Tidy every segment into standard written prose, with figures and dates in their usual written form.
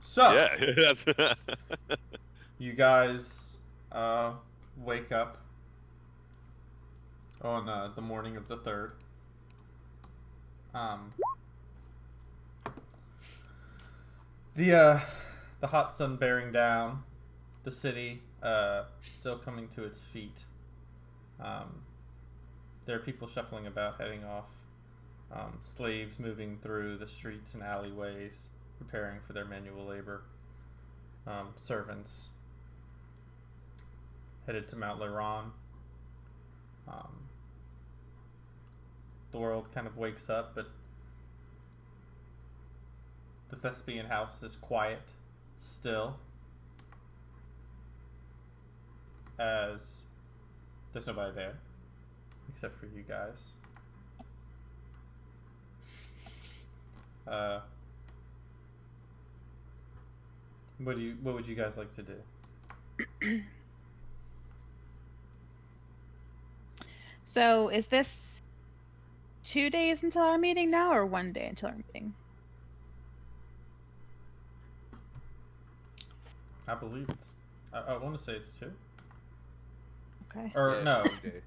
So, Yeah, that's you guys wake up on the morning of the 3rd. Um, the hot sun bearing down, the city still coming to its feet. Um, there are people shuffling about, heading off. Slaves moving through the streets and alleyways, preparing for their manual labor. Servants headed to Mount Leron. Um, the world kind of wakes up, but the Thespian house is quiet, still, as there's nobody there except for you guys. What would you guys like to do? So is this 2 days until our meeting now, or 1 day until our meeting? I believe it's. I want to say it's 2. Okay. Or Yeah, no. 2 days.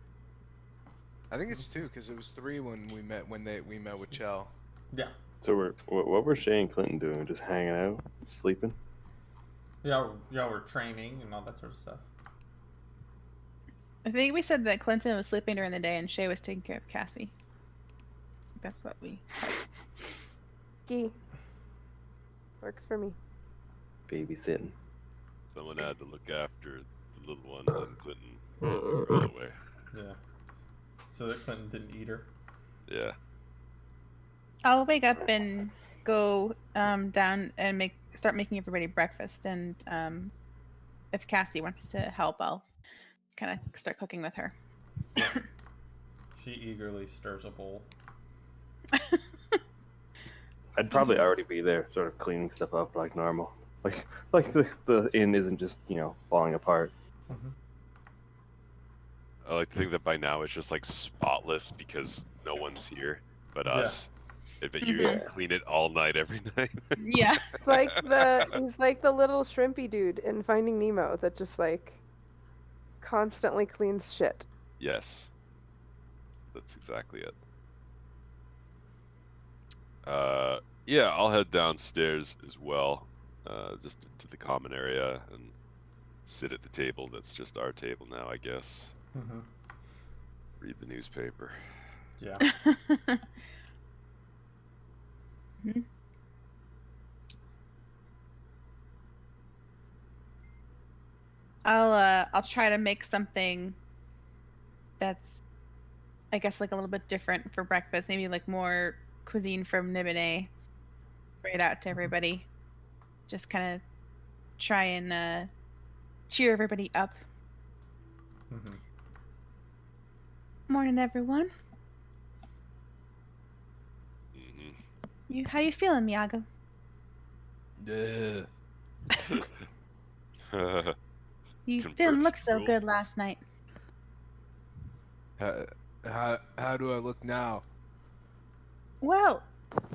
I think it's 2 because it was 3 when we met with Chell. Yeah. So what were Shay and Clinton doing? Just hanging out, sleeping? Y'all were training and all that sort of stuff. I think we said that Clinton was sleeping during the day and Shay was taking care of Cassie. That's what we. Gee. Works for me. Babysitting. someone had to look after the little ones, and Clinton ran away. Yeah. So that Clinton didn't eat her. Yeah. I'll wake up and go down and start making everybody breakfast, and if Cassie wants to help, I'll kind of start cooking with her. She eagerly stirs a bowl. I'd probably already be there, sort of cleaning stuff up like normal. Like the inn isn't just, falling apart. Mm-hmm. I like to think that by now it's just like spotless because no one's here but us. But you clean it all night, every night. Yeah. He's like the little shrimpy dude in Finding Nemo that just constantly cleans shit. Yes. That's exactly it. Yeah, I'll head downstairs as well, just to the common area and sit at the table that's just our table now, I guess. Mm-hmm. Read the newspaper. Yeah. Mm-hmm. I'll try to make something that's, I guess, like a little bit different for breakfast. Maybe like more cuisine from Nibene. Bring it out to everybody. Just kind of try and cheer everybody up. Mm-hmm. Morning, everyone. Mm-hmm. How you feeling, Miyago? You didn't look so good last night. How do I look now? Well,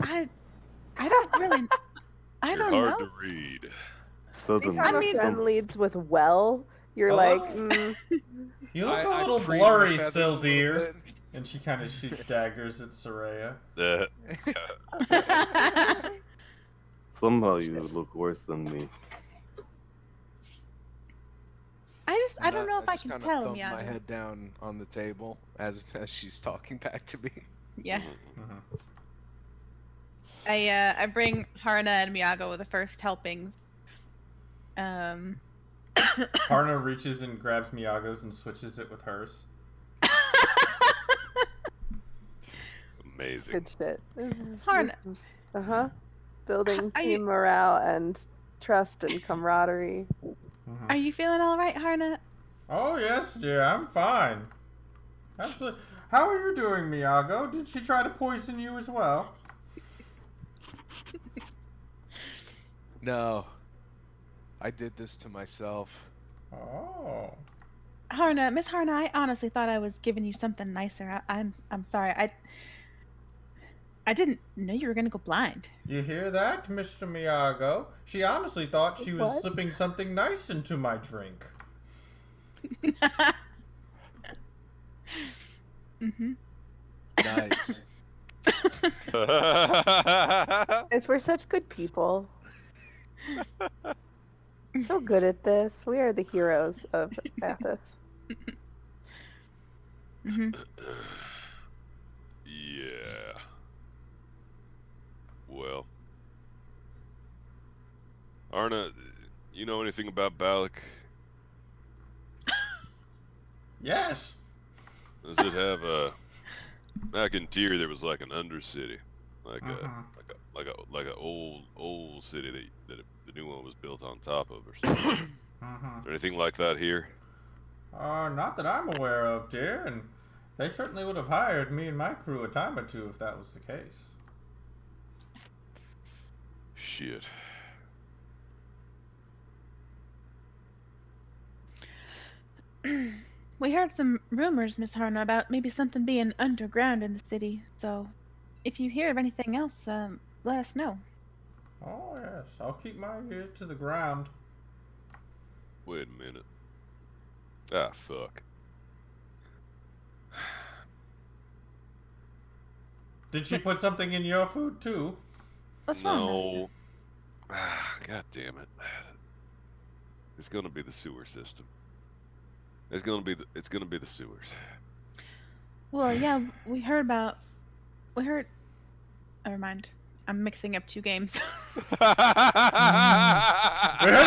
I don't really. I don't You're know. hard to read. So Anytime I mean- a friend leads with "well," you're Hello? You look a little preened my blurry feathers still, a little dear. bit. And she kind of shoots daggers at Soraya. somehow you look worse than me. I don't know if I just can kinda tell, thumb my Miyago. head down on the table as she's talking back to me. Yeah. Mm-hmm. I bring Harna and Miyago with the first helpings. Harna reaches and grabs Miyago's and switches it with hers. Amazing. Good shit. Harna. Building Are team you- morale and trust and camaraderie. Mm-hmm. Are you feeling all right, Harna? Oh, yes, dear. I'm fine. Absolutely. How are you doing, Miyago? Did she try to poison you as well? No. I did this to myself. Oh. Harna, Miss Harna, I honestly thought I was giving you something nicer. I'm sorry. I didn't know you were gonna go blind. You hear that, Mr. Miyago? She honestly thought she was What? slipping something nice into my drink. Mm-hmm. Nice. Guys, we're such good people. So good at this. We are the heroes of Athos. Mm-hmm. Yeah. Well. Arna, you know anything about Balak? Yes. Does it have a... Back in Tyr, there was like an undercity. Like a old city that the new one was built on top of or something. Is there anything like that here? Not that I'm aware of, dear, and they certainly would have hired me and my crew a time or two if that was the case. Shit. We heard some rumors, Miss Harna, about maybe something being underground in the city. So, if you hear of anything else, let us know. Oh, yes. I'll keep my ears to the ground. Wait a minute. Ah, fuck. Did she put something in your food, too? What's wrong, Master? No. Ah, God damn it. It's gonna be the sewer system. It's gonna be the sewers. Well, yeah, we heard. Never mind. I'm mixing up two games. We heard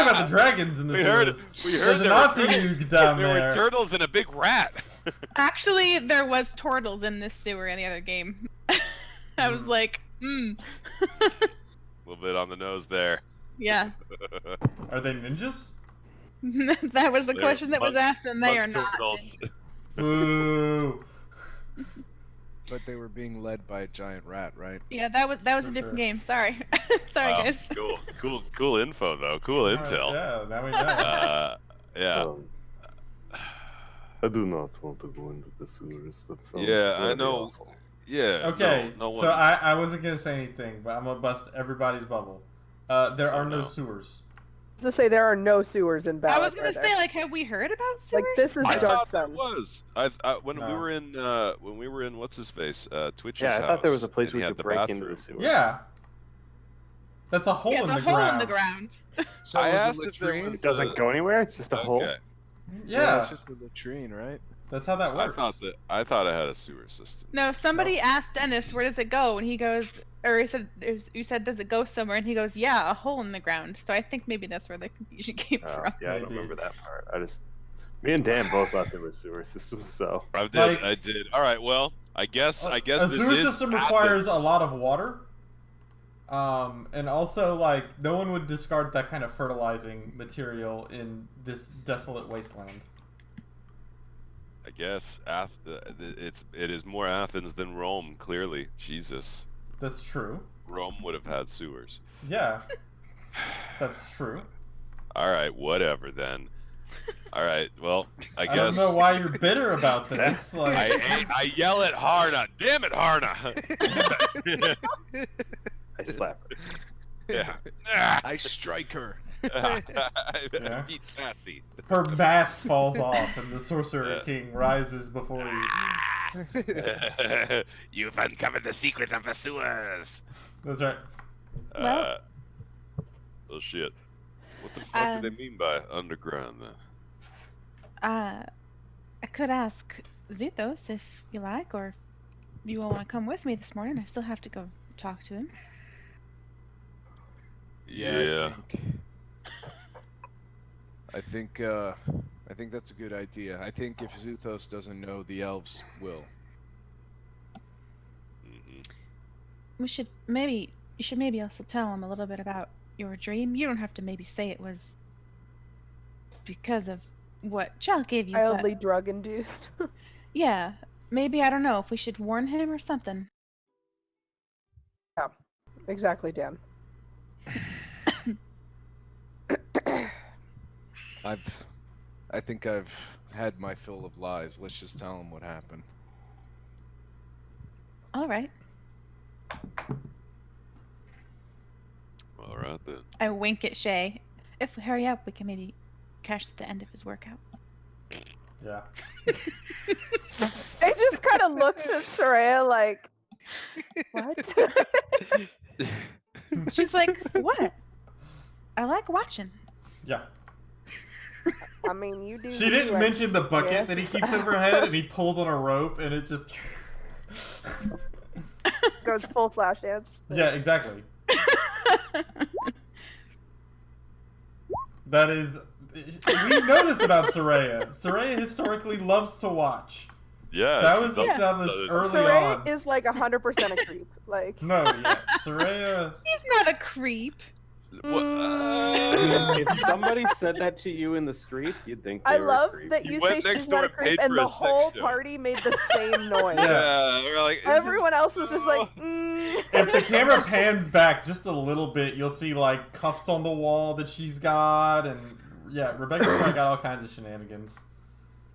about the dragons in the sewers. There's an Otsuyug down there there. were turtles and a big rat. Actually, there was turtles in this sewer in the other game. I was like, A little bit on the nose there. yeah. Are they ninjas? That was the They're question that was mud- asked, and they mud are not. turtles. Boo. But they were being led by a giant rat, right? Yeah, that was a For different sure. game. Sorry, sorry Wow, guys. Cool info though. Cool intel. Yeah, now we know. Yeah. I do not want to go into the sewers. That sounds Yeah, I very know. awful. Yeah. Okay, No one. so I wasn't going to say anything, but I'm going to bust everybody's bubble. There are no no. sewers. To say there are no sewers in I Ballad. was gonna say, like, have we heard about sewers? like this is I Dark thought there Sun. was. When No. we were in what's his face Twitch's Yeah, I house. thought there was a place and he we had could the break bathroom. into the sewer. Yeah. That's a hole yeah, in the the hole ground. in the ground. So I it was asked a if there latrine? was It doesn't go anywhere. It's just a hole. Okay. Yeah, it's just a latrine, right? that's how that I works. thought it had a sewer system. No, somebody asked Dennis, where does it go? And he goes, or he said, you said, does it go somewhere? And he goes, yeah, a hole in the ground. So I think maybe that's where the confusion came from. Yeah, I don't Maybe. remember that part. Me and Dan both thought there were sewer systems, so. I did. Like- I did. All right. Well, I guess a this sewer is system requires Athens. a lot of water. And also, like, no one would discard that kind of fertilizing material in this desolate wasteland. I guess it is more Athens than Rome. Clearly, Jesus. That's true. Rome would have had sewers. Yeah, that's true. All right, whatever then. All right, well, I I guess don't know why you're bitter about this. Like, I yell at Harna. Damn it, Harna. I slap her. Yeah. I strike her. Yeah. Beat Cassie. her mask falls off, and the Sorcerer Yeah. King rises before you. You've uncovered the secret of the sewers. That's right. Well- Oh shit. What the fuck do they mean by underground then? I could ask Zuthos if you like, or if you all want to come with me this morning. I still have to go talk to him. Yeah. I think that's a good idea. I think if Zuthos doesn't know, the elves will. Mhm. You should maybe also tell him a little bit about your dream. You don't have to maybe say it was because of what Chal gave you. But Mildly drug induced. yeah, maybe, I don't know if we should warn him or something. Exactly, Dan. I think I've had my fill of lies. Let's just tell him what happened. All right. out then. I wink at Shay. If we hurry up, we can maybe catch the end of his workout. Yeah. It just kind of looks at Soraya like, what? She's like, what? I like watching. Yeah. I mean, you do. She you, didn't I- mention the bucket yeah. that he keeps over her head, and he pulls on a rope, and it just. Goes full flash dance. Yeah, exactly. That is. We know this about Soraya. Soraya historically loves to watch. Yeah. That she was does- established does- early Soraya on. is like 100% a creep. Like, No, yeah. Soraya. He's not a creep. What? If somebody said that to you in the street, you'd think they I were love creepy. that You you went say next she's door not a and creep, paid and for the a sex whole show. party made the same noise. Yeah. We're like, isn't- Everyone else was just like, If the camera pans back just a little bit, you'll see like cuffs on the wall that she's got, and yeah, Rebecca's probably got all kinds of shenanigans.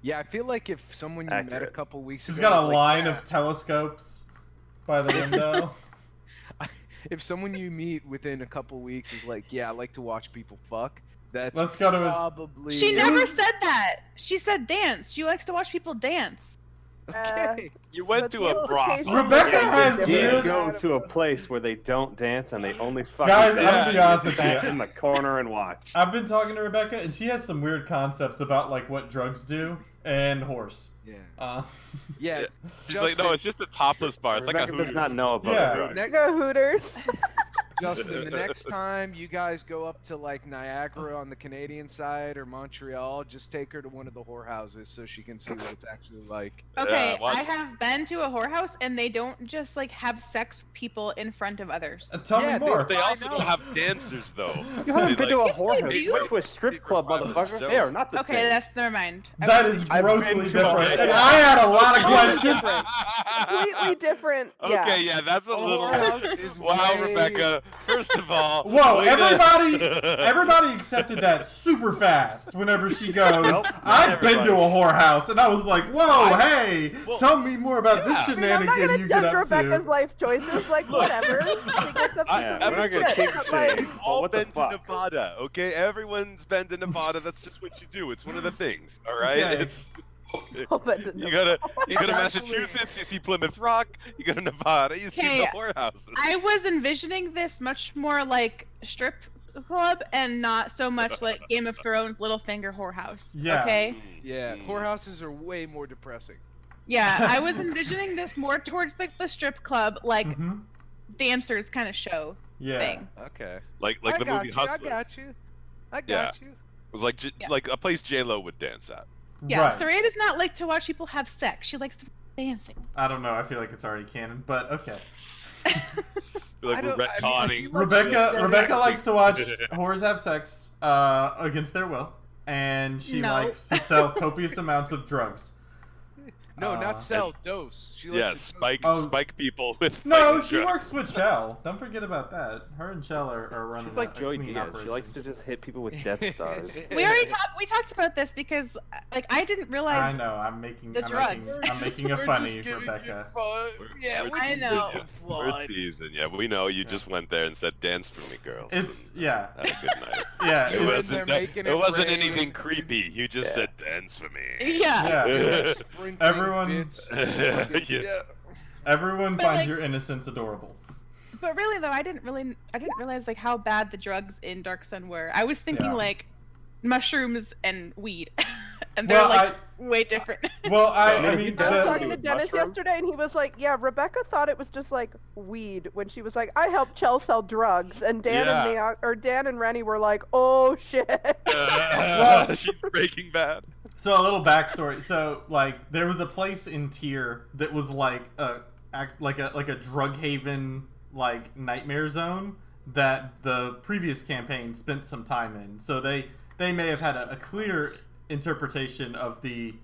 Yeah, I feel like if someone you met a Accurate. couple weeks She's ago got a was like, line "Yeah," of telescopes by the window. if someone you meet within a couple weeks is like, yeah, I like to watch people fuck, that's Let's go to his- probably She It never was- said that. She said dance. She likes to watch people dance. okay. You went But to the a brothel. implication- Rebecca Yeah, has Do you weird- go to a place where they don't dance and they only fucking Guys, I'm gonna be honest with sit you. in the corner and watch? I've been talking to Rebecca, and she has some weird concepts about like what drugs do and horse. Yeah. Uh, Yeah. She's like, no, it's just a topless bar. It's like a Rebecca does Hooters. not know about Yeah. drugs. Next, go Hooters. Justin, the next time you guys go up to like Niagara on the Canadian side or Montreal, just take her to one of the whorehouses so she can see what it's actually like. Okay, what? I have been to a whorehouse and they don't just like have sex with people in front of others. tell Yeah, me more. They I also know. don't have dancers though. You haven't They, been to a like- whorehouse. do. You went to a strip club, motherfucker. They are not the Okay, same. that's never mind. That is I've grossly been to a different. And whorehouse. I had a lot of questions. Completely different. Yeah. Okay, yeah, that's a little. whorehouse is Wow, way- Rebecca. First of all, Whoa, way to- everybody accepted that super fast whenever she goes, Nope, not I've been to a everybody. whorehouse. And I was like, whoa, hey, well, tell me more about this yeah. I mean, I'm not shenanigan gonna you get judge up Rebecca's to. life choices. Like, whatever. She gets up to I- some we're not weird gonna shit, take but, shit. like, We've all what the been to fuck? Nevada, okay? Everyone's been to Nevada. That's just what you do. It's one of the things, all right? Okay. It's open to you go to Actually- Massachusetts, you see Plymouth Rock. You go to Nevada, you see the Okay, whorehouses. I was envisioning this much more like strip club and not so much like Game of Thrones Littlefinger whorehouse. Yeah. Okay. Yeah, Mm. whorehouses are way more depressing. Yeah, I was envisioning this more towards like the strip club, like Mhm. dancers kind of show Yeah. thing. Okay. Like I the got movie you, Hustler. I got you. I Yeah. got you. It was like Yeah. like a place J Lo would dance at. Yeah, Right. Saraya does not like to watch people have sex. She likes to dancing. I don't know. I feel like it's already canon, but okay. Like I we're don't- I mean, I retconning. feel like she said Rebecca that- likes to watch whores have sex against their will, and she No. likes to sell copious amounts of drugs. No, Uh, not sell, dose. She likes Yeah, to spike Oh. spike people with. No, like, she drugs. works with Shell. Don't forget about that. Her and Shell are running. She's like a Joey clean Diaz. She operation. likes to just hit people with Death Stars. We talked about this because like I didn't I realize know. I'm making. The drugs. I'm making a We're funny, just giving Rebecca. you fun. Yeah, we're we I teasing know. you. We're teasing. Yeah, we know you just went there and said, "Dance for me, girls." It's and yeah, had a good night. yeah. It it's- wasn't. they're making It it wasn't rain. anything creepy. You just Yeah. said, "Dance for me." yeah. Yeah. Sprinkling Everyone- bits. Yeah. Everyone But, finds like- your innocence adorable. But really though, I didn't realize like how bad the drugs in Dark Sun were. I was thinking Yeah. like mushrooms and weed, and they're Well, like way different. I Yeah, mean, I was the- talking to Dennis Mushroom? yesterday, and he was like, "Yeah, Rebecca thought it was just like weed." When she was like, "I helped Chell sell drugs," and Dan and Rennie were like, "Oh shit." Well- She's Breaking Bad. So a little backstory. So like there was a place in Tyr that was like a drug haven, like nightmare zone that the previous campaign spent some time in. So they may have had a clear interpretation of the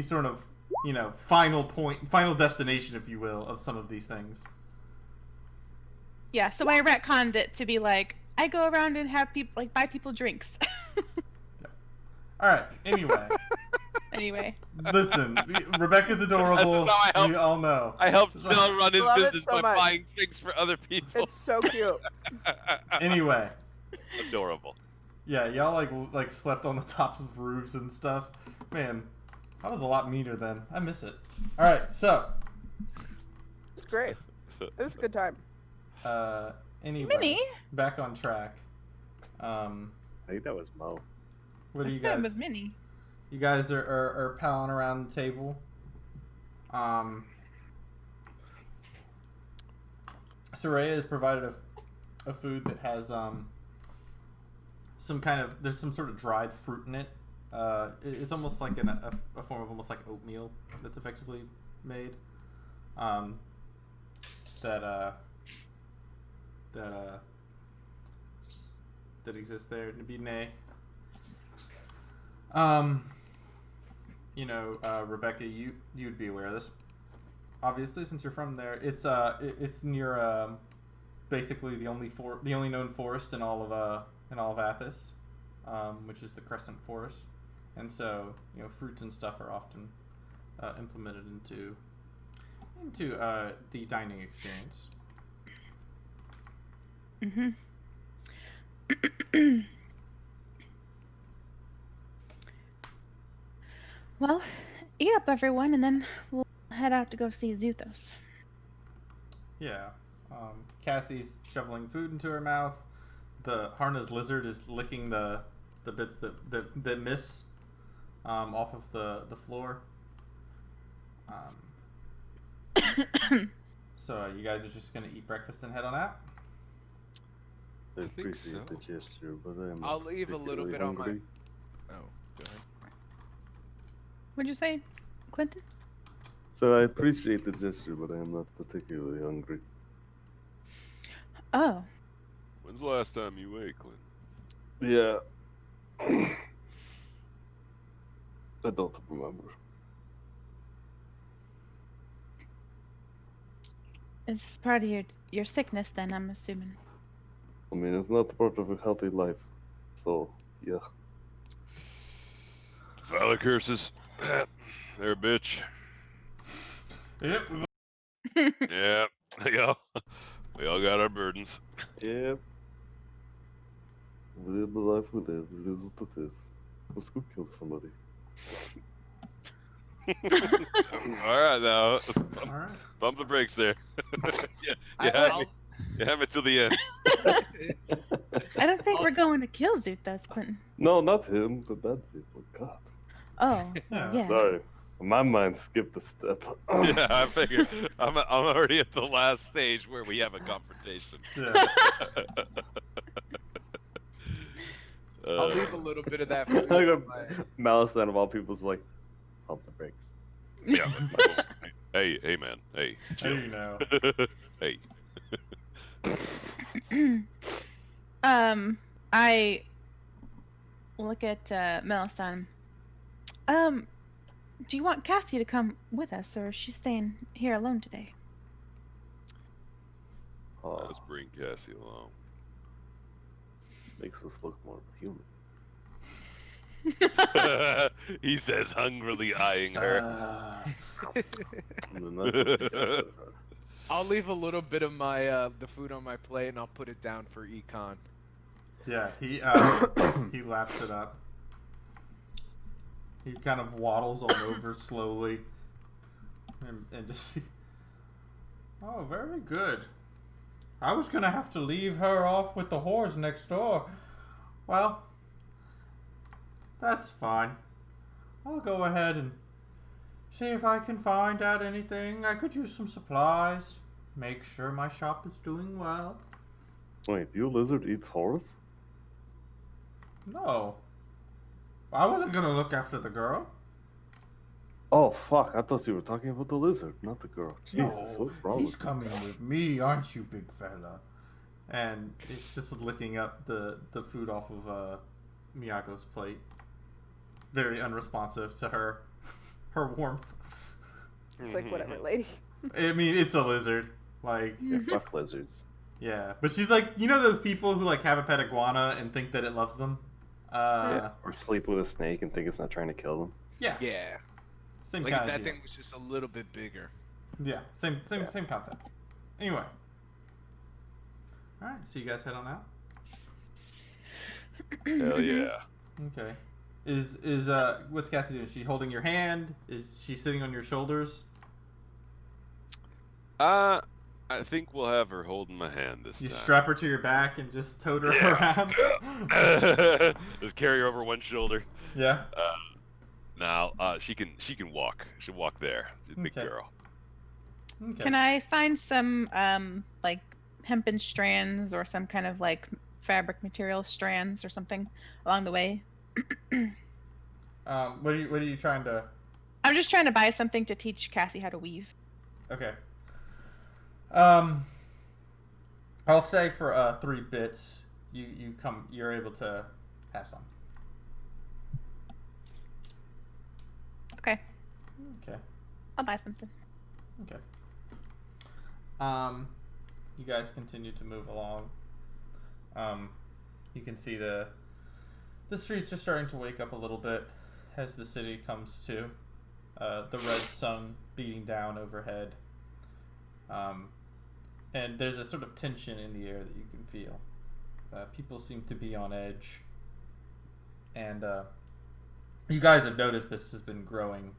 sort of, you know, final destination, if you will, of some of these things. Yeah, so I retconned it to be like I go around and have people like buy people drinks. All right. Anyway, Anyway, listen, Rebecca's adorable. This is how I help- We all know. I helped Phil run his Love it business so by much. buying drinks for other people. It's so cute. Anyway, Adorable. Yeah, y'all like slept on the tops of roofs and stuff. Man, that was a lot meaner then. I miss it. All right, so It's great. It was a good time. anyway, Minnie. back on track. I think that was Mo. What do you That guys? was Minnie. You guys are palling around the table. Soraya has provided a food that has some kind of, there's some sort of dried fruit in it. It's almost like a form of almost like oatmeal that's effectively made. That exists there. Nabine. You know, Rebecca, you'd be aware of this, obviously, since you're from there. It's near basically the only known forest in all of Athos, which is the Crescent Forest, and so you know fruits and stuff are often implemented into the dining experience. Mm-hmm. Well, eat up, everyone, and then we'll head out to go see Zuthos. Yeah. Cassie's shoveling food into her mouth. The Harna's lizard is licking the bits that miss off of the floor. So you guys are just gonna eat breakfast and head on out? I think appreciate the so. gesture, but I'm I'll not leave a little particularly bit on my. hungry. Oh, go ahead. What'd you say, Clinton? So I appreciate the gesture, but I am not particularly hungry. Oh, When's the last time you ate, Clint? Yeah. I don't remember. it's part of your sickness, then, I'm assuming. I mean, it's not part of a healthy life. So, yeah. Valor curses. They're a bitch. Yep. Yeah. We all got our burdens. Yeah. We live the life we live. It is what it is. Let's go kill somebody. All right, now. All right. Bump the brakes there. I- yeah, I'll- you have it till the end. I don't think we're going to kill Zuthos, Clinton. No, not him. The bad people. God. Oh, Yeah. yeah. Sorry. My mind skipped a step. Yeah, I figure. I'm already at the last stage where we have a confrontation. Yeah. I'll leave a little bit of that food. I on got my... Malice out of all people's like, pump the brakes. Yeah. Hey, man. Hey, How do chill. you know? Hey. I look at Melisande. Do you want Cassie to come with us, or is she staying here alone today? Let's bring Cassie along. Makes us look more human. He says, hungrily eyeing her. I mean, that's- I'll leave a little bit of my the food on my plate, and I'll put it down for Econ. Yeah, he laps it up. He kind of waddles all over slowly, and just. Oh, very good. I was gonna have to leave her off with the whores next door. Well, that's fine. I'll go ahead and see if I can find out anything. I could use some supplies. Make sure my shop is doing well. Wait, you lizard eats horse? No. I wasn't gonna look after the girl. Oh fuck! I thought you were talking about the lizard, not the girl. Jesus, what's wrong? He's with coming with me, aren't you, big fella? And it's just licking up the food off of Miyako's plate. Very unresponsive to her warmth. It's like, whatever, lady. I mean, it's a lizard. Like, you? Yeah, fuck lizards. yeah. But she's like, you know those people who like have a pet iguana and think that it loves them? Yeah. Or sleep with a snake and think it's not trying to kill them. Yeah. Yeah. Same Like kind if of that deal. thing was just a little bit bigger. Yeah, same concept. Anyway. Alright, so you guys head on out? Hell yeah. Okay. Is what's Cassie doing? Is she holding your hand? Is she sitting on your shoulders? I think we'll have her holding my hand this You time. strap her to your back and just tote her around. Just carry her over one shoulder. Yeah. Now she can walk. She'll walk there. She's a big Okay. girl. Okay. Can I find some like hempen strands or some kind of like fabric material strands or something along the way? What are you trying to? I'm just trying to buy something to teach Cassie how to weave. Okay. I'll say for 3 bits, you're able to have some. Okay, Okay. I'll buy something. Okay. You guys continue to move along. You can see the streets are starting to wake up a little bit as the city comes to. The red sun beating down overhead. And there's a sort of tension in the air that you can feel. People seem to be on edge. And you guys have noticed this has been growing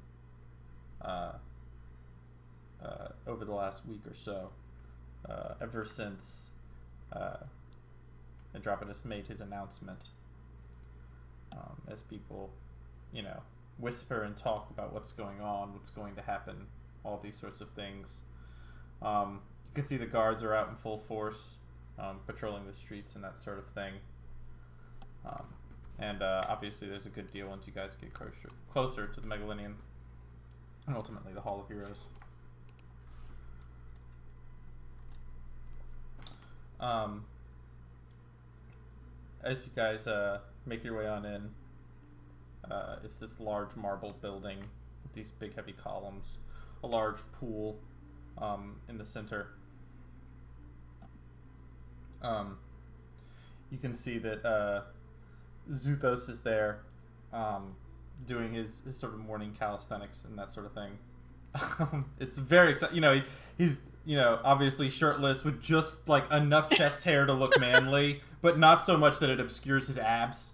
over the last week or so. Ever since Andropolis made his announcement. As people, whisper and talk about what's going on, what's going to happen, all these sorts of things. You can see the guards are out in full force, patrolling the streets and that sort of thing. And obviously there's a good deal once you guys get closer to the Megalinian and ultimately the Hall of Heroes. As you guys make your way on in, it's this large marble building with these big heavy columns, a large pool in the center. You can see that Zuthos is there, doing his sort of morning calisthenics and that sort of thing. It's very exciting. He's obviously shirtless with just like enough chest hair to look manly, but not so much that it obscures his abs.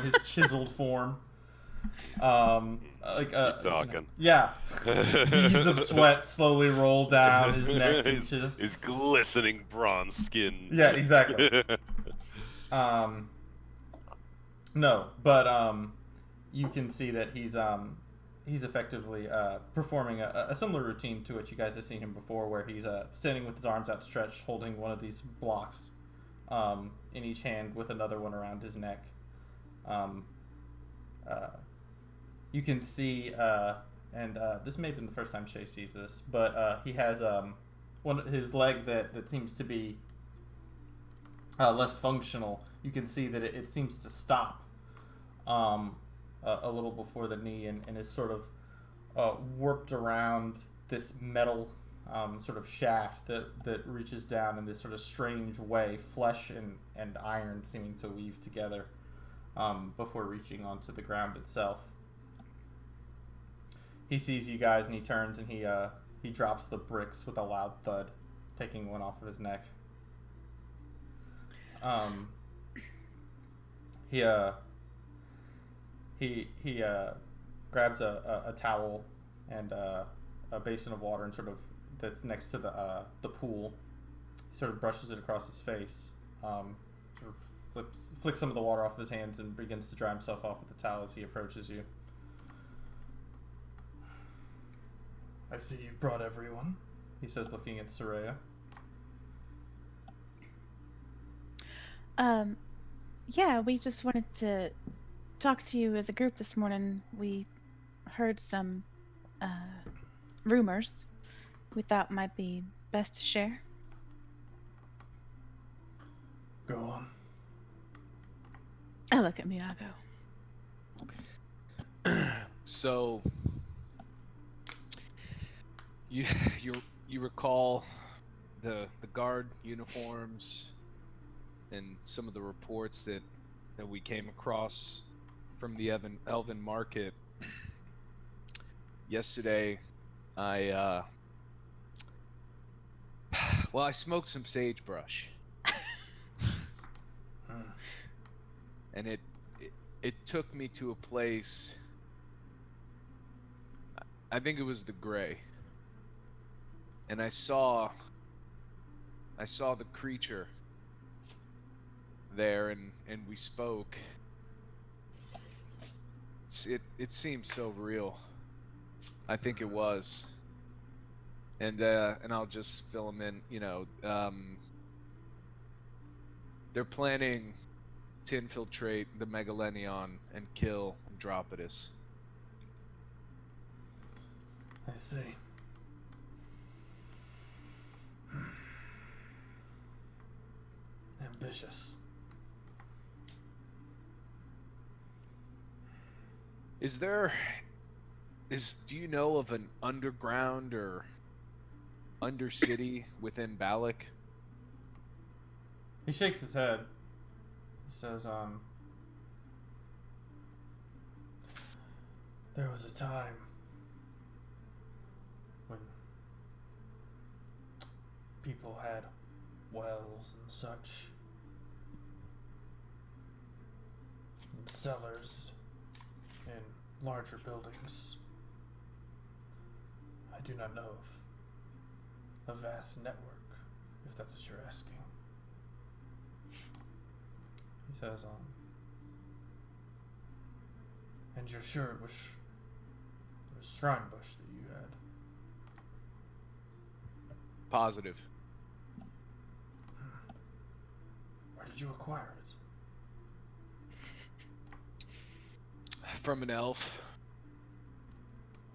His chiseled form. Keep talking. Yeah. Beads of sweat slowly roll down his neck and just his glistening bronze skin. Yeah, exactly. No, but you can see that he's effectively performing a similar routine to which you guys have seen him before, where he's standing with his arms outstretched, holding one of these blocks in each hand with another one around his neck. You can see, and this may have been the first time Shay sees this, but he has his leg that seems to be less functional. You can see that it seems to stop a little before the knee and is sort of warped around this metal sort of shaft that reaches down in this sort of strange way, flesh and iron seeming to weave together before reaching onto the ground itself. He sees you guys and he turns and he drops the bricks with a loud thud, taking one off of his neck. He grabs a towel and a basin of water and sort of that's next to the pool. He sort of brushes it across his face, sort of flicks some of the water off his hands and begins to dry himself off with the towel as he approaches you. I see you've brought everyone, he says, looking at Soraya. Yeah, we just wanted to talk to you as a group this morning. We heard some rumors we thought might be best to share. Go on. I look at Miyago. So you recall the guard uniforms and some of the reports that we came across from the Elven Market. Yesterday, I smoked some sagebrush. and it took me to a place. I think it was the Gray, and I saw the creature there, and we spoke. It seemed so real. I think it was. And I'll just fill them in. You know, they're planning to infiltrate the Megalenion and kill Andropotis. I see. Ambitious. Do you know of an underground or undercity within Balak? He shakes his head. He says, there was a time when people had wells and such, and cellars in larger buildings. I do not know of a vast network, if that's what you're asking. He says, and you're sure it was Shrine Bush that you had? Positive. Where did you acquire it? From an elf.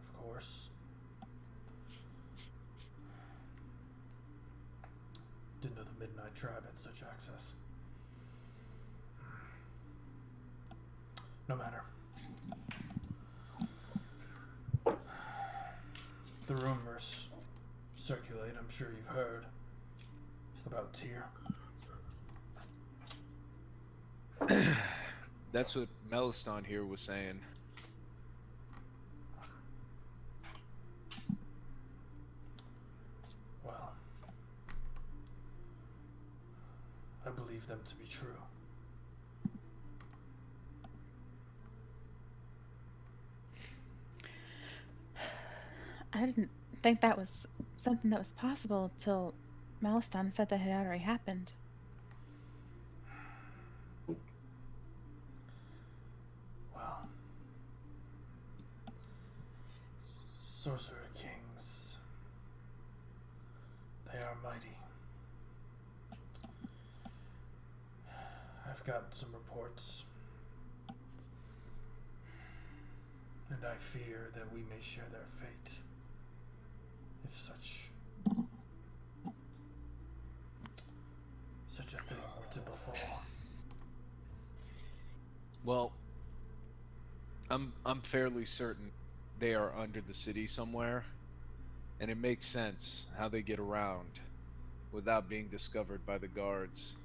Of course. Didn't know the Midnight Tribe had such access. No matter. The rumors circulate, I'm sure you've heard, about Tyr. That's what Meliston here was saying. Well, I believe them to be true. I didn't think that was something that was possible till Meliston said that it had already happened. Well, Sorcerer Kings, they are mighty. I've gotten some reports, and I fear that we may share their fate, if such a thing were to befall. Well, I'm fairly certain they are under the city somewhere, and it makes sense how they get around without being discovered by the guards,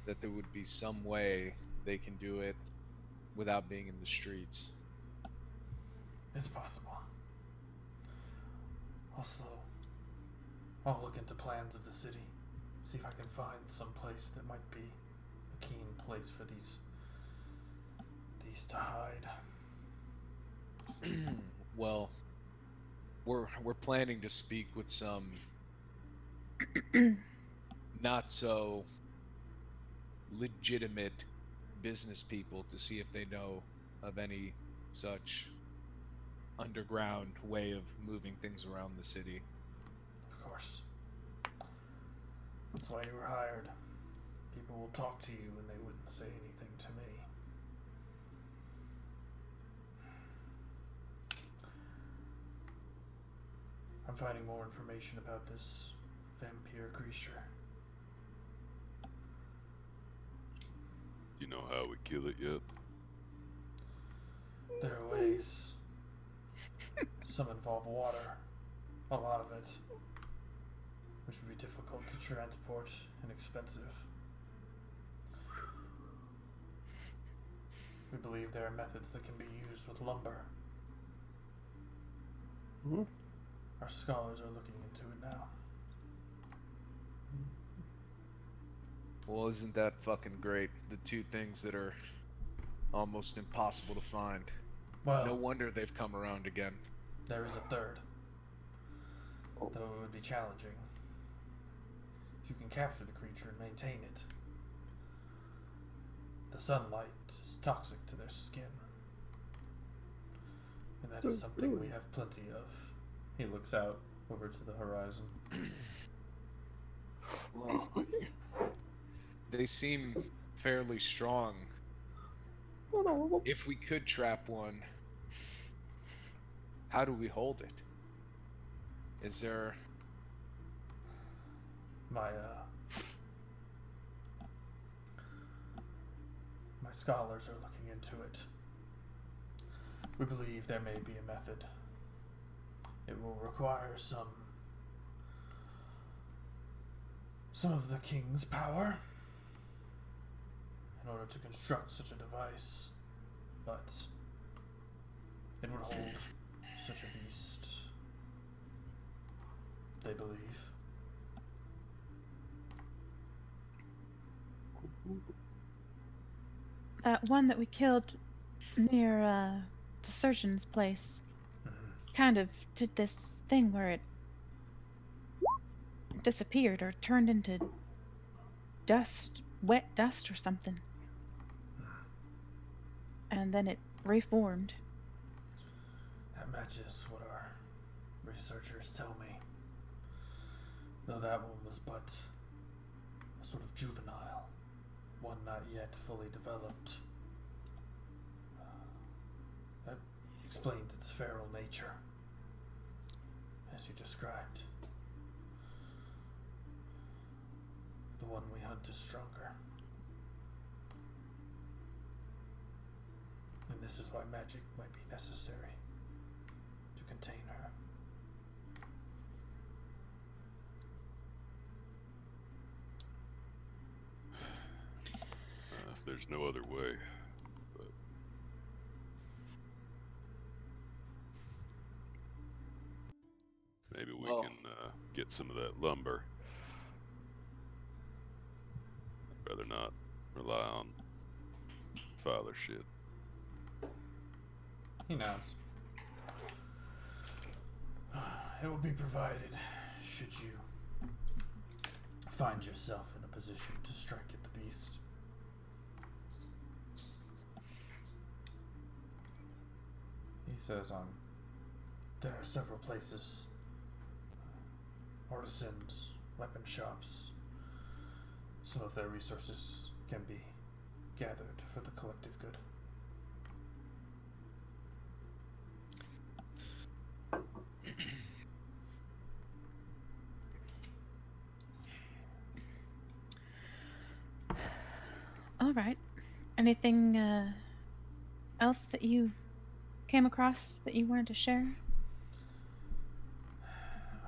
that there would be some way they can do it without being in the streets. It's possible. Also, I'll look into plans of the city, see if I can find some place that might be a keen place for these to hide. Well, we're planning to speak with some not so legitimate business people to see if they know of any such underground way of moving things around the city. Of course. That's why you were hired. People will talk to you and they wouldn't say anything to me. I'm finding more information about this vampire creature. Do you know how we kill it yet? There are ways. Some involve water, a lot of it, which would be difficult to transport and expensive. We believe there are methods that can be used with lumber. Mm-hmm. Our scholars are looking into it now. Well, isn't that fucking great? The two things that are almost impossible to find. Well, No wonder they've come around again. there is a third. Though it would be challenging. If you can capture the creature and maintain it. The sunlight is toxic to their skin. And that is something we have plenty of. He looks out over to the horizon. Well, they seem fairly strong. If we could trap one, how do we hold it? Is there... My scholars are looking into it. We believe there may be a method. It will require some of the king's power in order to construct such a device, but it would hold such a beast, they believe. That one that we killed near the surgeon's place kind of did this thing where it disappeared or turned into dust, wet dust or something. And then it reformed. That matches what our researchers tell me. Though that one was but a sort of juvenile, one not yet fully developed. That explains its feral nature, as you described. The one we hunt is stronger. And this is why magic might be necessary to contain her. If there's no other way. But... maybe we can get some of that lumber. I'd rather not rely on father shit. He nods. It will be provided should you find yourself in a position to strike at the beast. He says, there are several places, artisans, weapon shops. Some of their resources can be gathered for the collective good. All right. Anything else that you came across that you wanted to share?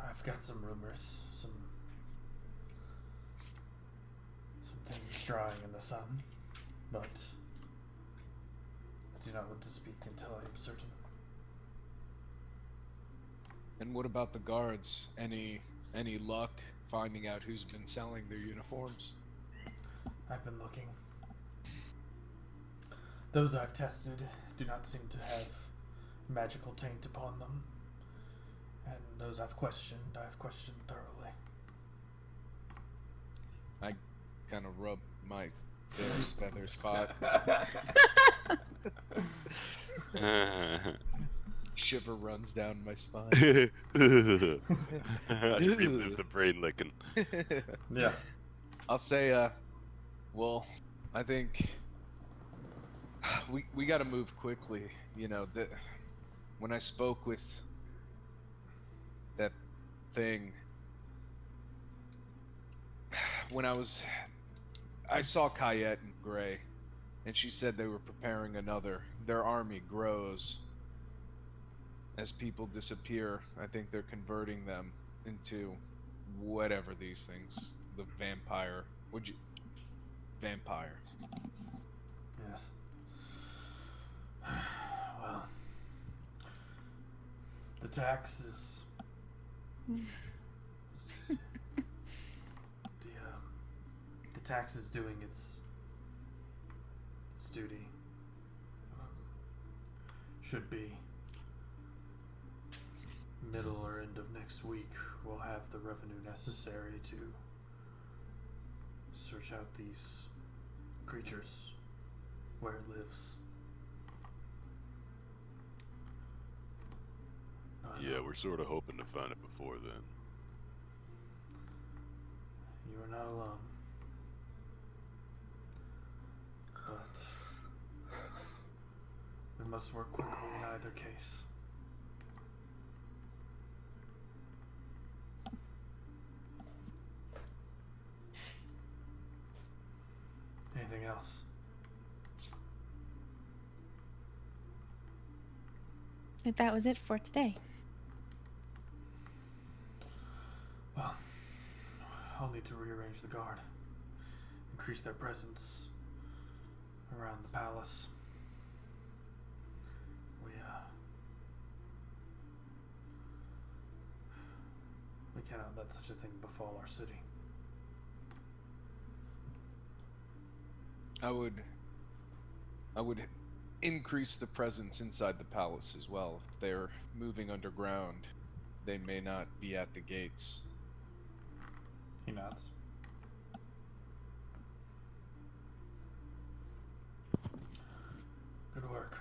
I've got some rumors, some things drying in the sun, but I do not want to speak until I am certain. And what about the guards? Any luck finding out who's been selling their uniforms? I've been looking. Those I've tested do not seem to have magical taint upon them. And those I've questioned thoroughly. I kind of rub my bear's feather spot. Shiver runs down my spine. You relive the brain licking. Yeah. I'll say, well, I think we got to move quickly. You know, when I spoke with that thing, I saw Kayette and Gray, and she said they were preparing another. Their army grows as people disappear. I think they're converting them into whatever these things, the vampire. Vampire. Yes. Well, the tax is the tax is doing its duty. should be middle or end of next week, we'll have the revenue necessary to search out these creatures where it lives. But, Yeah, we're sort of hoping to find it before then. you are not alone. But we must work quickly in either case. Anything else? I think that was it for today. Well, I'll need to rearrange the guard, increase their presence around the palace. We cannot let such a thing befall our city. I would increase the presence inside the palace as well. If they're moving underground, they may not be at the gates. He nods. Good work.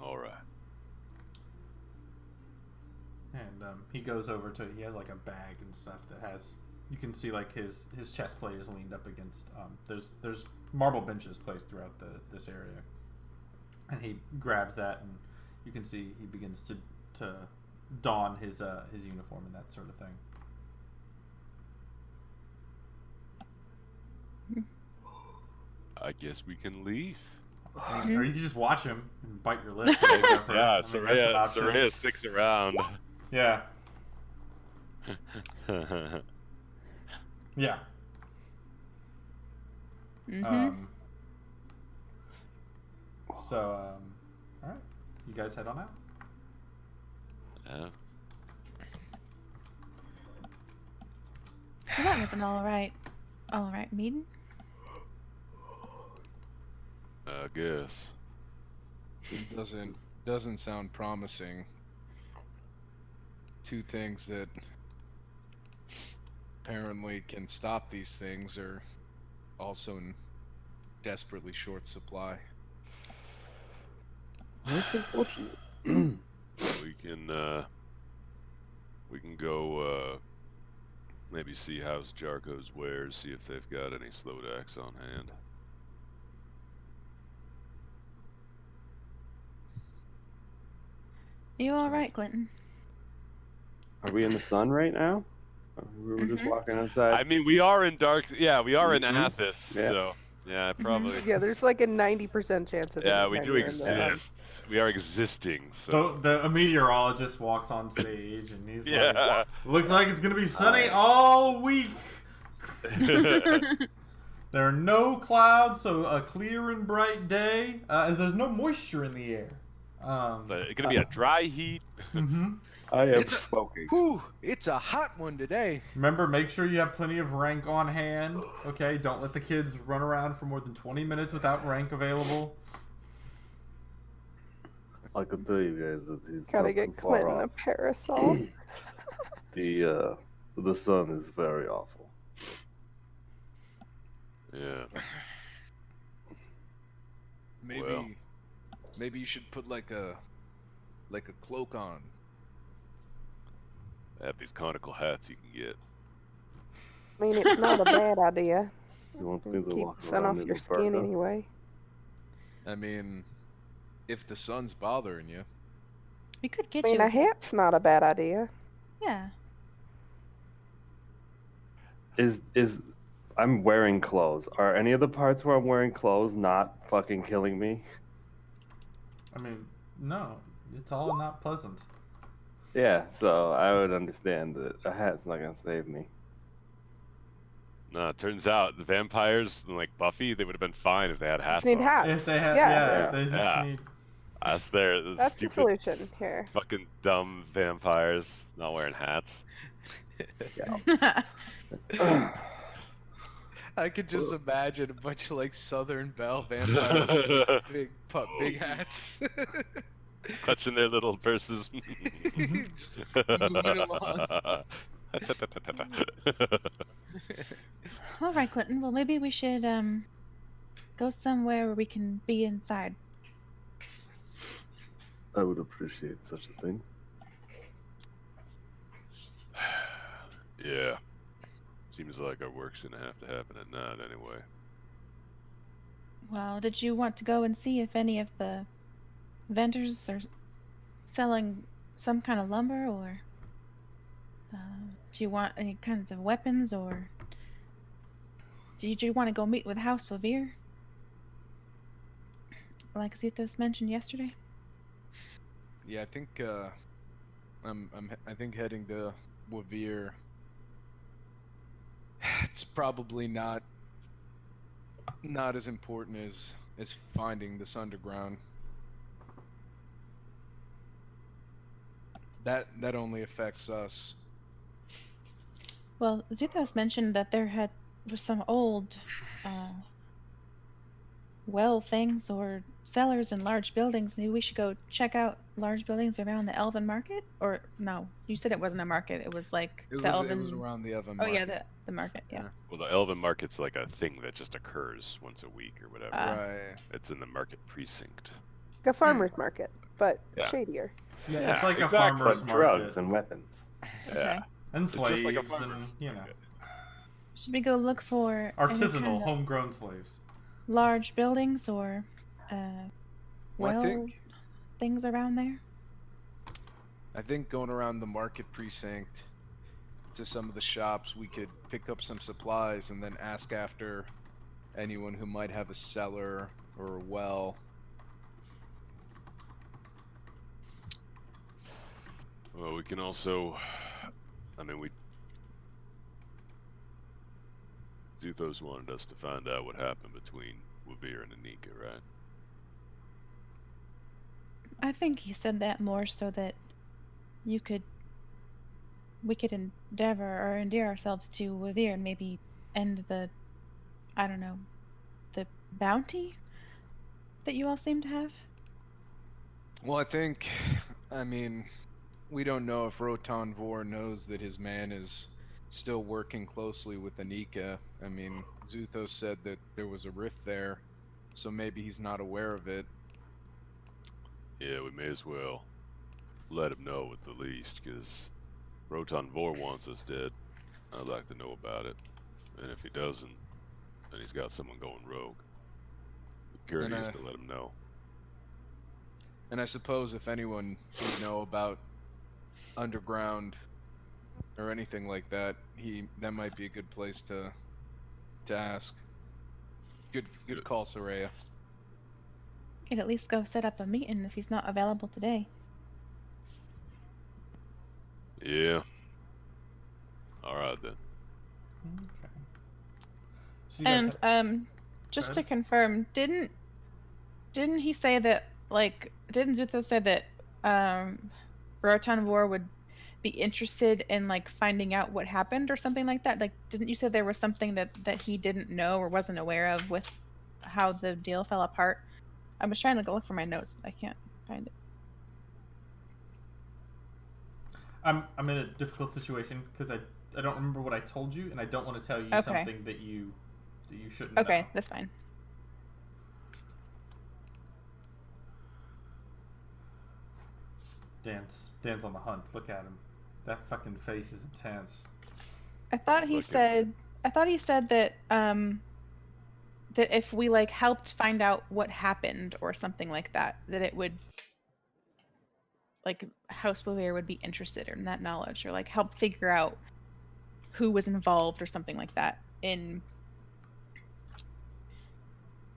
All right. And he goes over to, he has like a bag and stuff that has, you can see like his chest plate is leaned up against, there's marble benches placed throughout this area. And he grabs that, and you can see he begins to don his uniform and that sort of thing. I guess we can leave. Or you can just watch him and bite your lip. Yeah, I mean, that's an option. Soraya sticks around. Yeah. Yeah. So, all right. You guys head on out. Yeah. Well, that was an all right meeting. I guess. It doesn't sound promising. Two things that apparently can stop these things are also in desperately short supply. That's unfortunate. We can go maybe see House Jarko's wares, see if they've got any Slodax on hand. You all right, Clinton? Are we in the sun right now? We were just walking outside. I mean, we are in dark. Yeah, we are in Mhm. Athos. Yeah. So yeah, probably. Yeah, there's like a 90% chance of it. Yeah, we when do you're in the- exist. We are existing. So So the meteorologist walks on stage and he's like, yeah. looks like it's going to be sunny all week. There are no clouds, so a clear and bright day. As there's no moisture in the air. It's gonna be a dry heat. Mm-hmm. I am It's a- smoking. Whew, it's a hot one today. Remember, make sure you have plenty of rank on hand. Okay, don't let the kids run around for more than 20 minutes without rank available. I can tell you guys that he's Gotta not get too far Clinton a off. parasol. The sun is very awful. Yeah. Maybe Well. maybe you should put like a cloak on. They have these conical hats you can get. I mean, it's not a bad idea. You want me to Keep walk the sun around off in your the skin burqa? anyway. I mean, if the sun's bothering you. We could get I mean, you. a hat's not a bad idea. Yeah. Is I'm wearing clothes. Are any of the parts where I'm wearing clothes not fucking killing me? I mean, no, it's all not pleasant. Yeah, so I would understand that a hat's not gonna save me. No, it turns out the vampires, like Buffy, they would have been fine if they had hats Just need on. hats. If they have, Yeah. if they just Yeah. need. That's their That's the stupid, solution here. fucking dumb vampires not wearing hats. I I could just imagine a bunch of like Southern Belle vampires with big hats. Clutching their little purses. Just moving along. All right, Clinton. Well, maybe we should go somewhere where we can be inside. I would appreciate such a thing. Yeah. Seems like our work's gonna have to happen at night anyway. Well, did you want to go and see if any of the vendors are selling some kind of lumber, or do you want any kinds of weapons, or did you want to go meet with House Vavir, like Zuthos mentioned yesterday? Yeah, I think I think heading to Wavir. It's probably not as important as finding this underground. That only affects us. Well, Zuthos mentioned that there was some old well things or cellars in large buildings. Maybe we should go check out large buildings around the Elven Market? Or no, you said it wasn't a market. It was like It the was Elven. around the Elven Oh Market. yeah, the market. Yeah. Well, the Elven Market's like a thing that just occurs once a week or whatever. Right. It's in the market precinct. A farmer's market, but Yeah. shadier. Yeah, it's like exactly. a farmer's But market. drugs and weapons. Yeah. And It's slaves just like a and, farmer's you know, market. Should we go look for any artisanal, kind of homegrown slaves. large buildings or Well, I think things around there? going around the market precinct to some of the shops, we could pick up some supplies and then ask after anyone who might have a cellar or a well. Well, we can also, I mean, Zuthos wanted us to find out what happened between Wavir and Anika, right? I think he said that more so that we could endeavor or endear ourselves to Wavir and maybe end the bounty that you all seem to have. Well, I mean, we don't know if Rotan Vor knows that his man is still working closely with Anika. I mean, Zuthos said that there was a rift there, so maybe he's not aware of it. Yeah, we may as well let him know at the least, because Rotan Vor wants us dead. I'd like to know about it. And if he doesn't, then he's got someone going rogue. We're curious to let him know. And I suppose if anyone would know about underground or anything like that, that might be a good place to ask. Good call, Soraya. Could at least go set up a meeting if he's not available today. Yeah. Alright then. Okay. So you guys And just to confirm, didn't he say that, like, didn't Zuthos say that Rotan Vor would be interested in like finding out what happened or something like that? Like, didn't you say there was something that he didn't know or wasn't aware of with how the deal fell apart? I was trying to go look for my notes, but I can't find it. I'm in a difficult situation because I don't remember what I told you, and I don't want to tell you Okay. something that you shouldn't know. Okay, that's fine. Dan's on the hunt. Look at him. That fucking face is intense. I thought he said that that if we like helped find out what happened or something like that, that it would like House Bovere would be interested in that knowledge or like help figure out who was involved or something like that in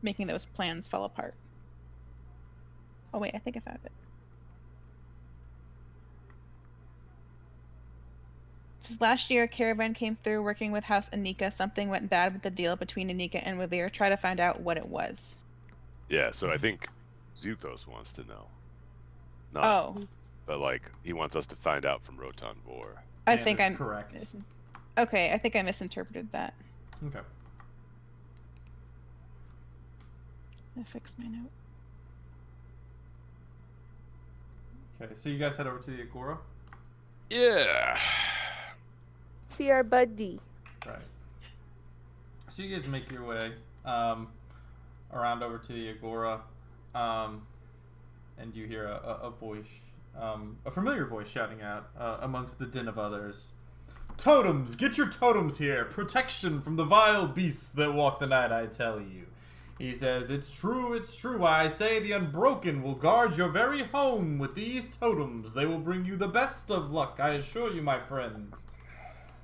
making those plans fall apart. Oh wait, I think I found it. Last year, a caravan came through working with House Anika. Something went bad with the deal between Anika and Wavir. Try to find out what it was. Yeah, so I think Zuthos wants to know. Oh. But like, he wants us to find out from Rotan Vor. I Dan think is I'm correct. Okay, I think I misinterpreted that. Okay. I fixed my note. Okay, so you guys head over to the Agora. Yeah. See our buddy. Right. So you guys make your way around over to the Agora, and you hear a voice, a familiar voice shouting out amongst the din of others. Totems! Get your totems here! Protection from the vile beasts that walk the night, I tell you. He says, it's true, I say the Unbroken will guard your very home with these totems. They will bring you the best of luck, I assure you, my friends.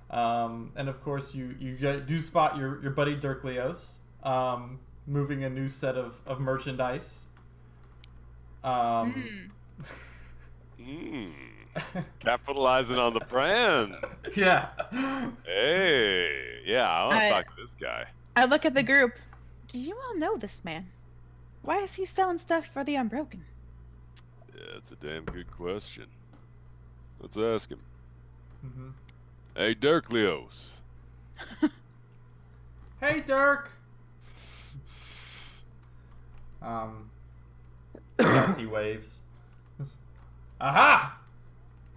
And of course, you do spot your buddy Dirk Leos, moving a new set of merchandise. Capitalizing on the brand. Yeah. Hey, yeah, I want to talk to this guy. I look at the group. Do you all know this man? Why is he selling stuff for the Unbroken? Yeah, that's a damn good question. Let's ask him. Mm-hmm. Hey, Dirk Leos. Hey, Dirk. Yes, he waves. Aha!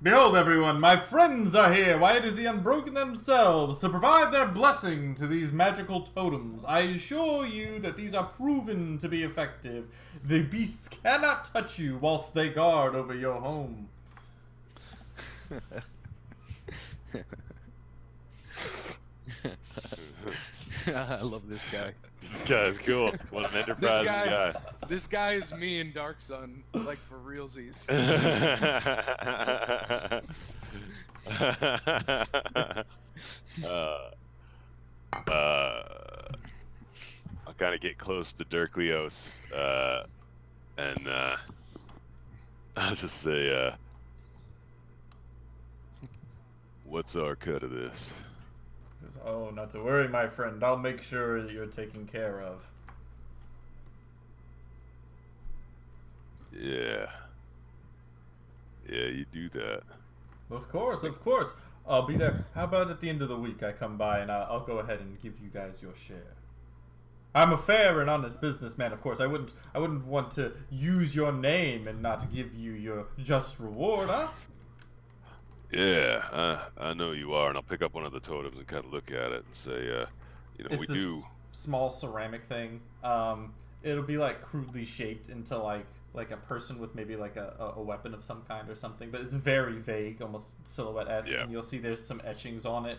Behold, everyone, my friends are here. Why, it is the Unbroken themselves to provide their blessing to these magical totems. I assure you that these are proven to be effective. The beasts cannot touch you whilst they guard over your home. I love this guy. This guy's cool. What an enterprising guy. This guy is me and Dark Sun, like for realsies. I'll kind of get close to Dirk Leos, and I'll just say, what's our cut of this? Oh, not to worry, my friend. I'll make sure that you're taken care of. Yeah. Yeah, you do that. Of course, of course. I'll be there. How about at the end of the week I come by and I'll go ahead and give you guys your share. I'm a fair and honest businessman, of course. I wouldn't want to use your name and not give you your just reward, huh? Yeah, I know you are, and I'll pick up one of the totems and kind of look at it and say, you know, It's we this do. small ceramic thing. It'll be like crudely shaped into like a person with maybe like a weapon of some kind or something, but it's very vague, almost silhouette-esque. Yeah. And you'll see there's some etchings on it.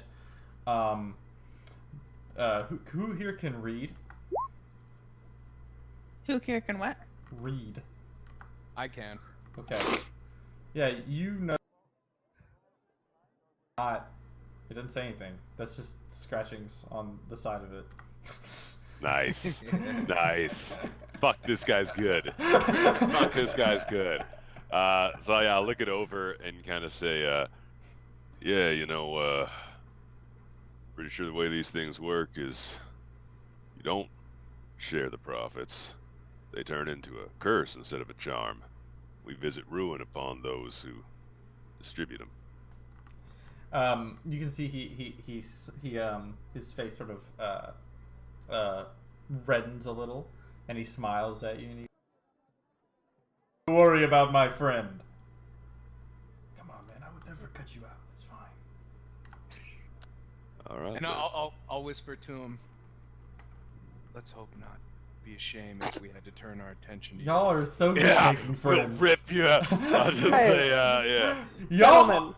Who here can read? Who here can what? Read. I can. Okay. Yeah, you know. Not. It didn't say anything. That's just scratchings on the side of it. Nice. Nice. Fuck, this guy's good. Fuck, this guy's good. So yeah, I'll look it over and kind of say, yeah, you know, pretty sure the way these things work is you don't share the profits. They turn into a curse instead of a charm. We visit ruin upon those who distribute them. You can see his face sort of reddens a little, and he smiles at you. And he, don't worry about my friend. Come on, man. I would never cut you out. It's fine. All right. And then. I'll whisper to him. Let's hope not. Be a shame if we had to turn our attention to you. Y'all are so good Yeah, at making we'll friends. rip you. I'll just say, yeah. Y'all,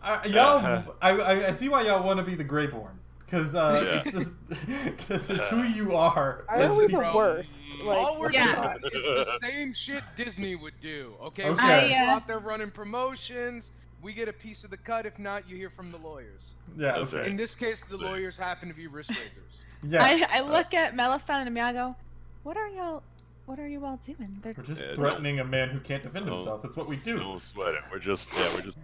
I see why y'all want to be the Greyborn, because it's just because it's who you are. I as know we're the people. worst. Like, All we're Yeah. doing is the same shit Disney would do. Okay, Okay. we're I, out there running promotions. We get a piece of the cut. If not, you hear from the lawyers. Yeah. That's okay. right. In this case, the Right. lawyers happen to be wrist raisers. Yeah. I look at Melisande and Miago. What are you all doing? They're We're just Yeah, threatening a man who can't defend don't- himself. It's what we do. Don't sweat it. We're just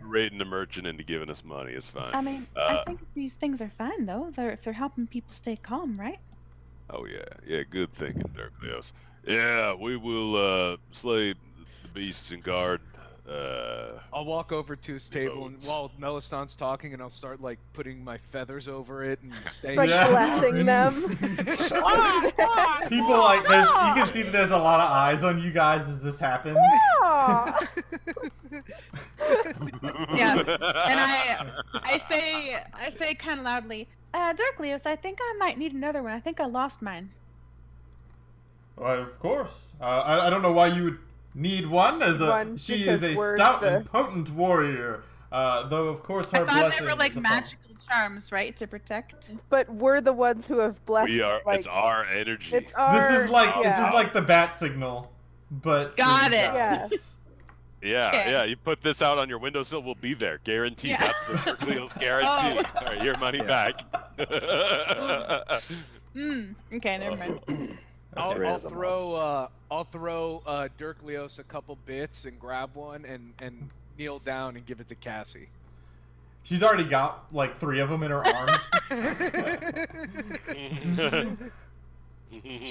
berating the merchant into giving us money. It's fine. I mean, I think these things are fine though. They're helping people stay calm, right? Oh yeah, good thinking, Dirk Leos. Yeah, we will slay the beasts and guard I'll walk over to his table and while Melisandre's talking, and I'll start like putting my feathers over it and saying, Like Yeah. blessing them. People like there's you can see that there's a lot of eyes on you guys as this happens. Aw. Yeah, and I say kind of loudly, Dirklius, I think I might need another one. I think I lost mine. Well, of course. I don't know why you would need one, as she is a we're stout the- and potent warrior. Though of course her I thought blessing they were like is upon- magical charms, right, to protect. But we're the ones who have blessed. We are. Like, It's our energy. it's our. This is like yeah. the bat signal, but for Got you it. guys. Yeah, Okay. yeah. You put this out on your windowsill, we'll be there, guaranteed. Yeah. That's the Berkeley's guarantee. Oh. All right, your money back. Okay, never mind. I'll Okay. throw Dirklios a couple bits and grab one and kneel down and give it to Cassie. She's already got like 3 of them in her arms.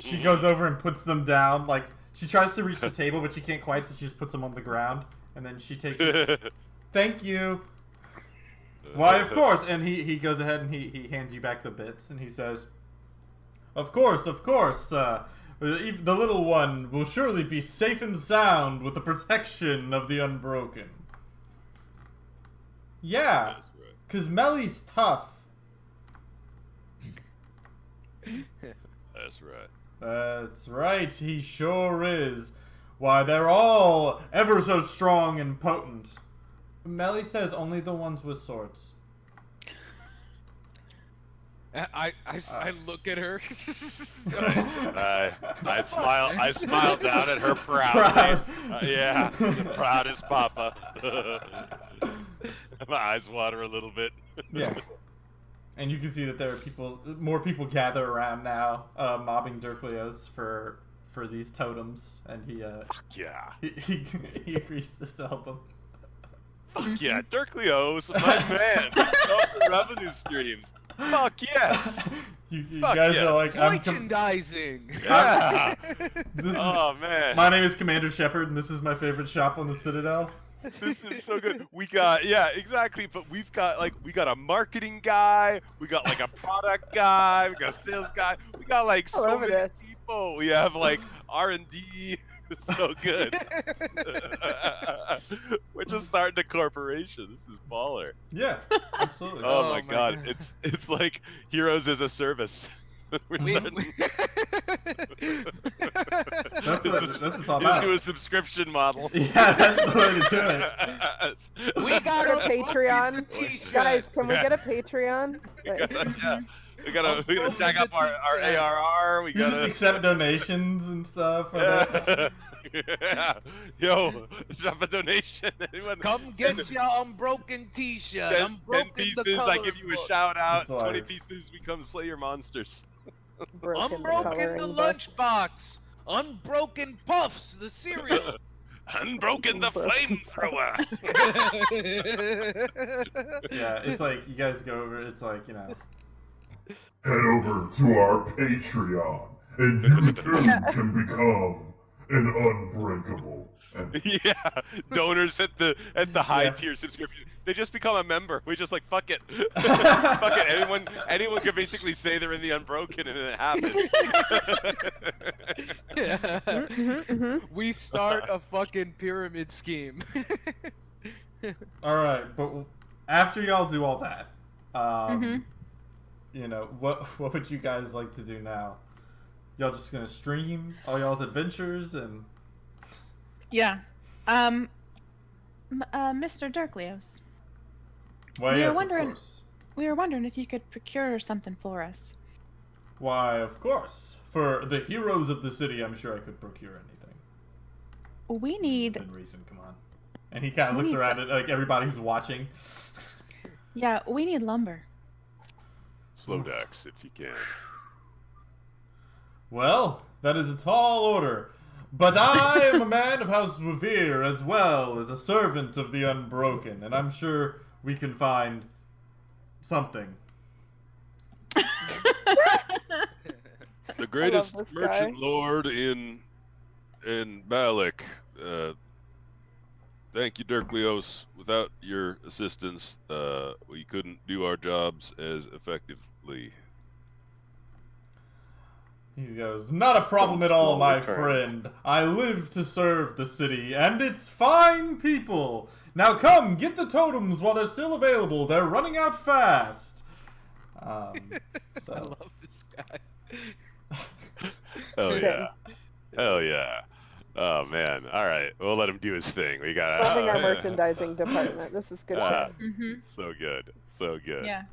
She goes over and puts them down. Like she tries to reach the table, but she can't quite, so she just puts them on the ground, and then she takes it. Thank you. Why, of course. And he goes ahead and he hands you back the bits, and he says, Of course. The little one will surely be safe and sound with the protection of the Unbroken. Yeah, That's right. because Melly's tough. That's right. That's right, he sure is. Why, they're all ever so strong and potent. Melly says only the ones with swords. I look at her. I smile down at her proudly. Proud. Yeah, proud as Papa. My eyes water a little bit. Yeah. And you can see that there are more people gather around now, mobbing Dirklios for these totems, and Yeah. he agrees to sell them. Fuck yeah, Dirklios, my man. Let's go for revenue streams. Fuck yes. You Fuck guys yes. are like, Merchandising. Yeah. this is, Oh man. my name is Commander Shepard, and this is my favorite shop on the Citadel. This is so good. We got exactly, but we got a marketing guy, we got like a product guy, we got a sales guy, we got like so love many this. people. We have like R&D. It's so good. We're just starting a corporation. This is baller. Yeah, absolutely. Oh, Oh my my god. God. It's like Heroes as a Service. We're starting- That's what it's all Into about. a subscription model. Yeah, that's the way to do it. We got a a Patreon. T-shirt. Guys, can we Yeah. get a Patreon? Like, Yeah. We gotta jack up our ARR. We You just gotta accept donations and stuff. For that. Yeah. Yo, drop a donation. Anyone? Come get your Unbroken T-shirt. 10 Unbroken the pieces, I coloring give you a book. shout out. That's 20 life. pieces, we come slay your monsters. broken the Unbroken coloring the book. lunchbox. Unbroken Puffs, the cereal. Unbroken the flamethrower. Yeah, it's like you guys go over. It's like Head over to our Patreon, and you too can become an Unbreakable. And Yeah, donors at the high Yeah. tier subscription, they just become a member. We just like fuck it, fuck it. Anyone can basically say they're in the Unbroken, and it happens. We start a fucking pyramid scheme. all right, but after y'all do all that, what would you guys like to do now? Y'all just gonna stream all y'all's adventures and Yeah. Mr. Dirklios, why? We were Yes, wondering- of course. we were wondering if you could procure something for us. Why, of course. For the heroes of the city, I'm sure I could procure anything. We need, Within reason, come on. And he kind of We looks need around at like everybody who's watching. we need lumber. Slow decks, if you can. Well, that is a tall order. But I am a man of House Revere as well as a servant of the Unbroken, and I'm sure we can find something. The greatest this merchant guy. lord in Balak Thank you, Dirk Leos. Without your assistance, we couldn't do our jobs as effectively. He goes, "Not a problem at all, Small my returns. friend. I live to serve the city and its fine people. Now come, get the totems while they're still available. They're running out fast." I So love this guy. Hell Same. yeah. Hell yeah. Oh man. All right. We'll let him do his thing. We got Loving our merchandising department. This is good shit. Mm-hmm. So good. So good. Yeah.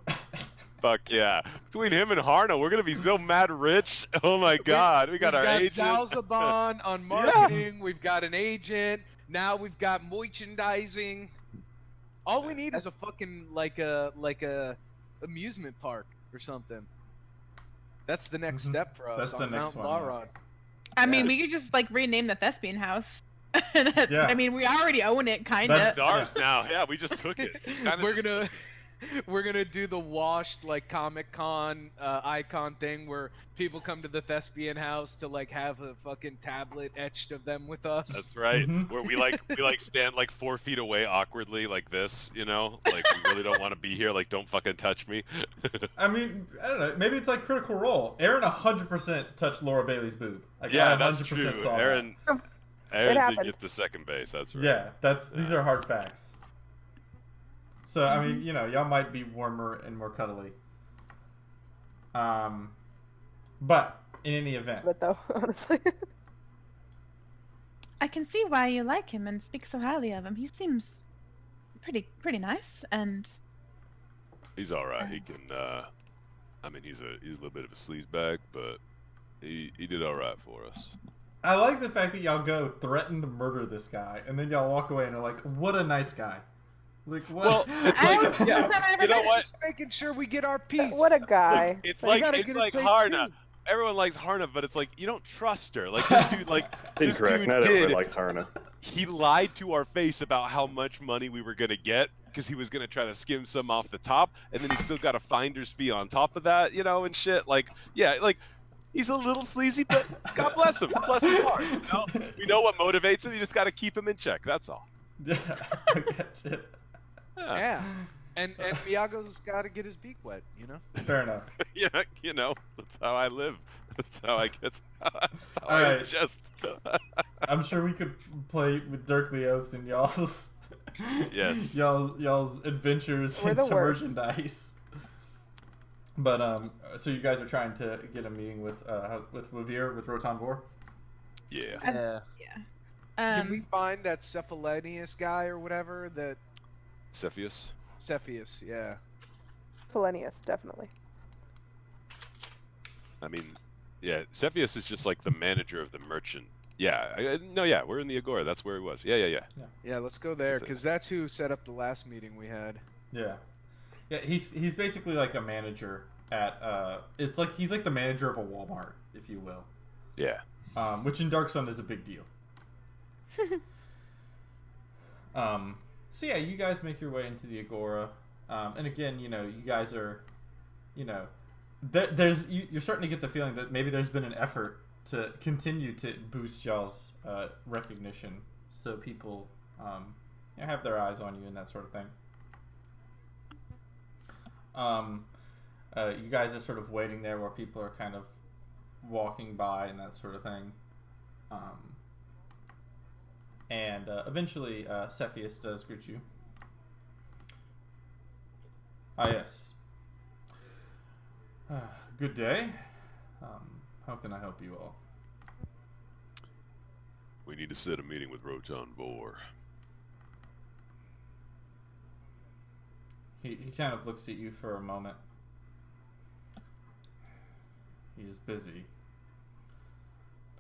Fuck yeah. Between him and Harna, we're gonna be so mad rich. Oh my god. We got our agent. Zalzaban on marketing. We've got an agent. Now we've got merchandising. All we need is a fucking like a amusement park or something. That's the next Mhm. step for us. That's the on next Mount one, yeah. Laron. I mean, we could just like rename the Thespian House. Yeah. I mean, we already own it, kind That's of. It's ours now. Yeah, we just took it. We're gonna do the washed like Comic-Con icon thing where people come to the Thespian House to like have a fucking tablet etched of them with us. That's right. Mhm. Where we stand like 4 feet away awkwardly like this, you know? Like we really don't want to be here, like don't fucking touch me. I mean, I don't know. Maybe it's like Critical Role. Aaron 100% touched Laura Bailey's boob. Like, Yeah, I that's 100% true. saw that. Aaron did happened. get the second base, that's right. Yeah, these are hard facts. So I Mm-hmm. mean, you know, y'all might be warmer and more cuddly. But in any event, But though, honestly. I can see why you like him and speak so highly of him. He seems pretty nice, and He's alright. He can I mean he's a little bit of a sleazebag, but he did alright for us. I like the fact that y'all go threaten to murder this guy, and then y'all walk away and are like, "What a nice guy." Like what? Well, it's I like don't- first time I ever you know met him. what? Just making sure we get our piece. What a guy. It's You like gotta get a taste Harna. too. Everyone likes Harna, but it's like you don't trust her. Like this dude, like this Incorrect. dude Not did. everyone likes Harna. He lied to our face about how much money we were gonna get because he was gonna try to skim some off the top, and then he still got a finder's fee on top of that, you know, and shit. Like, yeah, like he's a little sleazy, but God bless him. Bless his heart. You know? We know what motivates him. You just gotta keep him in check. That's all. Yeah, I gotcha. Yeah. And Miyago's got to get his beak wet, you know. Fair enough. Yeah, you know, that's how I live. That's how I get. That's how All I right. just. I'm sure we could play with Dirk Leos and y'all's Yes. y'all's adventures We're the into worst. merchandise. But so you guys are trying to get a meeting with Wavir, with Rotan Vor? Yeah. Yeah. Um, Can we find that Cephalenius guy or whatever? That Cepheus. Cepheus, yeah. Polonius, definitely. I mean, yeah, Cepheus is just like the manager of the merchant. Yeah, no, yeah, we're in the Agora. That's where he was. Yeah. Yeah, let's go there That's it. because that's who set up the last meeting we had. Yeah. Yeah, he's basically like a manager at it's like he's like the manager of a Walmart, if you will. Yeah. Which in Dark Sun is a big deal. So yeah, you guys make your way into the Agora, and again, you know, you guys are, you know, you're starting to get the feeling that maybe there's been an effort to continue to boost y'all's recognition, so people you know, have their eyes on you and that sort of thing. You guys are sort of waiting there where people are kind of walking by and that sort of thing. And eventually, Cepheus does greet you. Ah, yes. Good day. How can I help you all? We need to set a meeting with Rotan Vor. He kind of looks at you for a moment. He is busy.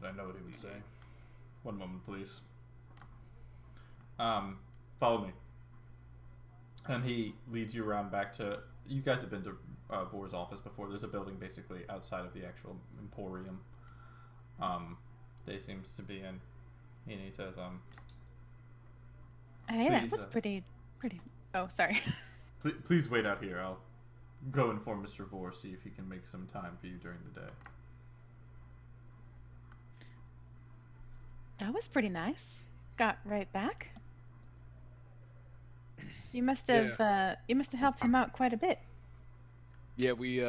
But I know what he would say. One moment, please. Follow me. And he leads you around back to... You guys have been to Vor's office before. There's a building basically outside of the actual Emporium. They seems to be in. And he says, hey, that please, was pretty. Oh, sorry. Please wait out here. I'll go inform Mr. Vor, see if he can make some time for you during the day. That was pretty nice. Got right back. You must have helped him out quite a bit. Yeah, we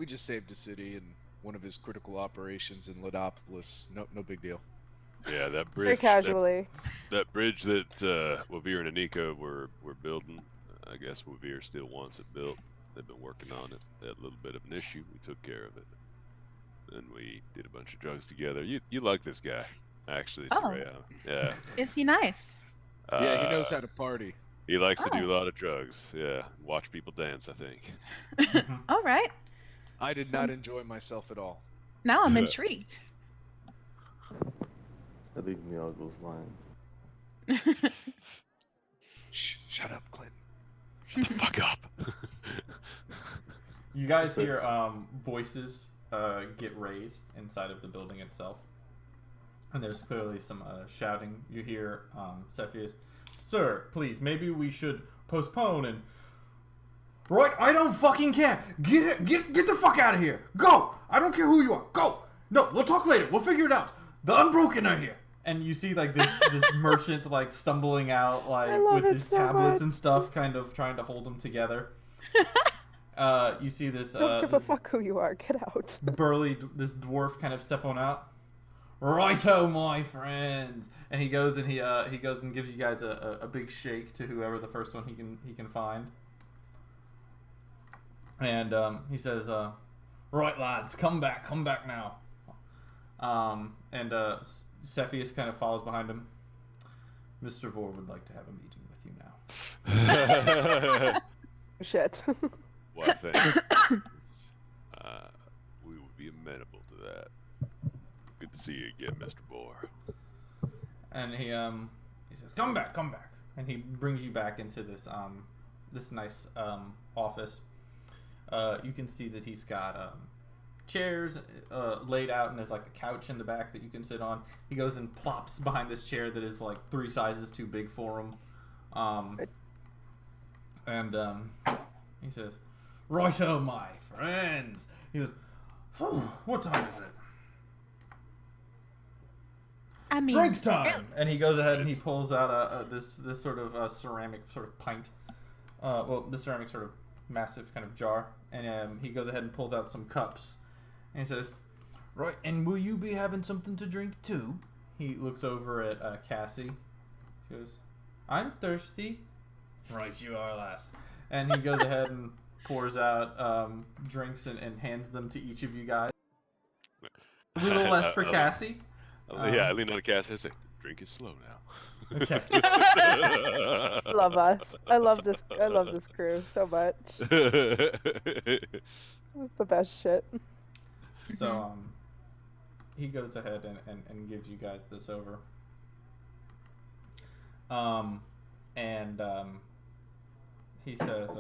just saved the city and one of his critical operations in Lodopolis. No big deal. Yeah, that Very bridge. casually. That bridge that Wavir and Anika were building. I guess Wavir still wants it built. They've been working on it. They had a little bit of an issue. We took care of it. Then we did a bunch of drugs together. You like this guy, actually, Oh. Soraya. Yeah. Is he nice? Yeah, he knows how to party. He likes to Oh. do a lot of drugs. Yeah, watch people dance, I think. All right. I did not enjoy myself at all. Now I'm intrigued. I think Miago's lying. Shh, shut up, Clint. Shut the fuck up. You guys hear voices get raised inside of the building itself, and there's clearly some shouting. You hear Cepheus, "Sir, please, maybe we should postpone and." Right, I don't fucking care. Get the fuck out of here. Go. I don't care who you are. Go. No, we'll talk later. We'll figure it out. The Unbroken are here. And you see like this merchant like stumbling out like love with it his so tablets much. and stuff, kind of trying to hold them together. You see this Don't give a this fuck who you are. Get out. this dwarf kind of step on out. Righto, my friends. And he goes and he goes and gives you guys a big shake to whoever the first one he can find. And he says, "Right, lads, come back now." And Cepheus kind of follows behind him. Mr. Vor would like to have a meeting with you now. Shit. Well, I think we would be amenable to that. Good to see you again, Mr. Bohr. And he says, "Come back," and he brings you back into this this nice office. You can see that he's got chairs laid out, and there's like a couch in the back that you can sit on. He goes and plops behind this chair that is like 3 sizes too big for him. And he says, "Righto, my friends." He says, "Whew, what time is it?" I mean, "Drink time!" And he goes ahead and he pulls out this sort of ceramic sort of pint. This ceramic sort of massive kind of jar. And he goes ahead and pulls out some cups. And he says, "Right, and will you be having something to drink too?" He looks over at Cassie. She goes, "I'm thirsty." "Right, you are, lass." And he goes ahead and pours out drinks and hands them to each of you guys. A little less for Cassie. Yeah, I lean on the Cassie and say, "Drink it slow now." Okay. Love us. I love this crew so much. It's the best shit. So he goes ahead and gives you guys this over. He says,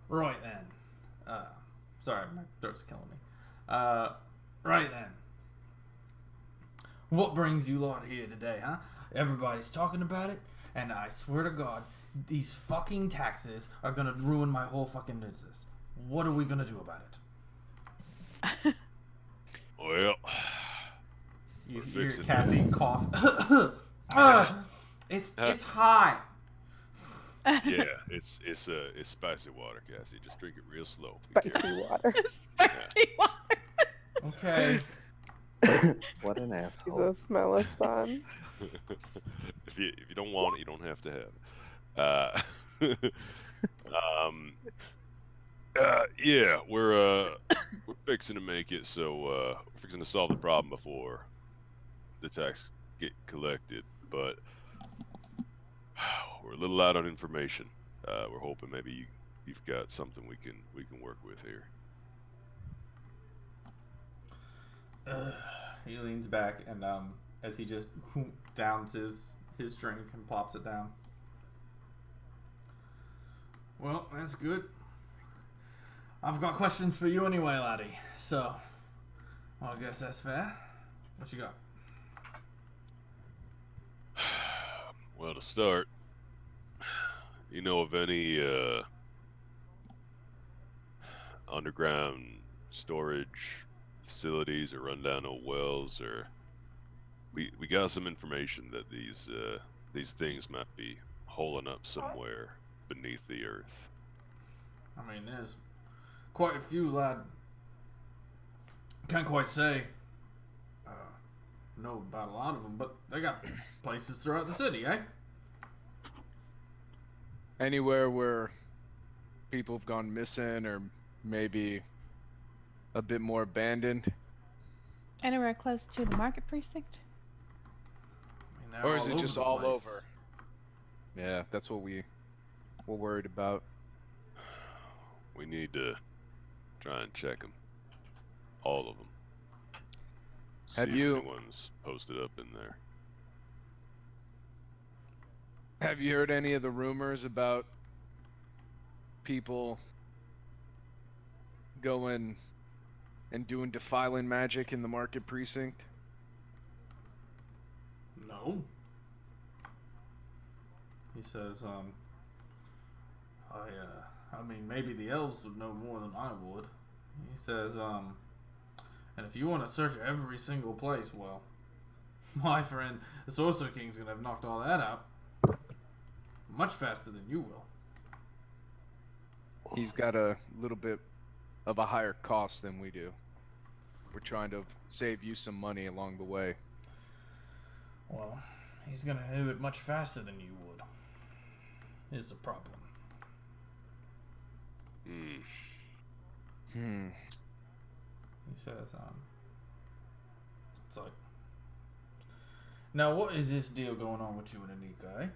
"Right then." Sorry, my throat's killing me. Right then. What brings you lot here today, huh? Everybody's talking about it, and I swear to God, these fucking taxes are gonna ruin my whole fucking business. What are we gonna do about it? Well, You We're hear fixing it. Cassie cough. It's high. yeah, it's spicy water, Cassie. Just drink it real slow. Be Spicy careful. water. Okay. What an asshole. Jesus, my list on. if you don't want it, you don't have to have it. Yeah, we're fixing to make it so we're fixing to solve the problem before the tax get collected, but we're a little out on information. We're hoping maybe you've got something we can work with here. He leans back and as he just downs his drink and plops it down. Well, that's good. I've got questions for you anyway, laddie. So, well, I guess that's fair. What you got? Well, to start, you know of any underground storage facilities or rundown old wells or we got some information that these things might be holing up somewhere beneath the earth. I mean, there's quite a few, lad. Can't quite say know about a lot of them, but they got places throughout the city, eh? Anywhere where people have gone missing or maybe a bit more abandoned? Anywhere close to the market precinct? I mean, they're Or is it over just the all place. over? Yeah, that's what we're worried about. We need to try and check them, all of them. See Have if you- anyone's posted up in there? Have you heard any of the rumors about people going and doing defiling magic in the market precinct? No. He says, I mean, maybe the elves would know more than I would. He says, and if you want to search every single place, well, my friend, the Sorcerer King's gonna have knocked all that out much faster than you will. He's got a little bit of a higher cost than we do. We're trying to save you some money along the way. Well, he's gonna do it much faster than you would. Is the problem. Hmm. He says, it's like, now what is this deal going on with you and Anika, eh?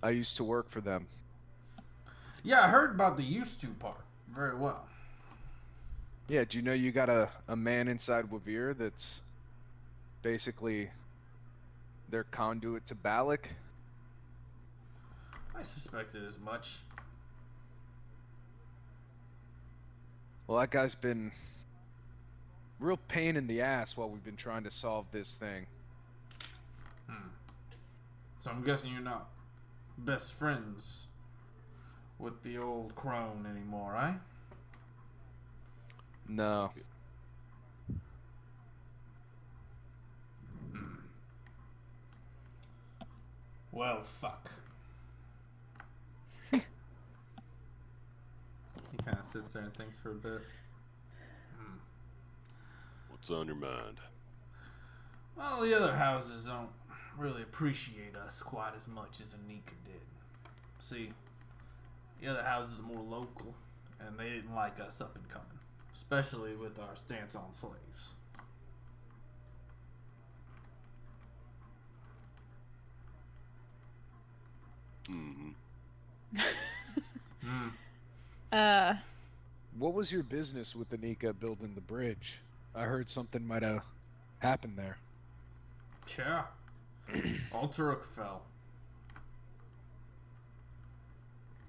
I used to work for them. Yeah, I heard about the used to part very well. Yeah, do you know you got a man inside Wavir that's basically their conduit to Balak? I suspected as much. Well, that guy's been real pain in the ass while we've been trying to solve this thing. So I'm guessing you're not best friends with the old crone anymore, eh? No. Well, fuck. He kind of sits there and thinks for a bit. What's on your mind? Well, the other houses don't really appreciate us quite as much as Anika did. See, the other houses are more local, and they didn't like us up and coming, especially with our stance on slaves. What was your business with Anika building the bridge? I heard something might have happened there. Yeah. Alteruk fell.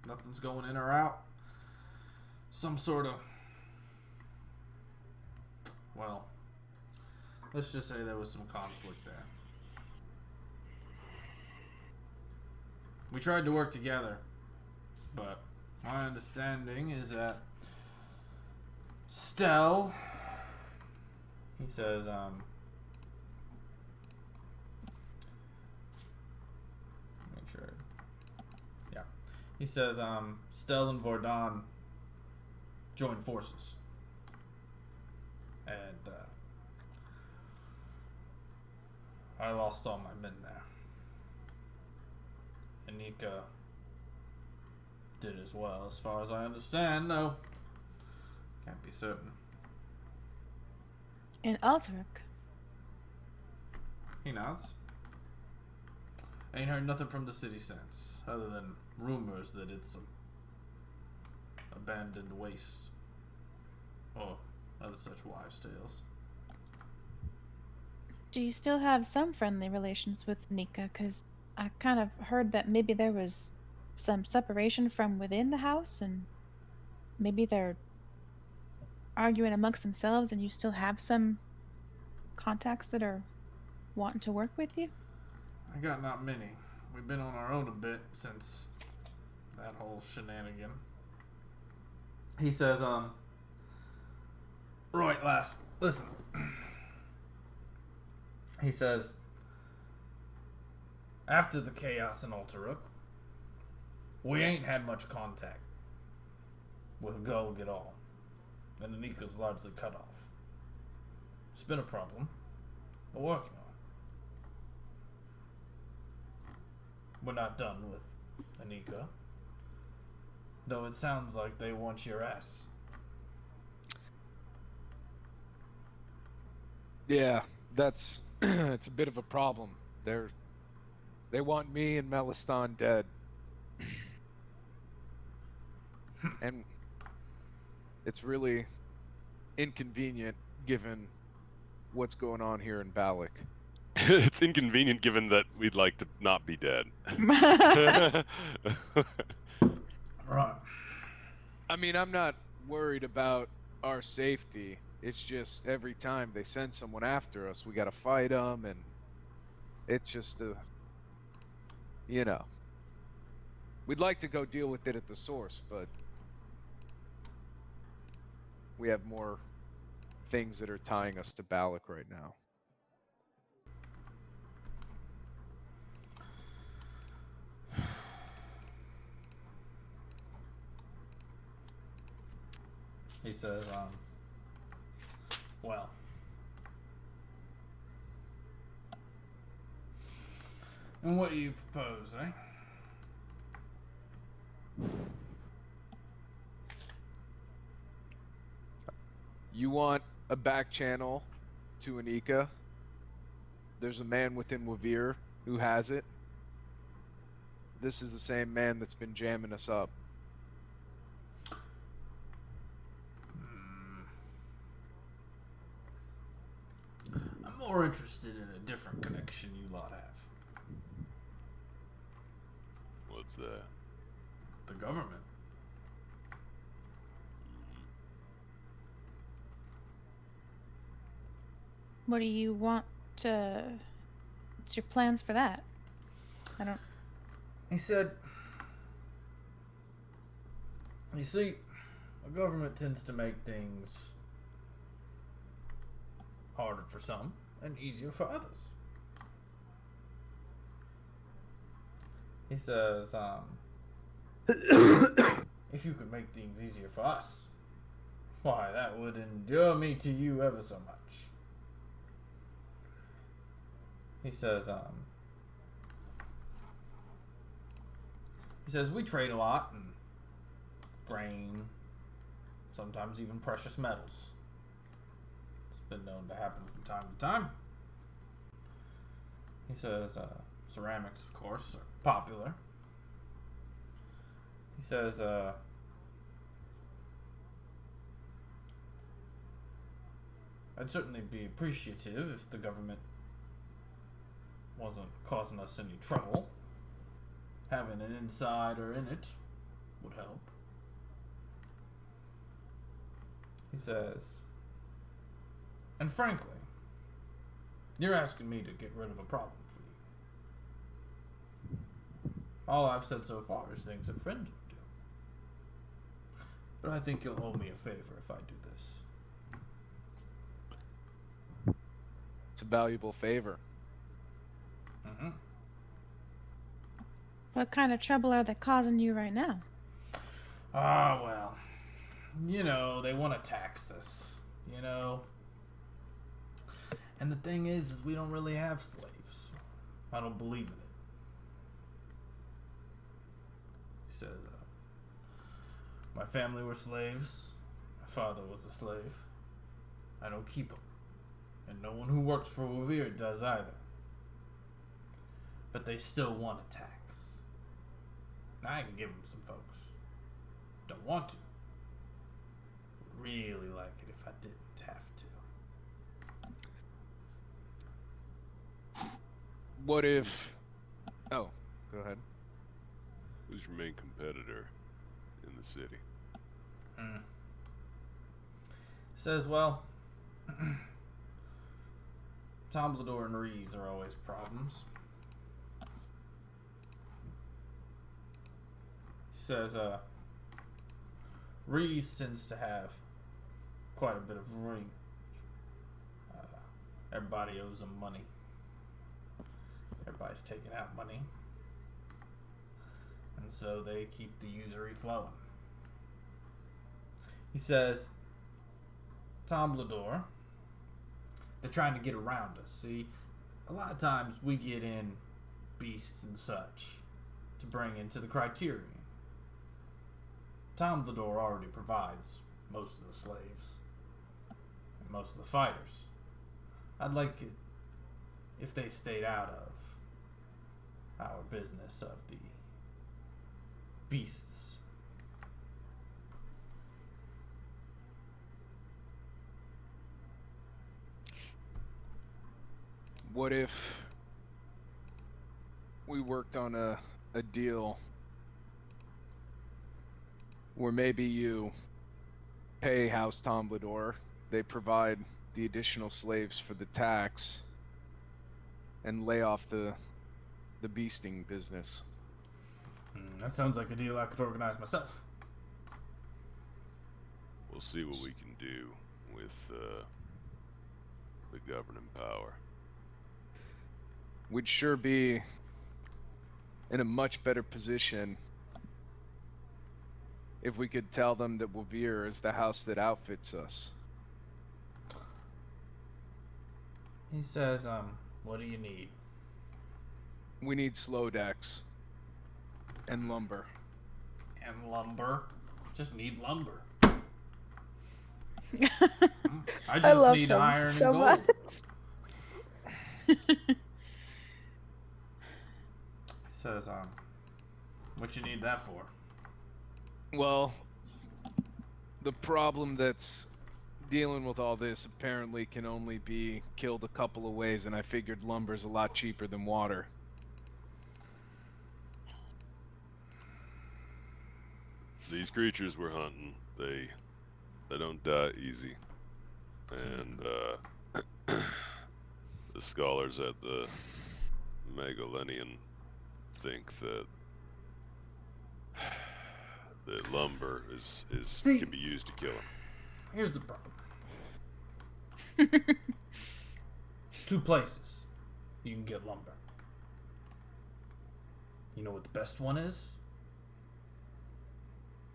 Nothing's going in or out. Some sort of... Well, let's just say there was some conflict there. We tried to work together, but my understanding is that Stell, he says, make sure. Yeah. He says, Stell and Vordon joined forces. And, I lost all my men there. Anika did as well, as far as I understand, though. Can't be certain. In Altaric? He nods. Ain't heard nothing from the city since, other than rumors that it's some abandoned waste. Or other such wives' tales. Do you still have some friendly relations with Nika? Because I kind of heard that maybe there was some separation from within the house, and maybe they're arguing amongst themselves, and you still have some contacts that are wanting to work with you? I got not many. We've been on our own a bit since that whole shenanigan. He says, Right, lass. Listen. He says, after the chaos in Alteruk, we ain't had much contact with Gulg at all, and Anika's largely cut off. It's been a problem we're working on. We're not done with Anika, though it sounds like they want your ass. Yeah, that's it's a bit of a problem. They want me and Melistan dead. And it's really inconvenient given what's going on here in Balak. It's inconvenient given that we'd like to not be dead. Right. I mean, I'm not worried about our safety. It's just every time they send someone after us, we gotta fight them, and it's just you know. We'd like to go deal with it at the source, but we have more things that are tying us to Balak right now. He says, well, and what do you propose, eh? You want a back channel to Anika? There's a man within Wavir who has it. This is the same man that's been jamming us up. I'm more interested in a different connection you lot have. What's that? The government. What do you want to... What's your plans for that? I don't... He said, you see, the government tends to make things harder for some and easier for others. He says, if you could make things easier for us, why, that would endear me to you ever so much. He says, we trade a lot in grain, sometimes even precious metals. It's been known to happen from time to time. He says, ceramics, of course, are popular. He says, I'd certainly be appreciative if the government wasn't causing us any trouble. Having an insider in it would help. He says, and frankly, you're asking me to get rid of a problem for you. All I've said so far is things that friends would do. But I think you'll owe me a favor if I do this. It's a valuable favor. Mm-hmm. What kind of trouble are they causing you right now? Ah, well, you know, they want to tax us, you know. And the thing is we don't really have slaves. I don't believe in it. He said, my family were slaves. My father was a slave. I don't keep them. And no one who works for Wavir does either. But they still want a tax. Now I can give them some folks. Don't want to. Would really like it if I didn't have to. What if... Oh, go ahead. Who's your main competitor in the city? Says, well, Tumbledore and Rees are always problems. Says, Rees tends to have quite a bit of range. Everybody owes them money. Everybody's taking out money. And so they keep the usury flowing. He says, Tomblador, they're trying to get around us. See, a lot of times we get in beasts and such to bring into the Criterion. Tomblador already provides most of the slaves and most of the fighters. I'd like it if they stayed out of our business of the beasts. What if we worked on a deal where maybe you pay House Tomblador, they provide the additional slaves for the tax, and lay off the beasting business? That sounds like a deal I could organize myself. We'll see what we can do with the governing power. We'd sure be in a much better position if we could tell them that Wavir is the house that outfits us. He says, what do you need? We need slow decks and lumber. And lumber. Just need lumber. I just love need him iron so and gold. much. He says, what you need that for? Well, the problem that's dealing with all this apparently can only be killed a couple of ways, and I figured lumber's a lot cheaper than water. These creatures we're hunting, they don't die easy. And the scholars at the Megalenian think that lumber See, can be used to kill them. Here's the problem. 2 places you can get lumber. You know what the best one is?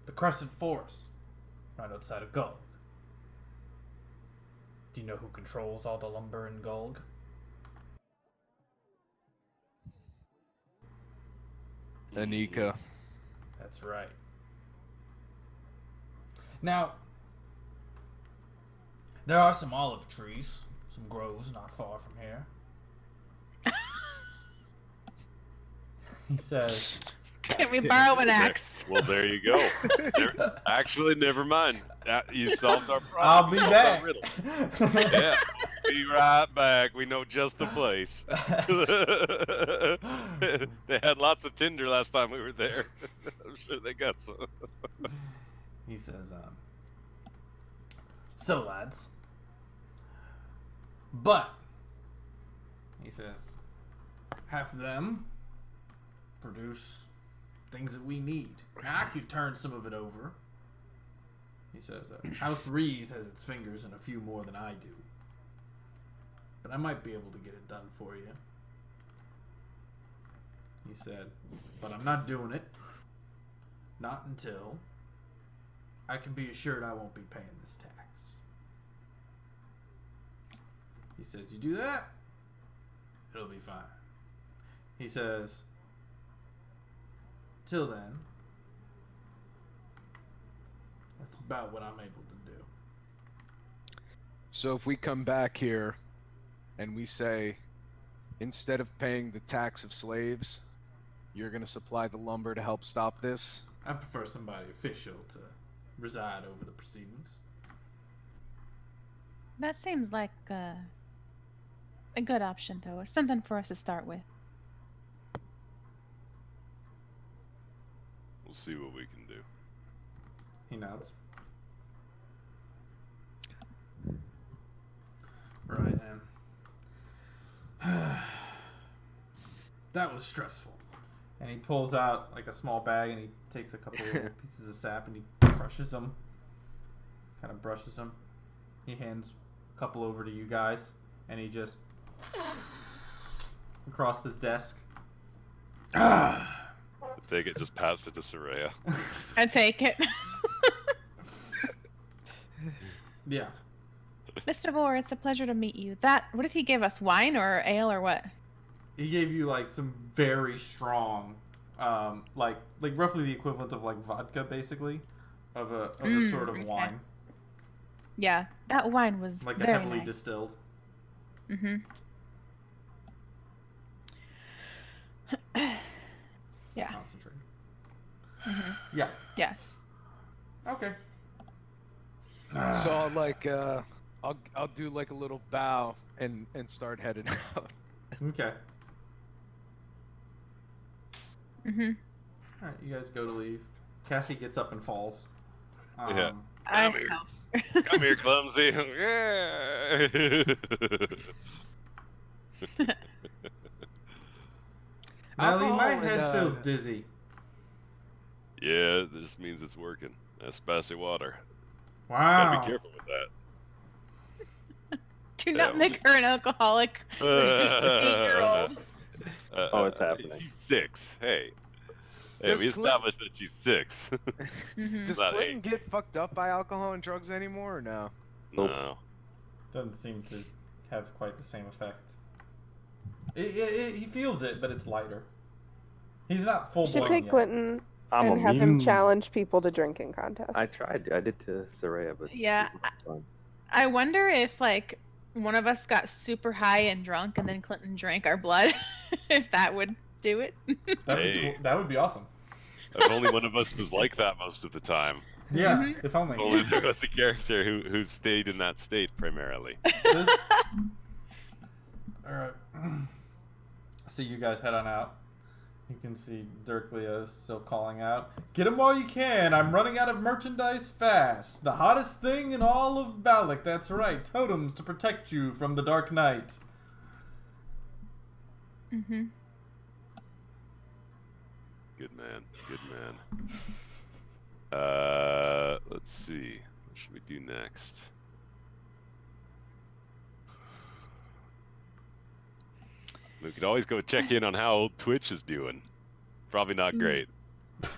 The Crescent Forest, right outside of Gulg. Do you know who controls all the lumber in Gulg? Anika. That's right. Now, there are some olive trees, some groves not far from here. He says, Can we borrow an axe? Well, there you go. Actually, never mind. You solved our problem. I'll be You solved back. our riddle. Yeah, be right back. We know just the place. They had lots of tinder last time we were there. I'm sure they got some. He says, so lads, but, he says, half of them produce things that we need. Now, I could turn some of it over. He says, House Rees has its fingers in a few more than I do. But I might be able to get it done for you. He said, but I'm not doing it. Not until I can be assured I won't be paying this tax. He says, you do that, it'll be fine. He says, till then, that's about what I'm able to do. So if we come back here and we say, instead of paying the tax of slaves, you're going to supply the lumber to help stop this? I prefer somebody official to reside over the proceedings. That seems like a good option, though. It's something for us to start with. We'll see what we can do. He nods. Right then. That was stressful. And he pulls out like a small bag and he takes a couple of pieces of sap and he crushes them. Kind of brushes them. He hands a couple over to you guys, and he just across this desk. Take it, just pass it to Soraya. I take it. Yeah. Mr. Vore, it's a pleasure to meet you. What did he give us? Wine or ale or what? He gave you like some very strong, like roughly the equivalent of like vodka, basically, of a sort of okay. wine, Yeah, that wine was like a very heavily nice. distilled. Mm-hmm. Yeah. Concentrated. Mm-hmm. Yeah. Yeah. Okay. So I'll like I'll do like a little bow and start heading out. Okay. Mm-hmm. All right, you guys go to leave. Cassie gets up and falls. Yeah. I Come here. know. Come here, clumsy. Yeah. Melly, my Alcohol head and, feels dizzy. Yeah, this means it's working. That's spicy water. Wow. Gotta be careful with that. Do not Yeah. make her an alcoholic. 8-year-old. Oh, it's happening. She's 6. Hey. Hey, Does we Clint- established that she's 6. Mm-hmm. Does Not Clinton 8. get fucked up by alcohol and drugs anymore or no? Nope. No. Doesn't seem to have quite the same effect. He feels it, but it's lighter. He's not full You should blown take yet. Clinton I'm and have him immune. challenge people to drinking contests. I tried. I did to Soraya, but Yeah, it's not fun. I wonder if like one of us got super high and drunk and then Clinton drank our blood, if that would do it. That'd be Hey. cool. That would be awesome. If only one of us was like that most of the time. Yeah, Mhm. if only. If only there was a character who stayed in that state primarily. Alright. So you guys head on out. You can see Dirk Leo still calling out, "Get him while you can! I'm running out of merchandise fast! The hottest thing in all of Balak, that's right! Totems to protect you from the Dark Knight!" Mm-hmm. Good man. Good man. Let's see. What should we do next? We could always go check in on how old Twitch is doing. Probably not great. We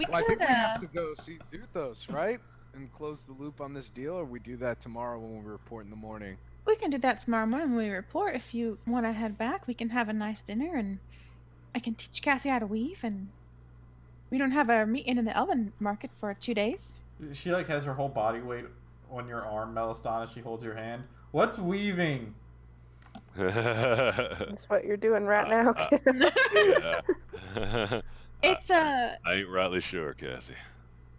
Well, I could, think we have to go see Duthos, right? And close the loop on this deal, or we do that tomorrow when we report in the morning. we can do that tomorrow morning when we report. If you want to head back, we can have a nice dinner and I can teach Cassie how to weave, and we don't have a meeting in the Elven market for 2 days. She like has her whole body weight on your arm, Melistana. She holds your hand. What's weaving? That's what you're doing right now. Yeah. It's a I ain't rightly sure, Cassie.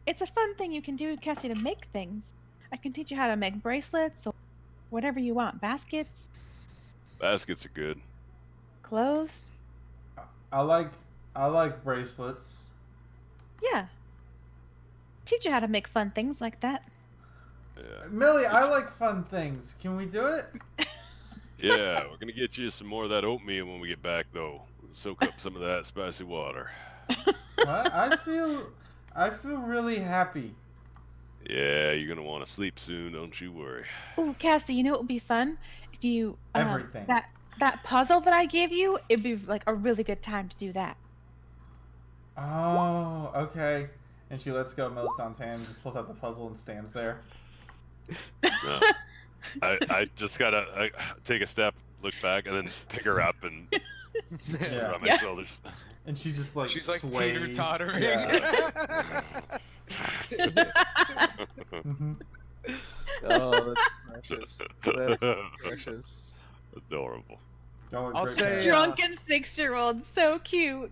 it's a fun thing you can do, Cassie, to make things. I can teach you how to make bracelets or whatever you want, baskets, Baskets are good. clothes. I like bracelets. Yeah. Teach you how to make fun things like that. Yeah. Millie, I like fun things. Can we do it? Yeah, we're gonna get you some more of that oatmeal when we get back, though. Soak up some of that spicy water. What? I feel really happy. Yeah, you're gonna want to sleep soon. Don't you worry. Ooh, Cassie, you know what would be fun? If you Everything. that puzzle that I gave you, it'd be like a really good time to do that. Oh, okay. And she lets go of Melistan's hand, just pulls out the puzzle and stands there. No. I just gotta take a step, look back, and then pick her up and put her Yeah. on my Yeah. shoulders. And she just like She's like sways. teeter-tottering. Yeah. hmm Oh, that's precious. That's precious. Adorable. I'll say, Drunken 6-year-old, so cute.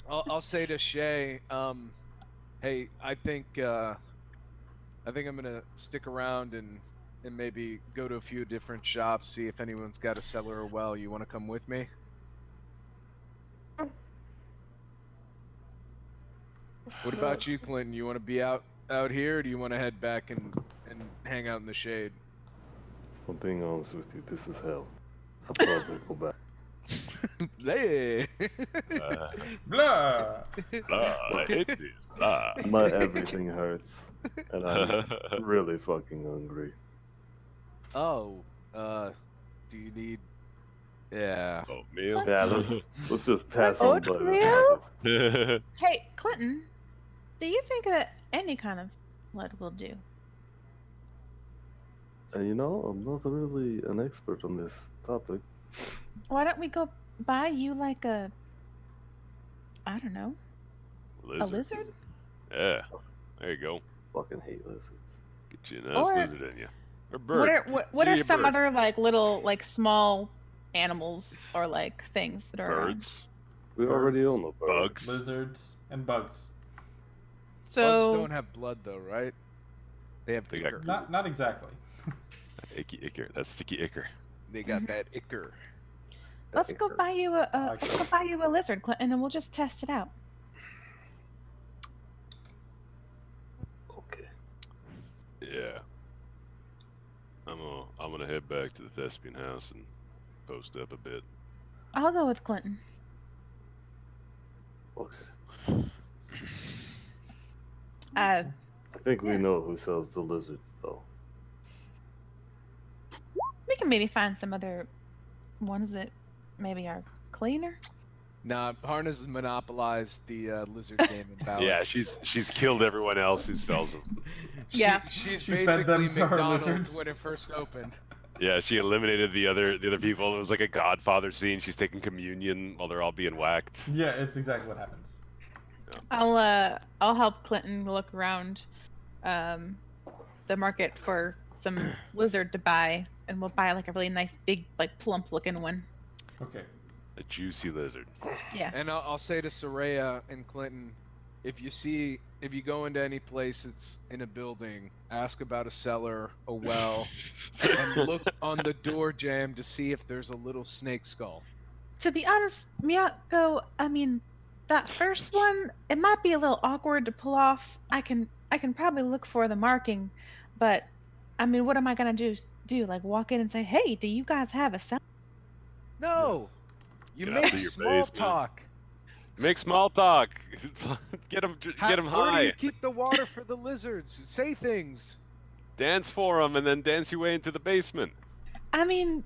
I'll say to Shay, hey, I think I'm gonna stick around and maybe go to a few different shops, see if anyone's got a cellar or well. You want to come with me? What about you, Clinton? You want to be out here, or do you want to head back and hang out in the shade? If I'm being honest with you, this is hell. I'll probably go back. Hey. Blah. I hate this. Blah. My everything hurts, and I'm really fucking hungry. Oh, do you need? Yeah. Oatmeal. Yeah, let's just pass on butter. Oatmeal? Hey, Clinton, do you think that any kind of blood will do? And you know, I'm not really an expert on this topic. Why don't we go buy you like a, I don't know, a lizard? Yeah. There you go. Fucking hate lizards. Get you a nice Or- lizard in you. Or bird. What Give are you a some bird. other like little like small animals or like things that are around? Birds. We already Birds, own a bird. Bugs. Lizards and bugs. Bugs So don't have blood though, right? They have They got ichor. Not exactly. Icky ichor. That's sticky ichor. They got that ichor. let's go buy you a like let's go buy you a lizard, Clinton, and we'll just test it out. Okay. Yeah. I'm gonna head back to the Thespian house and post up a bit. I'll go with Clinton. Okay. Uh, I think we know who sells the lizards, though. we can maybe find some other ones that maybe are cleaner. Nah, Harna's monopolized the lizard game in Ballard. Yeah, she's killed everyone else who sells them. Yeah. She's She fed them basically to her McDonald's lizards. when it first opened. Yeah, she eliminated the other people. It was like a Godfather scene. She's taking communion while they're all being whacked. Yeah, it's exactly what happens. I'll help Clinton look around the market for some lizard to buy, and we'll buy like a really nice big like plump looking one. Okay. A juicy lizard. Yeah. And I'll say to Soraya and Clinton, if you go into any place that's in a building, ask about a cellar, a well, and look on the door jamb to see if there's a little snake skull. To be honest, Miyako, I mean, that first one, it might be a little awkward to pull off. I can probably look for the marking, but I mean, what am I gonna do? Like walk in and say, "Hey, do you guys have a cellar?" No, Yes. you Get out make of your small basement. talk. Make small talk. Get them Where do high. you keep the water for the lizards? Say things. Dance for them and then dance your way into the basement. I mean,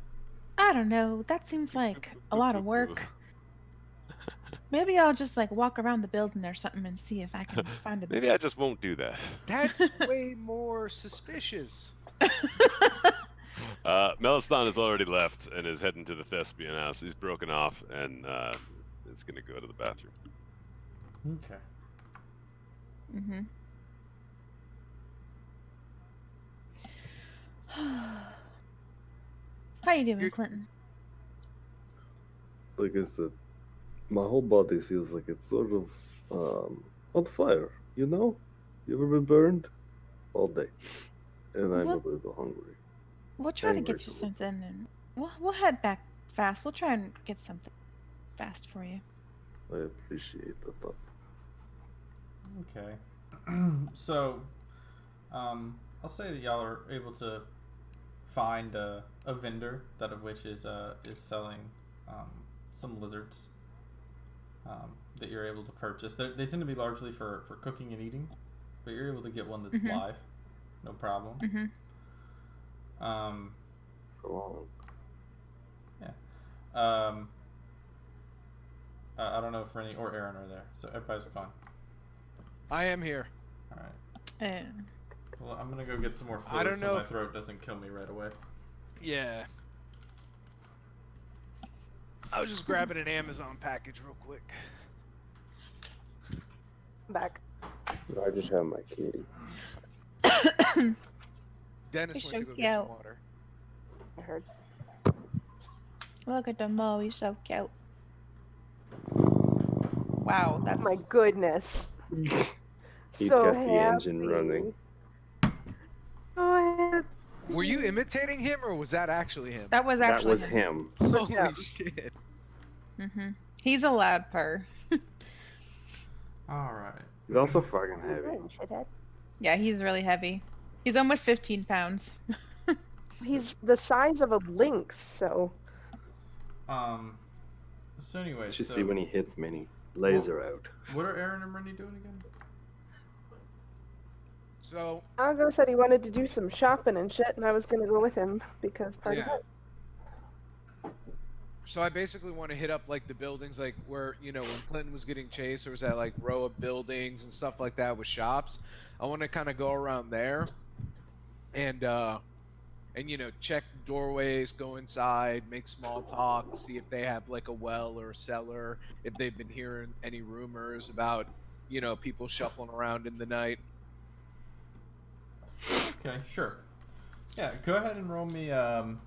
I don't know. That seems like a lot of work. Maybe I'll just like walk around the building or something and see if I can find a. Maybe I just won't do that. That's way more suspicious. Melistan has already left and is heading to the Thespian house. He's broken off and is going to go to the bathroom. Okay. Mm-hmm. How you doing, You're- Clinton? Like I said, my whole body feels like it's sort of on fire. You know? You ever been burned? All day, and I'm What? a little hungry. We'll try to Angry get you too. something, and we'll head back fast. We'll try and get something fast for you. I appreciate the thought. Okay. So, I'll say that y'all are able to find a vendor, that of which is selling some lizards that you're able to purchase. They tend to be largely for cooking and eating, but you're able to get one that's Mhm. live, no problem. Mm-hmm. For long. I don't know if Rennie or Aaron are there, so everybody's gone. I am here. All right. And Well, I'm gonna go get some more I fluid don't so know my if- throat doesn't kill me right away. Yeah. I was just grabbing an Amazon package real quick. Back. I just have my kitty. Dennis You're went to so go get some cute. water. I heard. look at the Mo, he's so cute. Wow, that's My goodness. He's so got the engine happy. running. So happy. Were you imitating him or was that actually him? that was That actually was him. Holy Yeah. shit. Mm-hmm. He's a loud purr. All right. He's also fucking heavy. Run, shithead. Yeah, he's really heavy. He's almost 15 pounds. He's the size of a lynx, so So anyway, You should so see when he hits Minnie. Laser out. what are Aaron and Rennie doing again? So Algo said he wanted to do some shopping and shit, and I was gonna go with him because part of yeah. it. So I basically want to hit up like the buildings, like where when Clinton was getting chased, there was that like row of buildings and stuff like that with shops. I want to kind of go around there, and check doorways, go inside, make small talk, see if they have like a well or a cellar, if they've been hearing any rumors about people shuffling around in the night. Okay, sure. Yeah, go ahead and roll me. I'll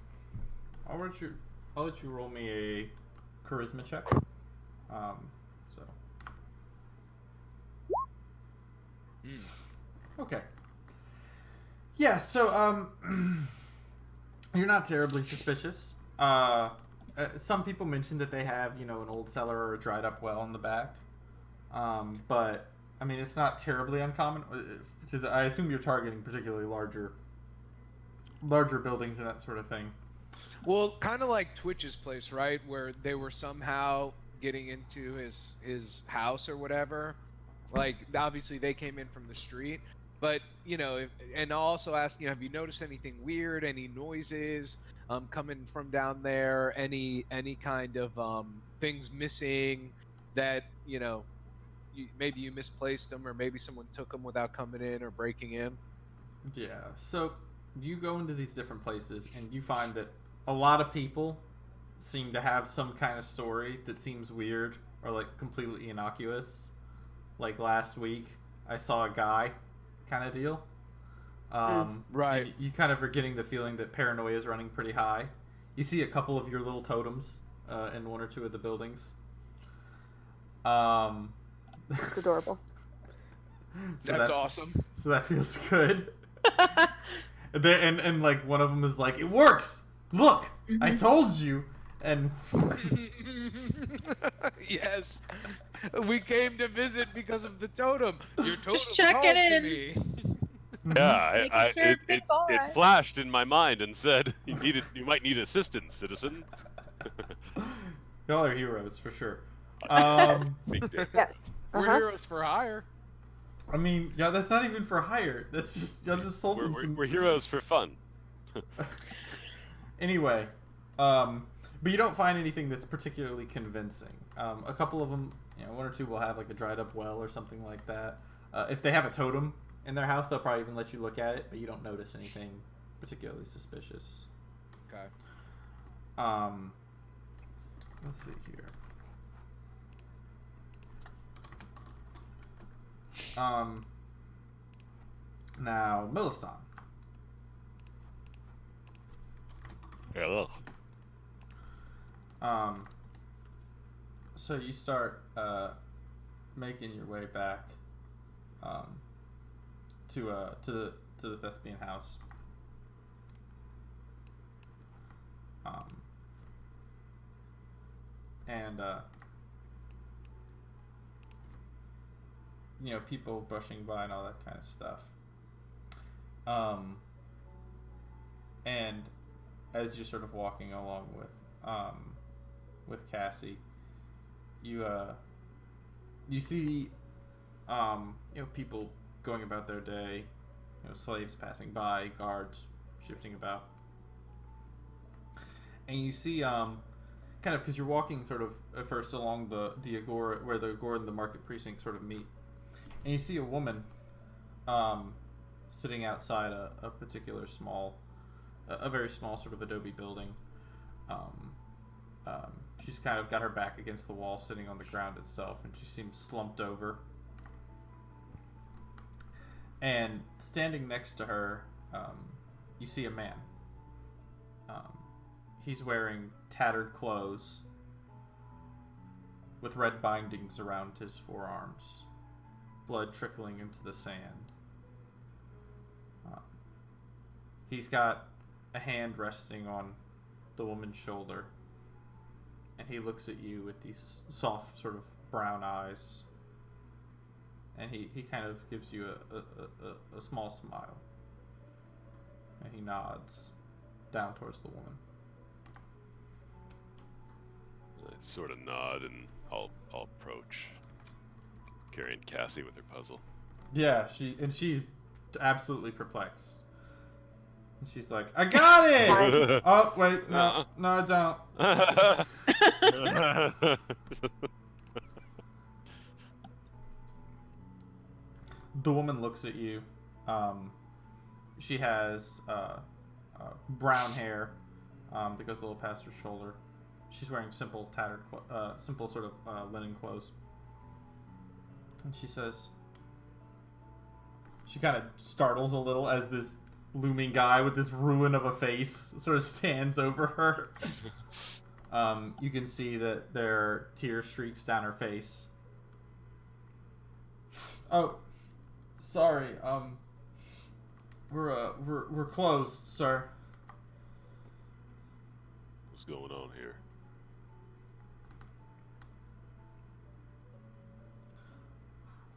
let you roll me a charisma check. So. Okay. Yeah. So you're not terribly suspicious. Some people mentioned that they have an old cellar or a dried up well in the back. But I mean, it's not terribly uncommon because I assume you're targeting particularly larger buildings and that sort of thing. Well, kind of like Twitch's place, right? Where they were somehow getting into his house or whatever. Like, obviously they came in from the street, but and I'll also ask have you noticed anything weird? Any noises coming from down there? Any kind of things missing that maybe you misplaced them, or maybe someone took them without coming in or breaking in? Yeah. So you go into these different places and you find that a lot of people seem to have some kind of story that seems weird or like completely innocuous. Like last week, I saw a guy kind of deal. Right. You kind of are getting the feeling that paranoia is running pretty high. You see a couple of your little totems in one or two of the buildings. It's adorable. That's awesome. So that feels good. and like one of them is like, it works. Look, I told you. And yes, we came to visit because of the totem. Your totem Just checking called to in. me. Yeah, Making sure everything's all it right. flashed in my mind and said you might need assistance, citizen. y'all are heroes for sure. Big day. Yes. We're heroes for hire. I mean, yeah, that's not even for hire. That's just y'all just sold him some. We're heroes for fun. Anyway, but you don't find anything that's particularly convincing. A couple of them, one or two will have like a dried up well or something like that. If they have a totem in their house, they'll probably even let you look at it, but you don't notice anything particularly suspicious. Okay. Let's see here. Now Milliston. Hello. So you start making your way back to the Thespian house. And people brushing by and all that kind of stuff. And as you're sort of walking along with Cassie, you see people going about their day, slaves passing by, guards shifting about, and you see kind of because you're walking sort of at first along the agora where the agora and the market precinct sort of meet, and you see a woman sitting outside a particular a very small sort of adobe building. She's kind of got her back against the wall, sitting on the ground itself, and she seems slumped over. And standing next to her, you see a man. He's wearing tattered clothes with red bindings around his forearms, blood trickling into the sand. He's got a hand resting on the woman's shoulder, and he looks at you with these soft sort of brown eyes, and he kind of gives you a small smile, and he nods down towards the woman. sort of nod and I'll approach, carrying Cassie with her puzzle. Yeah, she's absolutely perplexed. And she's like, I got it! Oh, wait, no, I don't. The woman looks at you. She has brown hair that goes a little past her shoulder. She's wearing simple sort of linen clothes. And she says, she kind of startles a little as this looming guy with this ruin of a face sort of stands over her. You can see that there are tear streaks down her face. Oh, sorry. We're closed, sir. What's going on here?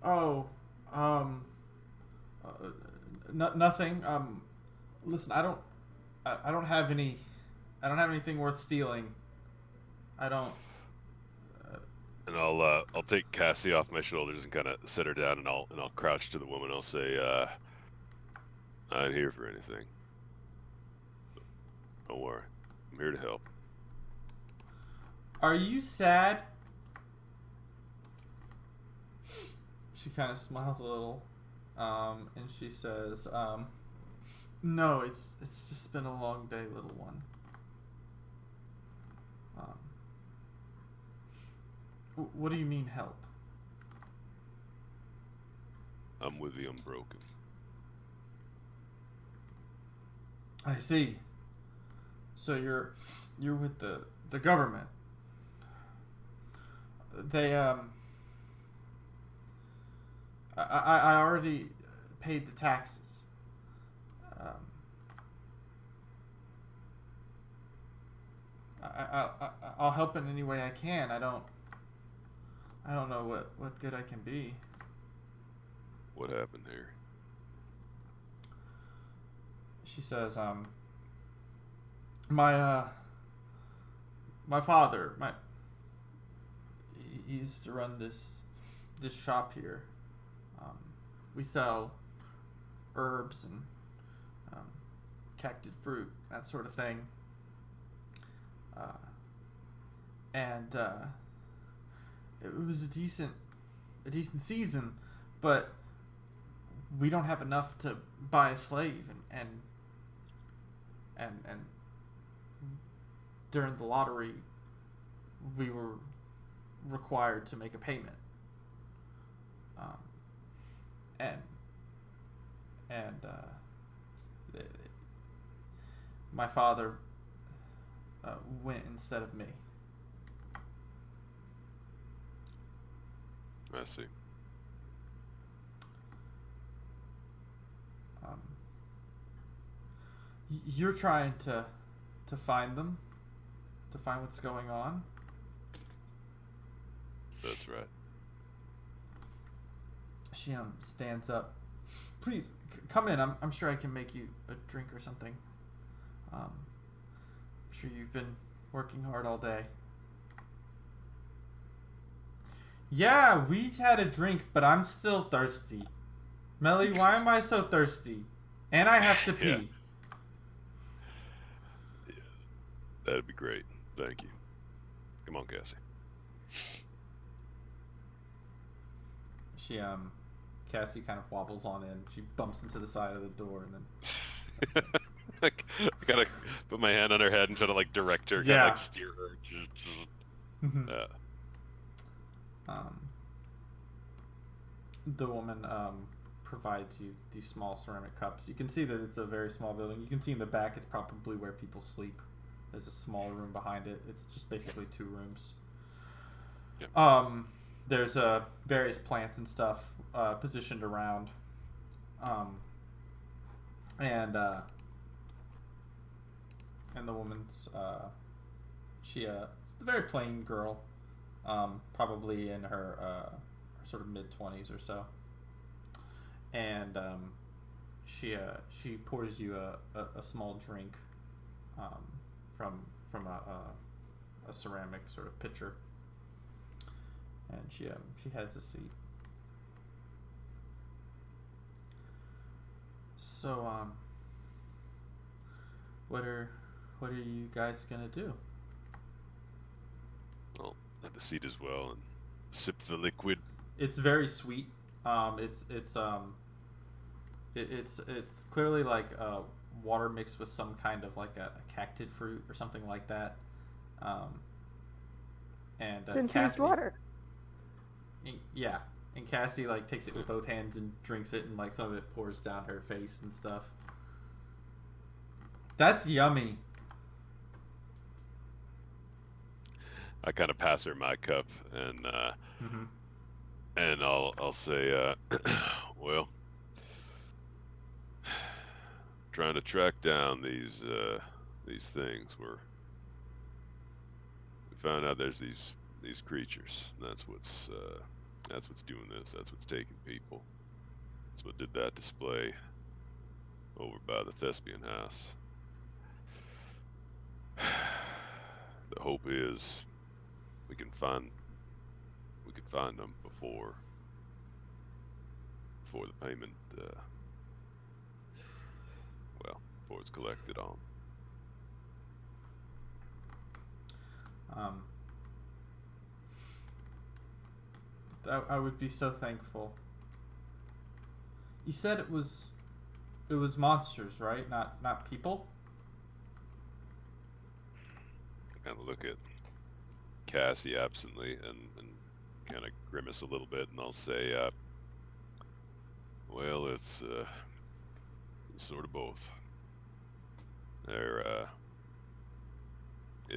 Oh, nothing. Listen, I don't have anything worth stealing. I don't. And I'll take Cassie off my shoulders and kind of set her down, and I'll crouch to the woman. I'll say, "I ain't here for anything. Don't worry, I'm here to help." Are you sad? She kind of smiles a little, and she says, "No, it's just been a long day, little one." What do you mean help? I'm with the Unbroken. I see. So you're with the government. They I already paid the taxes. I'll help in any way I can. I don't know what good I can be. What happened here? She says, my father, he used to run this shop here. We sell herbs and cactus fruit, that sort of thing. And it was a decent season, but we don't have enough to buy a slave, and during the lottery we were required to make a payment. My father went instead of me. I see. You're trying to find them, to find what's going on. That's right. She stands up. Please come in. I'm sure I can make you a drink or something. I'm sure you've been working hard all day. Yeah, we had a drink, but I'm still thirsty. Melly, why am I so thirsty? And I have to pee. Yeah. That'd be great. Thank you. Come on, Cassie. Cassie kind of wobbles on in. She bumps into the side of the door and then... I gotta put my hand on her head and try to like direct her, kind of like steer her. The woman provides you these small ceramic cups. You can see that it's a very small building. You can see in the back it's probably where people sleep. There's a small room behind it. It's just basically 2 rooms. Yep. There's various plants and stuff positioned around. And the woman's she's a very plain girl, probably in her sort of mid-20s or so, and she pours you a small drink from a a ceramic sort of pitcher, and she has a seat. So what are you guys gonna do? I'll have a seat as well and sip the liquid. It's very sweet. It's clearly like water mixed with some kind of like a cactid fruit or something like that. And It's infused Cassie, water. yeah, and Cassie like takes it with both hands and drinks it, and like some of it pours down her face and stuff. That's yummy. I kind of pass her my cup, and Mm-hmm. and I'll say, well, trying to track down these things. We found out there's these creatures. And that's what's doing this. That's what's taking people. That's what did that display over by the Thespian House. The hope is we can find them before the payment, before it's collected on. I would be so thankful. You said it was monsters, right? Not people? I kind of look at Cassie absently and kind of grimace a little bit, and I'll say, well, it's sort of both. It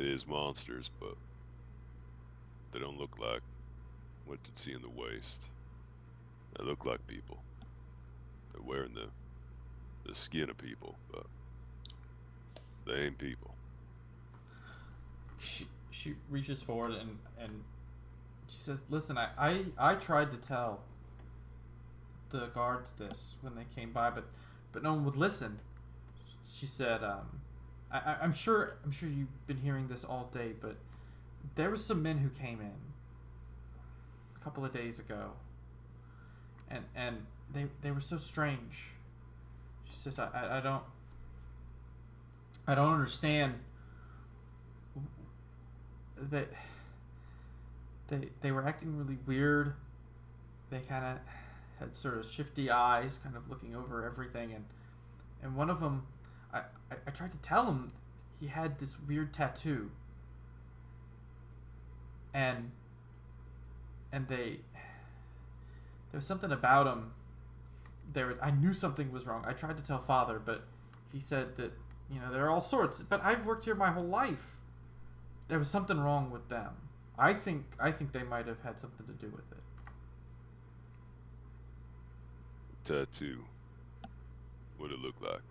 is monsters, but they don't look like what you'd see in the waste. They look like people. They're wearing the skin of people, but they ain't people. She reaches forward and she says, "Listen, I tried to tell the guards this when they came by, but no one would listen." She said, I'm sure you've been hearing this all day, but there was some men who came in a couple of days ago, and they were so strange." She says, I don't understand. They were acting really weird. They kind of had sort of shifty eyes, kind of looking over everything, and one of them, I tried to tell him he had this weird tattoo, and there was something about him. I knew something was wrong. I tried to tell Father, but he said that, there are all sorts. But I've worked here my whole life. There was something wrong with them. I think they might have had something to do with it. Tattoo. What'd it look like?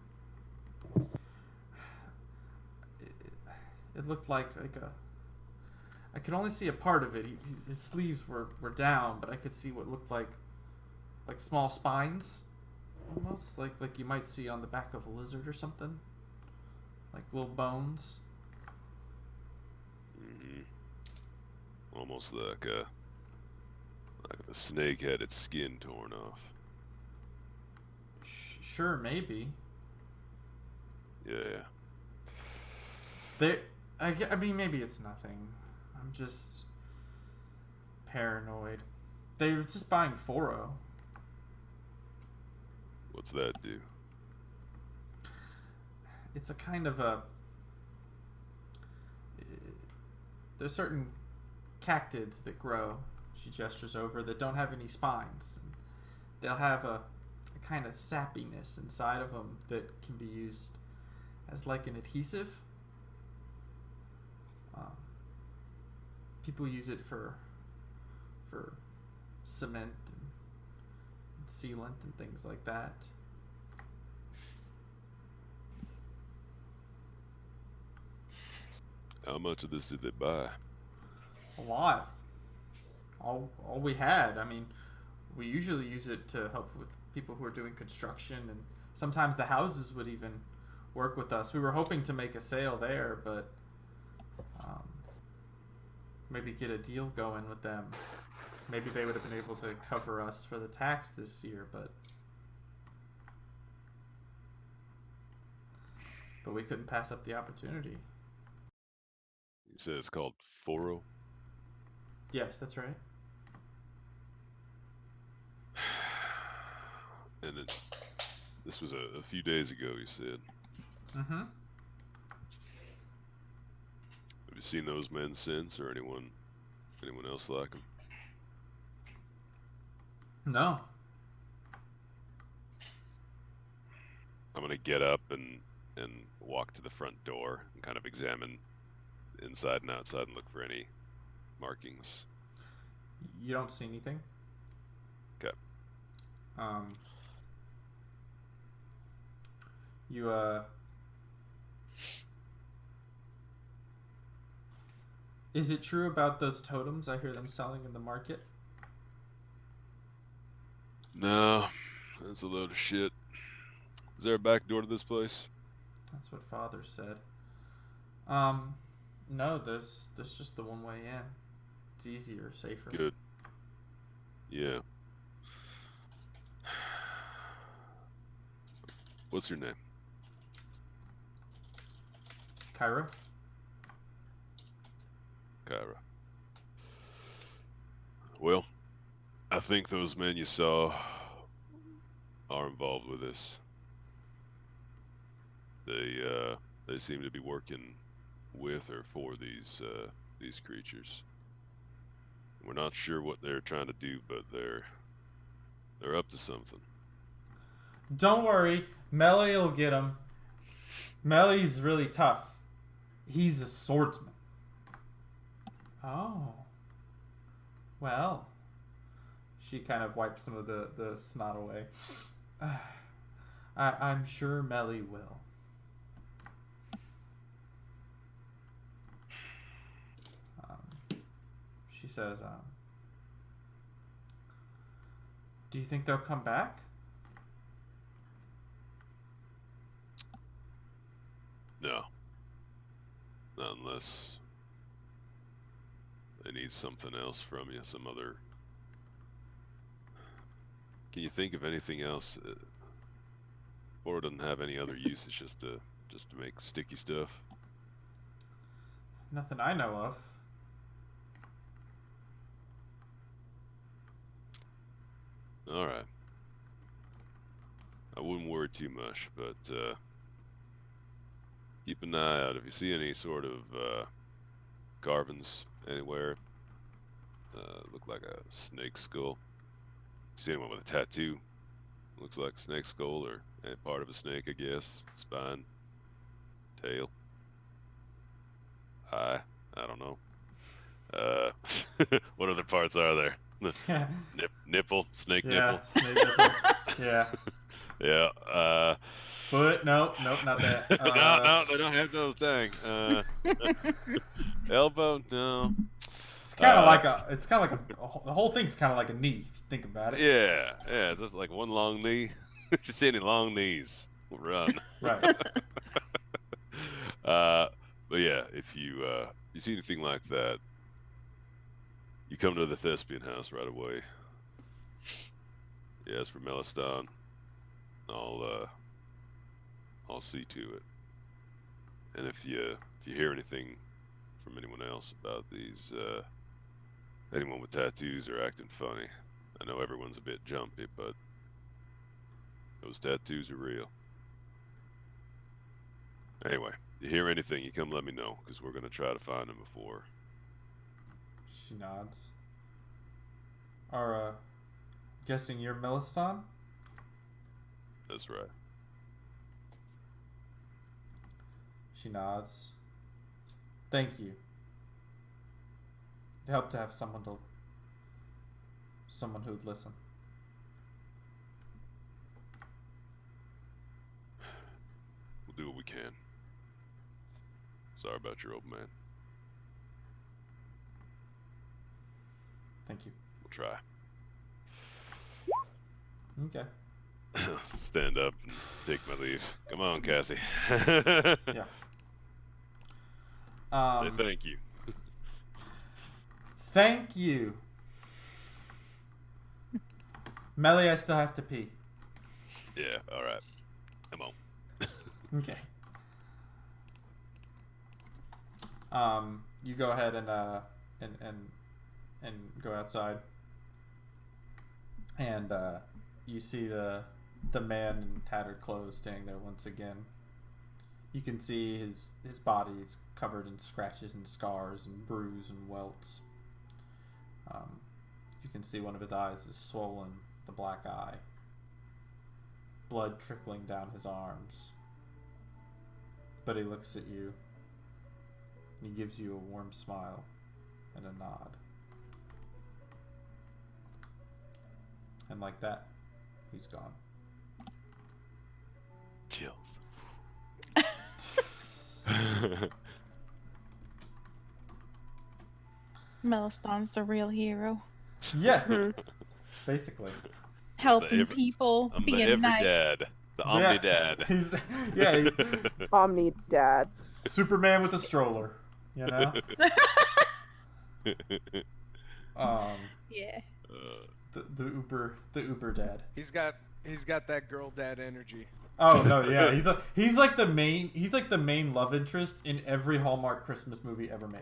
It looked like I could only see a part of it. His sleeves were down, but I could see what looked like small spines, almost like you might see on the back of a lizard or something, like little bones. Mm-hmm. Almost like a snake had its skin torn off. Sure, maybe. Yeah. I mean, maybe it's nothing. I'm just paranoid. They were just buying Foro. What's that do? It's a kind of there's certain cactids that grow, she gestures over, that don't have any spines. They'll have a kind of sappiness inside of them that can be used as like an adhesive. People use it for cement and sealant and things like that. How much of this did they buy? A lot. All we had. I mean, we usually use it to help with people who are doing construction, and sometimes the houses would even work with us. We were hoping to make a sale there, but maybe get a deal going with them. Maybe they would have been able to cover us for the tax this year, but we couldn't pass up the opportunity. You said it's called Foro? Yes, that's right. And then, this was a few days ago, you said. Mm-hmm. Have you seen those men since, or anyone else like them? No. I'm gonna get up and walk to the front door and kind of examine inside and outside and look for any markings. You don't see anything. Okay. Is it true about those totems? I hear them selling in the market. No, that's a load of shit. Is there a back door to this place? That's what Father said. No, there's just the one way in. It's easier, safer. Good. Yeah. What's your name? Kyra? Kyra. Well, I think those men you saw are involved with this. They seem to be working with or for these creatures. We're not sure what they're trying to do, but they're up to something. Don't worry, Melly will get him. Melly's really tough. He's a swordsman. Oh. Well. She kind of wipes some of the snot away. I'm sure Melly will. She says, do you think they'll come back? No. Not unless they need something else from you, some other... Can you think of anything else? Or doesn't have any other use, it's just to make sticky stuff? Nothing I know of. Alright. I wouldn't worry too much, but keep an eye out. If you see any sort of carvings anywhere, look like a snake skull. See anyone with a tattoo? Looks like a snake skull or any part of a snake, I guess. Spine, tail, eye. I don't know. What other parts are there? Nipple, snake nipple. Snake nipple. Yeah. Yeah. Foot? Nope, not that. No, they don't have those. Dang. Elbow? No. It's kind of like the whole thing's kind of like a knee if you think about it. Yeah, it's just like one long knee. If you see any long knees, we'll run. Right. But yeah, if you see anything like that, you come to the Thespian house right away. Yeah, as for Meliston, I'll see to it. And if you hear anything from anyone else about these anyone with tattoos or acting funny, I know everyone's a bit jumpy, but those tattoos are real. Anyway, you hear anything, you come let me know, because we're gonna try to find them before. She nods. Guessing you're Meliston? That's right. She nods. Thank you. It helped to have someone who'd listen. We'll do what we can. Sorry about your old man. Thank you. We'll try. Okay. Stand up and take my leave. Come on, Cassie. Yeah. Say thank you. Thank you. Melly, I still have to pee. Yeah, alright. Come on. Okay. You go ahead and go outside, and you see the man in tattered clothes standing there once again. You can see his body is covered in scratches and scars and bruise and welts. You can see one of his eyes is swollen, the black eye. Blood trickling down his arms. But he looks at you. He gives you a warm smile and a nod. And like that, he's gone. Chills. Meliston's the real hero. Yeah, basically. Helping people, I'm the being every nice. dad. The Omni Dad. He's Omni Dad. Superman with a stroller, you know? Yeah. The Uber dad. He's got that girl dad energy. Oh no, yeah, he's like the main love interest in every Hallmark Christmas movie ever made.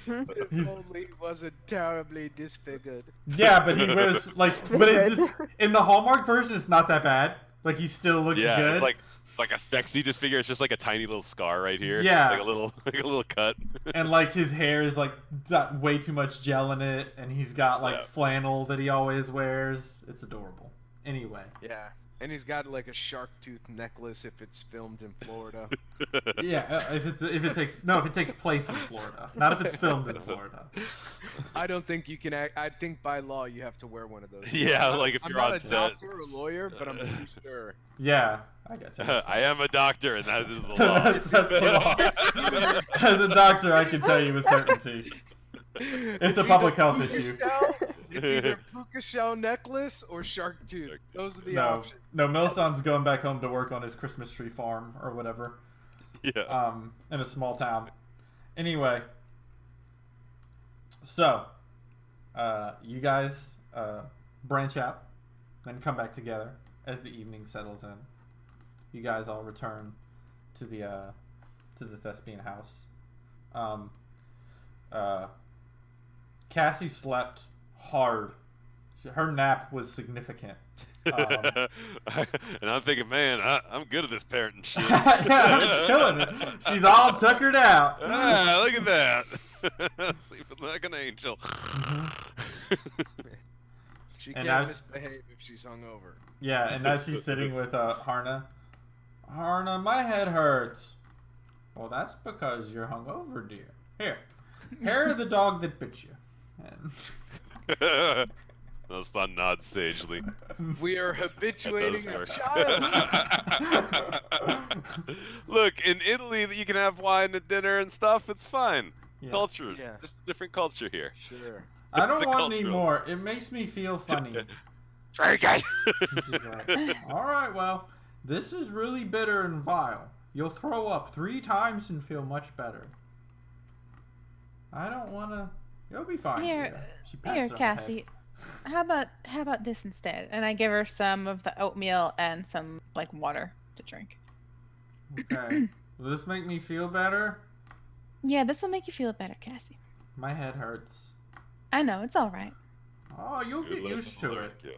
If only he wasn't terribly disfigured. Yeah, but he wears but is this in the Hallmark version? It's not that bad. Like he still looks Yeah, good. it's like a sexy disfigure. It's just like a tiny little scar right here. Yeah. Like a little cut. And like his hair is like got way too much gel in it, and he's got like flannel that he always wears. It's adorable. Anyway. Yeah, and he's got like a shark tooth necklace if it's filmed in Florida. Yeah, if it takes place in Florida, not if it's filmed in Florida. I don't think you can. I think by law you have to wear one of those. Yeah, like if I'm you're not on a set. doctor or lawyer, but I'm pretty sure. Yeah, I got you. I am a doctor, and that is the law. That's the law. As a doctor, I can tell you with certainty. It's a public health issue. It's either puka shell necklace or shark tooth. Those are the No, options. no, Melison's going back home to work on his Christmas tree farm or whatever. Yeah. In a small town. Anyway, so you guys branch out, then come back together as the evening settles in. You guys all return to the Thespian house. Cassie slept hard. Her nap was significant. And I'm thinking, man, I'm good at this parenting shit. Yeah, I'm killing it. She's all tuckered out. Ah, look at that. Sleeping like an angel. She And can't I- misbehave if she's hungover. Yeah, and now she's sitting with Harna. Harna, my head hurts. Well, that's because you're hungover, dear. Here the dog that bit you. And... Meliston nods sagely. We are habituating a work. child. Look, in Italy, you can have wine at dinner and stuff. It's fine. Yeah. Culture, Yeah. just a different culture here. Sure. I It's don't a want any cultural- more. It makes me feel funny. Very good. And she's like, all right, well, this is really bitter and vile. You'll throw up 3 times and feel much better. I don't want to... You'll be fine. Here, dear." She pats here, her on the head. Cassie. How about this instead? And I give her some of the oatmeal and some like water to drink. Okay. Will this make me feel better? Yeah, this will make you feel better, Cassie. My head hurts. I know, it's all right. Oh, you'll Good get lesson used to learn, it. Cassie.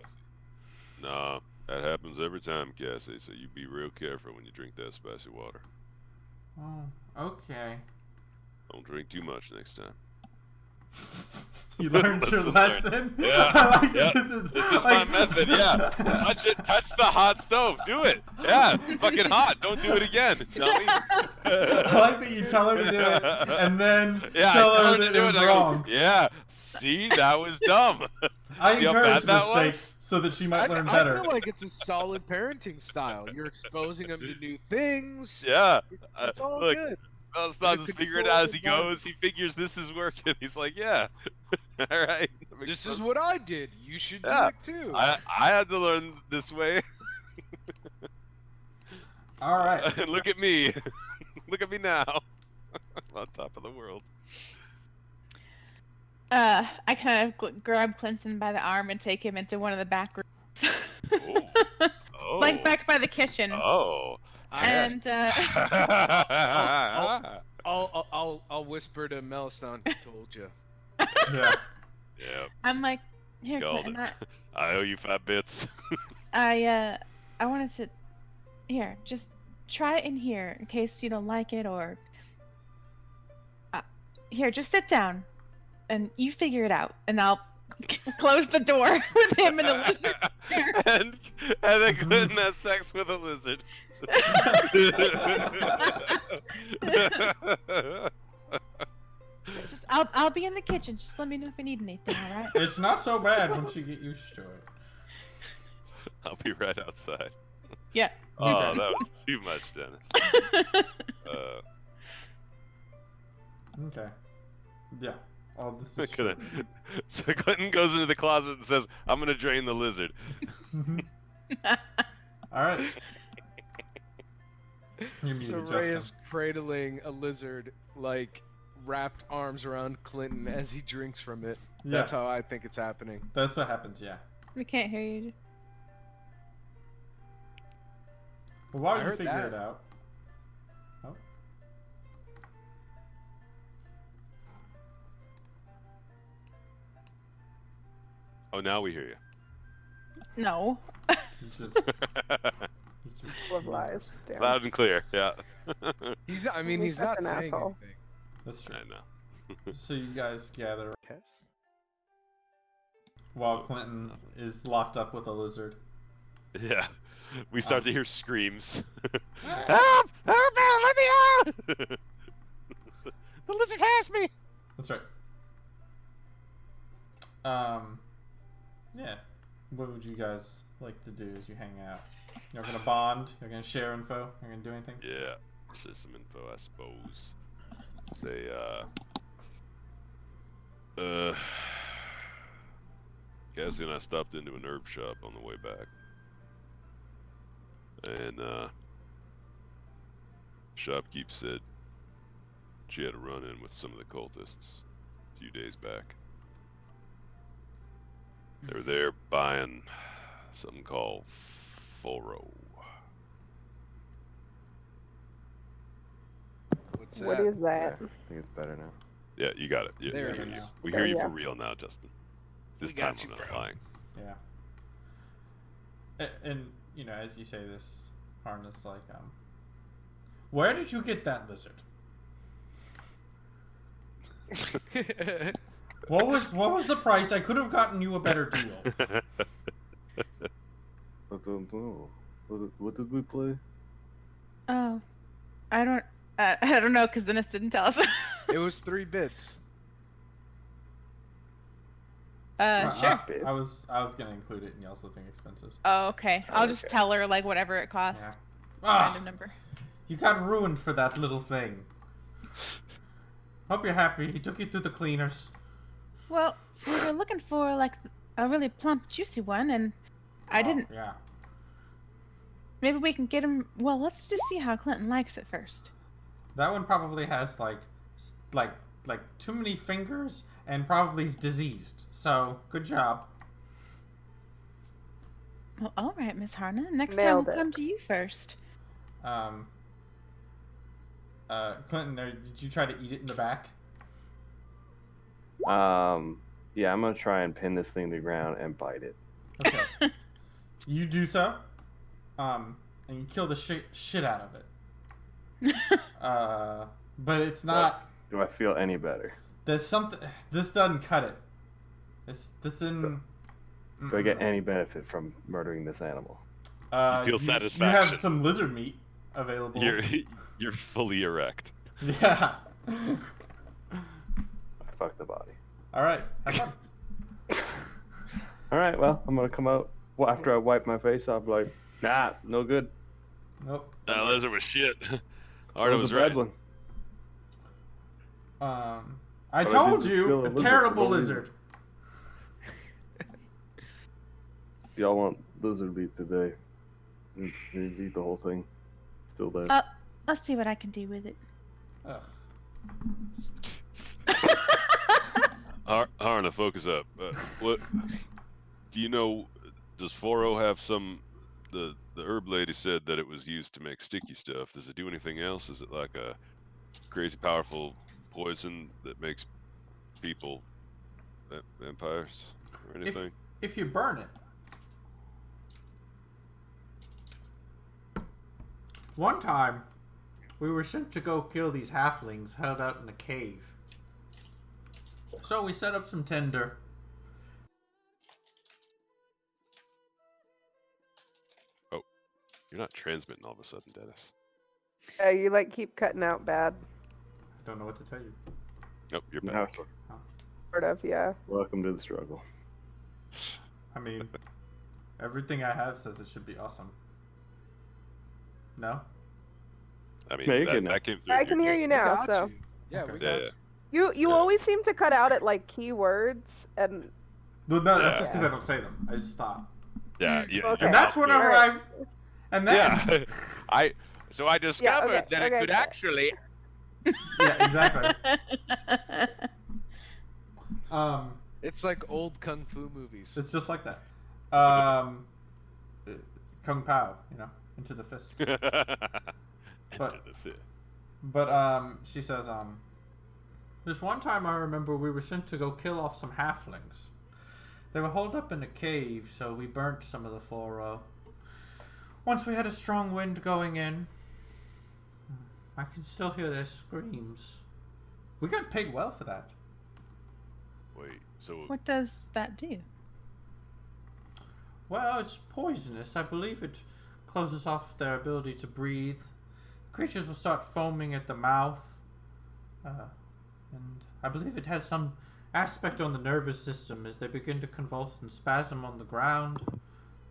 Nah, that happens every time, Cassie, so you be real careful when you drink that spicy water. Oh, okay. Don't drink too much next time. You learned your Lesson lesson? learned. Yeah, I like yeah. This is my like... method, yeah. Touch it, touch the hot stove. Do it. Yeah, fucking hot. Don't do it again. Dummy. I like that you tell her to do it and then Yeah, tell I her to that do it was I go, wrong. Yeah, see, that was dumb. I See how encourage bad that was? mistakes so that she might learn I better. feel like it's a solid parenting style. You're exposing them to new things. Yeah. It's all Look, good. Meliston It's just a figuring it out as he controlled goes. He figures this is working. He's like, yeah. All right. that makes This is sense. what I did. You should Yeah. do it too. I had to learn this way. All right. And look at me. Look at me now. on top of the world. I kind of grab Clinton by the arm and take him into one of the back rooms. Oh. Like back by the kitchen. Oh. And I'll whisper to Melstone. Told you. Yeah. Yeah. I'm like, here, Called Clinton, it. I owe you 5 bits. I wanted to, here, just try it in here in case you don't like it, or here, just sit down and you figure it out, and I'll close the door with him and the lizard there. and then Clinton has sex with a lizard. Just I'll be in the kitchen. Just let me know if you need anything, all right? It's not so bad once you get used to it. I'll be right outside. Yeah. Oh, Okay. that was too much, Dennis. Okay. Yeah. All this is Gonna- true. So Clinton goes into the closet and says, "I'm gonna drain the lizard." All right. You muted, Soraya Justin. is cradling a lizard, like wrapped arms around Clinton as he drinks from it. Yeah, That's how I think it's happening. that's what happens. Yeah. We can't hear you. But while I you heard figure that. it out. Oh. Oh, now we hear you. No. You just. You just. Full of lies. Damn. Loud and clear. Yeah. He's not He's such not an saying asshole. anything. That's true. I know. So you guys gather Yes. while Clinton is locked up with a lizard. Yeah. We start to hear screams. Ah! Help! Help me! Let me out! The lizard has me! That's right. Yeah. What would you guys like to do as you hang out? You're gonna bond? You're gonna share info? You're gonna do anything? Yeah. Share some info, I suppose. Say, Cassie and I stopped into an herb shop on the way back. And, shopkeep said she had a run-in with some of the cultists a few days back. They were there buying something called Foro. What's What that? is that? I think it's better now. Yeah, you got it. Yeah, There we it hear you. is. We There hear you you for go. real now, Justin. This We time got I'm you, not bro. lying. Yeah. And you know, as you say this, Harness, like, where did you get that lizard? What was the price? I could have gotten you a better deal. I don't know. What did we play? Oh, I don't know because Dennis didn't tell us. It was 3 bits. Sure. I was gonna include it in y'all's living expenses. Oh, okay. I'll just Okay. tell her like whatever it costs. Yeah. Random Ah, number. you got ruined for that little thing. Hope you're happy. He took you through the cleaners. Well, we were looking for like a really plump, juicy one, and I Oh, didn't. Yeah. Maybe we can get him. Well, let's just see how Clinton likes it first. That one probably has like too many fingers and probably is diseased. So good job. Well, all right, Miss Harna. Next Nailed time we'll it. come to you first. Clinton, did you try to eat it in the back? Yeah, I'm gonna try and pin this thing to the ground and bite it. Okay. You do so. And you kill the shit out of it. But it's not. Do I feel any better? There's something. This doesn't cut it. This in. Do I get any benefit from murdering this animal? You feel You satisfaction. have some lizard meat available. You're fully erect. Yeah. Fuck the body. All right. Have fun. All right, well, I'm gonna come out. Well, after I wipe my face off, like, nah, no good. Nope. That lizard was shit. That Arda was a bad right. one. I But I told did you, kill a a lizard for terrible no reason. lizard. Y'all want lizard meat today? You eat the whole thing. Still there. I'll see what I can do with it. Ugh. Harna, focus up. What do you know? Does 4-0 have some? The herb lady said that it was used to make sticky stuff. Does it do anything else? Is it like a crazy powerful poison that makes people vampires or anything? If you burn it. One time, we were sent to go kill these halflings held out in a cave. So we set up some tinder. Oh, you're not transmitting all of a sudden, Dennis. Yeah, you like keep cutting out bad. I don't know what to tell you. Nope, you're No. back. Sort of, yeah. Welcome to the struggle. I mean, everything I have says it should be awesome. No? I mean, Yeah, you're good now. that came through. I can hear you now, got so. you. Yeah, Okay. we Yeah, got yeah. you. You Yeah. always seem to cut out at like keywords and No, that's Yeah. just because I don't say them. I just stop. Yeah, yeah. Okay. And that's whenever Alright. And then... Yeah. I discovered okay, that it okay, could okay. actually. Yeah, exactly. It's like old kung fu movies. It's just like that. Kung Pao, you know, into the fist. But- She says, this one time I remember we were sent to go kill off some halflings. They were holed up in a cave, so we burnt some of the 4-0. Once we had a strong wind going in, I can still hear their screams. We got paid well for that. Wait, so What does that do? Well, it's poisonous. I believe it closes off their ability to breathe. Creatures will start foaming at the mouth. And I believe it has some aspect on the nervous system as they begin to convulse and spasm on the ground.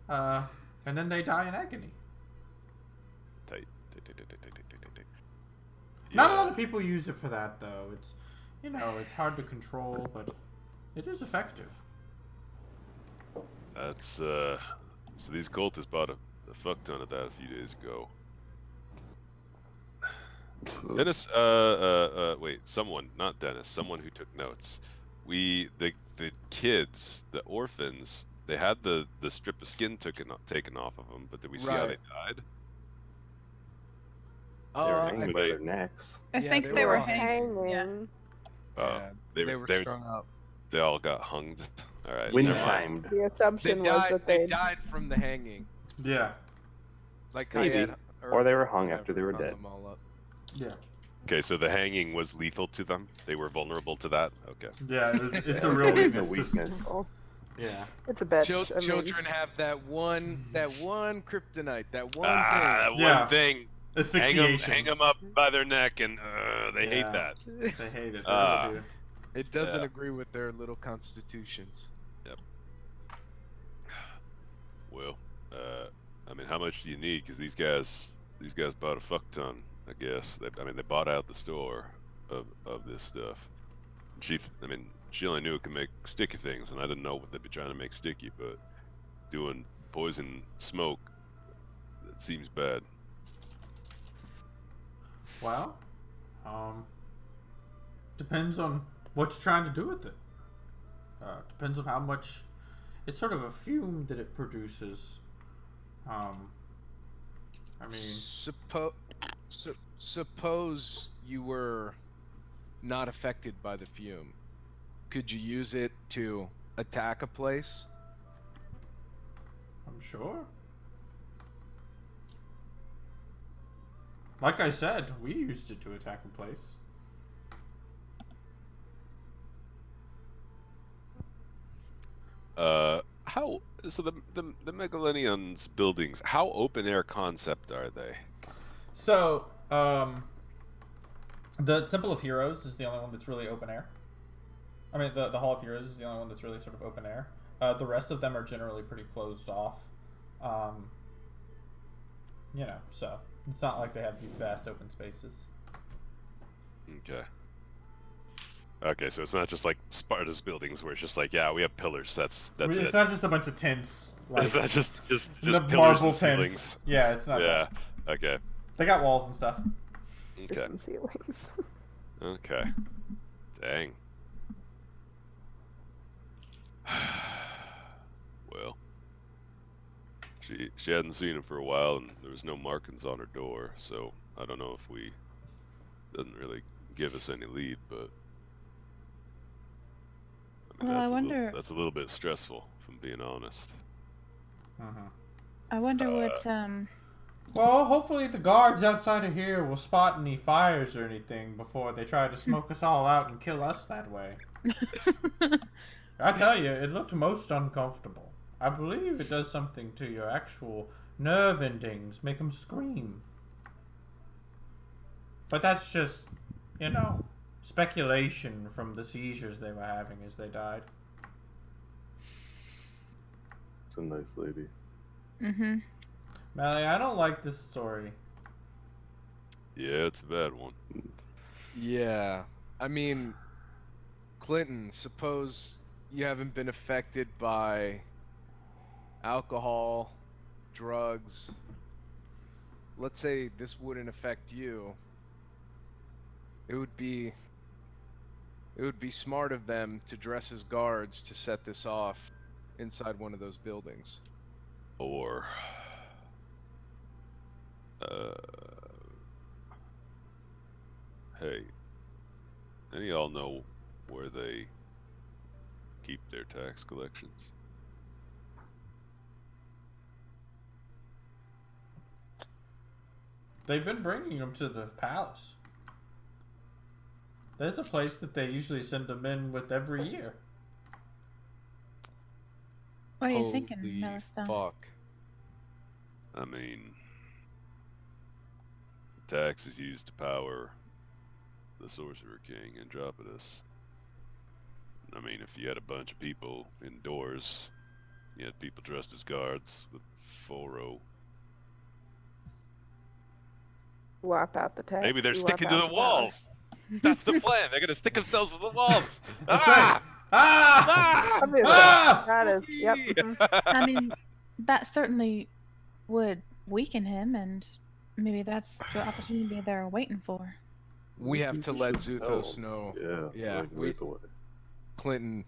And then they die in agony. tight. Not a Yeah. lot of people use it for that, though. It's, you know, it's hard to control, but it is effective. That's so these cultists bought a fuck ton of that a few days ago. Dennis, wait, someone, not Dennis, someone who took notes. The kids, the orphans, they had the strip of skin taken off of them, but did we see how they Right. died? They were I hanging think by they- their necks. I Yeah, think they they were were all hanging. Yeah. hanging. yeah, they were strung up. They all got hunged. All right. Wind never mind. chimed. The assumption was that They they died from the hanging. Yeah. Like Maybe. Kayed Or they were hung whatever, after they were hung dead. them all up. Yeah. Okay, so the hanging was lethal to them. They were vulnerable to that. Okay. Yeah, it's a real It's a weakness. weakness. Oh, Yeah. it's a bitch. I mean, Children have that one kryptonite, that one That Yeah. one thing. Asphyxiation. Hang them up by their neck, and they hate Yeah. that. thing. They hate it. They Ah. really do. It doesn't Yeah. agree with their little constitutions. Well, I mean, how much do you need? Because these guys bought a fuck ton. I guess. They bought out the store of this stuff. She only knew it could make sticky things, and I didn't know what they'd be trying to make sticky. But doing poison smoke, that seems bad. Well, depends on what you're trying to do with it. Depends on how much. It's sort of a fume that it produces. I mean, Suppose you were not affected by the fume. Could you use it to attack a place? I'm sure. Like I said, we used it to attack a place. The Megalenians buildings, how open air concept are they? So, the Temple of Heroes is the only one that's really open air. I mean, the Hall of Heroes is the only one that's really sort of open air. The rest of them are generally pretty closed off. You know, so it's not like they have these vast open spaces. Okay, so it's not just like Sparta's buildings where it's just like, yeah, we have pillars. That's It's it. not just a bunch of tents. Like, It's not just the pillars marble and ceilings. tents. Yeah, it's not. Yeah. That. Okay. They got walls and stuff. there's Okay. some ceilings. Okay. Dang. Well, she hadn't seen him for a while, and there was no markings on her door, so I don't know if we doesn't really give us any lead, but I mean, Well, I wonder. that's a little bit stressful, if I'm being honest. I wonder what Well, hopefully the guards outside of here will spot any fires or anything before they try to smoke us all out and kill us that way. I tell you, it looked most uncomfortable. I believe it does something to your actual nerve endings, make them scream. But that's just, you know, speculation from the seizures they were having as they died. It's a nice lady. Mm-hmm. Melly, I don't like this story. Yeah, it's a bad one. Yeah. I mean, Clinton, suppose you haven't been affected by alcohol, drugs. Let's say this wouldn't affect you. It would be smart of them to dress as guards to set this off inside one of those buildings. Or hey, any of y'all know where they keep their tax collections? They've been bringing them to the palace. There's a place that they usually send them in with every year. What are you thinking, Holy Meliston? fuck. I mean, the tax is used to power the Sorcerer King Andropolis. I mean, if you had a bunch of people indoors, you had people dressed as guards with full row. Swap out the tax. Maybe they're swap sticking to out the power. walls. That's the plan. They're gonna stick themselves to the walls. That's Ah! right. Ah! Ah! Obviously, Ah! that is. Yep. mhm. I mean, that certainly would weaken him, and maybe that's the opportunity they're waiting for. We have to let should tell Zuthos them. know. Yeah. Yeah, Like, we- right away. Clinton,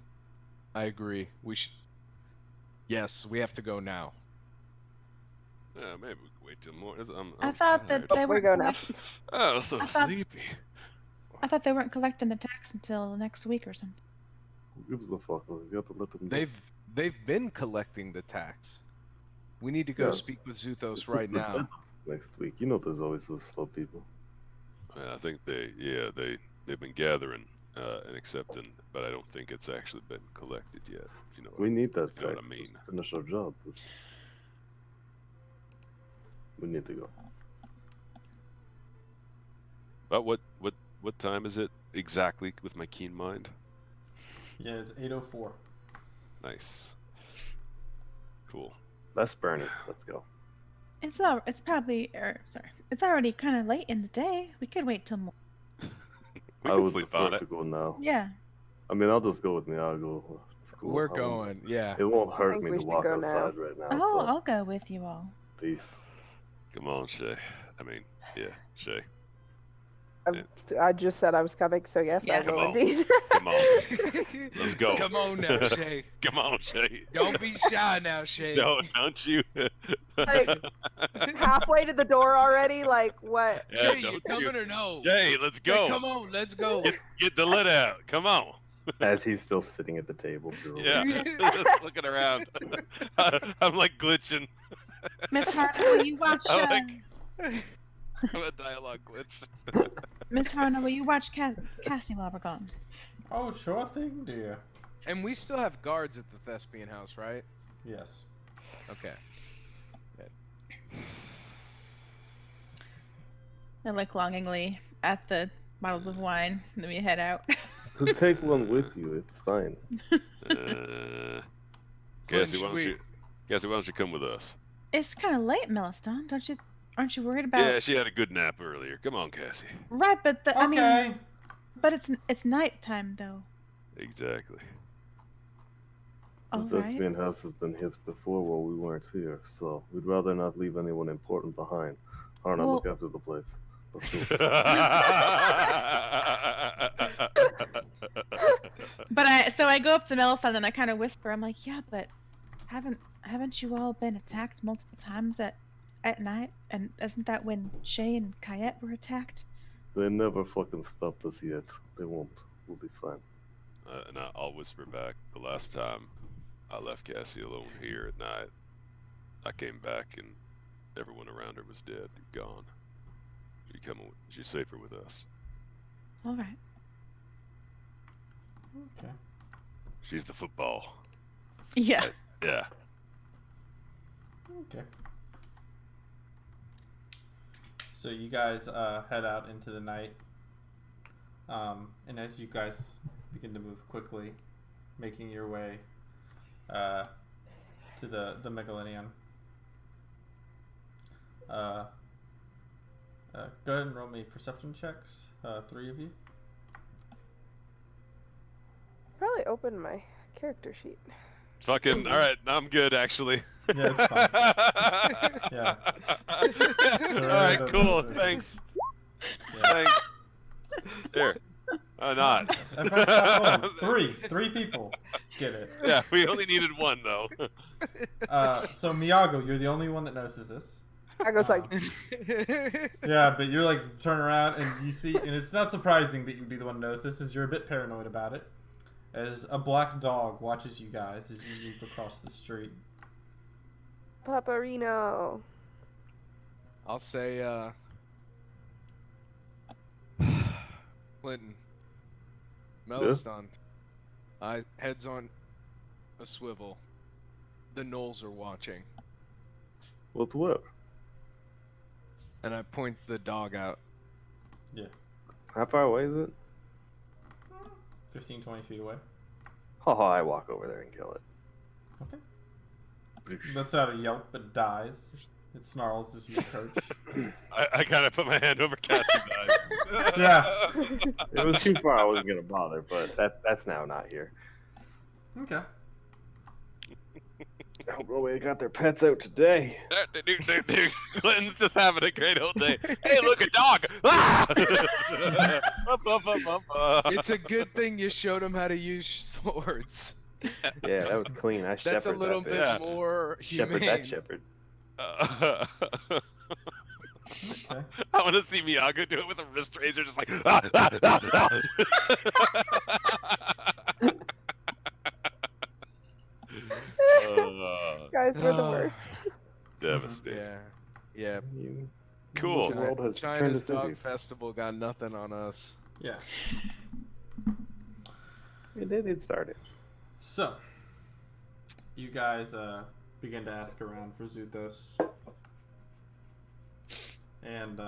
I agree. We should. Yes, we have to go now. Yeah, maybe we can wait till morning. I thought that tired. they we weren't go now. Oh, I'm so I thought- sleepy. I thought they weren't collecting the tax until next week or something. Who gives a fuck? You have to let them know. They've been collecting the tax. We need to go Yeah. speak with It's Zuthos just right the now. deadline Next week. You know there's always those slow people. Yeah, I think they've been gathering and accepting, but I don't think it's actually been collected yet. If you know We need that you know what I tax mean. to finish our job. We need to go. But what time is it exactly with my keen mind? Yeah, it's 8:04. Nice. Cool. Let's burn it. Let's go. It's probably it's already kind of late in the day. We could wait till morning. We I can would sleep prefer on it. to go now. Yeah. I mean, I'll just go with me. I'll go. It's cool. We're I won't- going. Yeah. It won't hurt think me we to should walk go now. outside right now. Oh, so I'll go with you all. peace. Come on, Shay. I mean, yeah, Shay. I just said I was coming, so yes, Yeah. I will Come on. indeed. Come on. Let's go. Come on now, Shay. Come on, Shay. Don't be shy now, Shay. No, don't you? Like, halfway to the door already. Like what? Yeah, Shay, you don't coming you? or no? Jay, let's Hey, go. come on, let's go. Get the lid out. Come on. As he's still sitting at the table. drooling. Yeah, just looking around. I'm like glitching. Miss Harna, will you watch? I I'm a dialogue glitch. Miss Harna, will you watch Cassie while we're gone? Oh, sure thing, dear. And we still have guards at the Thespian house, right? Yes. Okay. I look longingly at the bottles of wine, and then we head out. So take one with you. It's fine. Cassie, should why don't you come with us? It's kind of late, Meliston. Aren't you worried about? Yeah, she had a good nap earlier. Come on, Cassie. Right, but I mean, Okay. but it's nighttime though. Exactly. All The right. Thespian house has been hit before while we weren't here, so we'd rather not leave anyone important behind. Harna, look Well- after the place. Let's go. But I go up to Melisande and I kind of whisper. I'm like, yeah, but haven't you all been attacked multiple times at night? And isn't that when Shay and Kayette were attacked? They never fucking stopped us yet. They won't. We'll be fine. And I'll whisper back. The last time I left Cassie alone here at night, I came back and everyone around her was dead, gone. She's safer with us. All right. Okay. She's the football. Yeah. Yeah. Okay. So you guys head out into the night, and as you guys begin to move quickly, making your way to the Megalinion. Go ahead and roll me perception checks, 3 of you. Probably open my character sheet. Fucking alright, I'm good actually. Yeah, it's fine. Yeah. Alright, cool, thanks. Yeah. Thanks. Here. Not. If I stop rolling, 3 people get it. Yeah, we only needed 1 though. So Miyago, you're the only one that notices this. I goes like, Yeah, but you're like turn around and you see, and it's not surprising that you'd be the one to notice this, as you're a bit paranoid about it. As a black dog watches you guys as you move across the street. Paparino. I'll say, Clinton. Melisande. Heads on a swivel. The gnolls are watching. What where? And I point the dog out. Yeah. How far away is it? 15, 20 feet away. Haha, I walk over there and kill it. Okay. Lets out a yelp but dies. It snarls as you approach. I kind of put my hand over Cassie's eyes. Yeah. It was too far, I wasn't gonna bother, but that's now not here. Okay. Oh, bro, they got their pets out today. Dude. Clinton's just having a great old day. Hey, look, a dog! Ah! It's a good thing you showed him how to use swords. Yeah, that was clean. I That's a shepherded little that bit bitch. more Shepherd humane. that shepherd. Okay. I want to see Miyago do it with a wrist razor, just like. Ah, ah, ah, ah. Guys, we're the worst. Devastating. Yeah. You- Cool. The world has turned China's us into. Dog Festival got nothing on us. Yeah. It did start it. So, you guys begin to ask around for Zuthos. And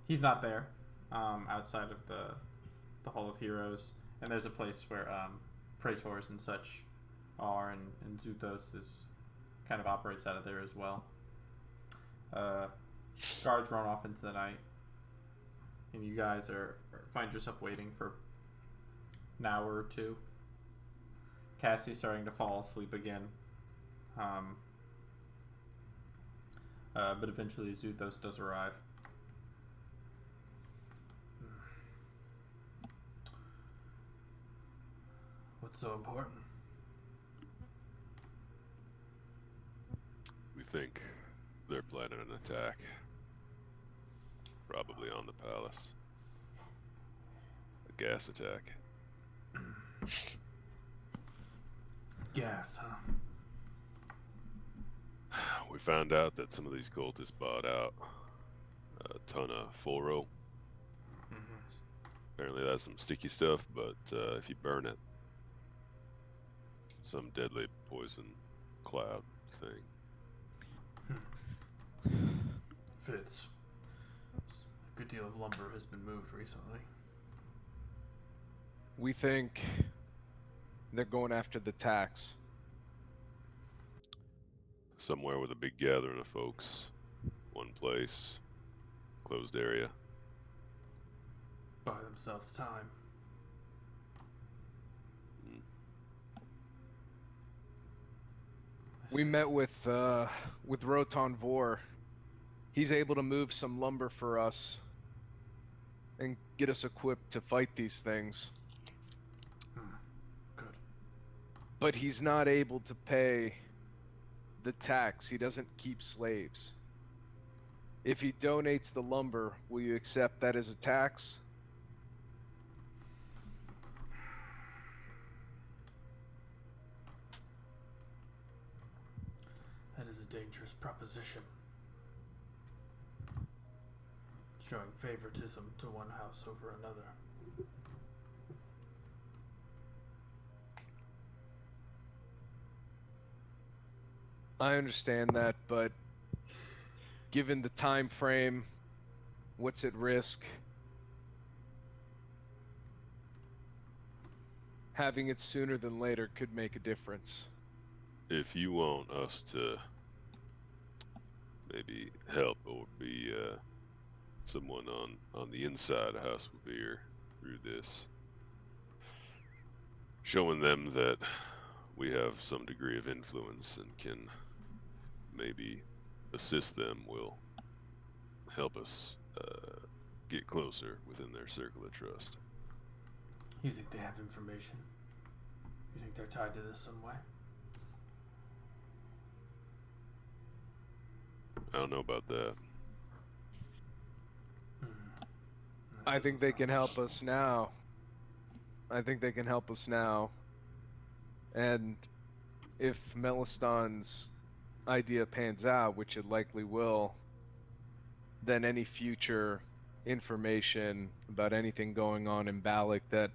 he's not there outside of the Hall of Heroes. And there's a place where praetors and such are, and Zuthos is kind of operates out of there as well. Guards run off into the night, and you guys find yourself waiting for an hour or 2. Cassie's starting to fall asleep again, but eventually Zuthos does arrive. What's so important? We think they're planning an attack. Probably on the palace. A gas attack. Gas, huh? We found out that some of these cultists bought out a ton of Foro. Apparently that's some sticky stuff, but if you burn it, some deadly poison cloud thing. Fits. A good deal of lumber has been moved recently. We think they're going after the tax. Somewhere with a big gathering of folks. One place. Closed area. Buy themselves time. We met with Rotan Vor he's able to move some lumber for us and get us equipped to fight these things. Good. But he's not able to pay the tax. He doesn't keep slaves. If he donates the lumber, will you accept that as a tax? That is a dangerous proposition. Showing favoritism to one house over another. I understand that, but given the time frame, what's at risk, having it sooner than later could make a difference. If you want us to maybe help or be someone on the inside of House Revere through this, showing them that we have some degree of influence and can maybe assist them will help us get closer within their circle of trust. You think they have information? You think they're tied to this some way? I don't know about that. I think they can help us now. I think they can help us now. And if Meliston's idea pans out, which it likely will, then any future information about anything going on in Balak that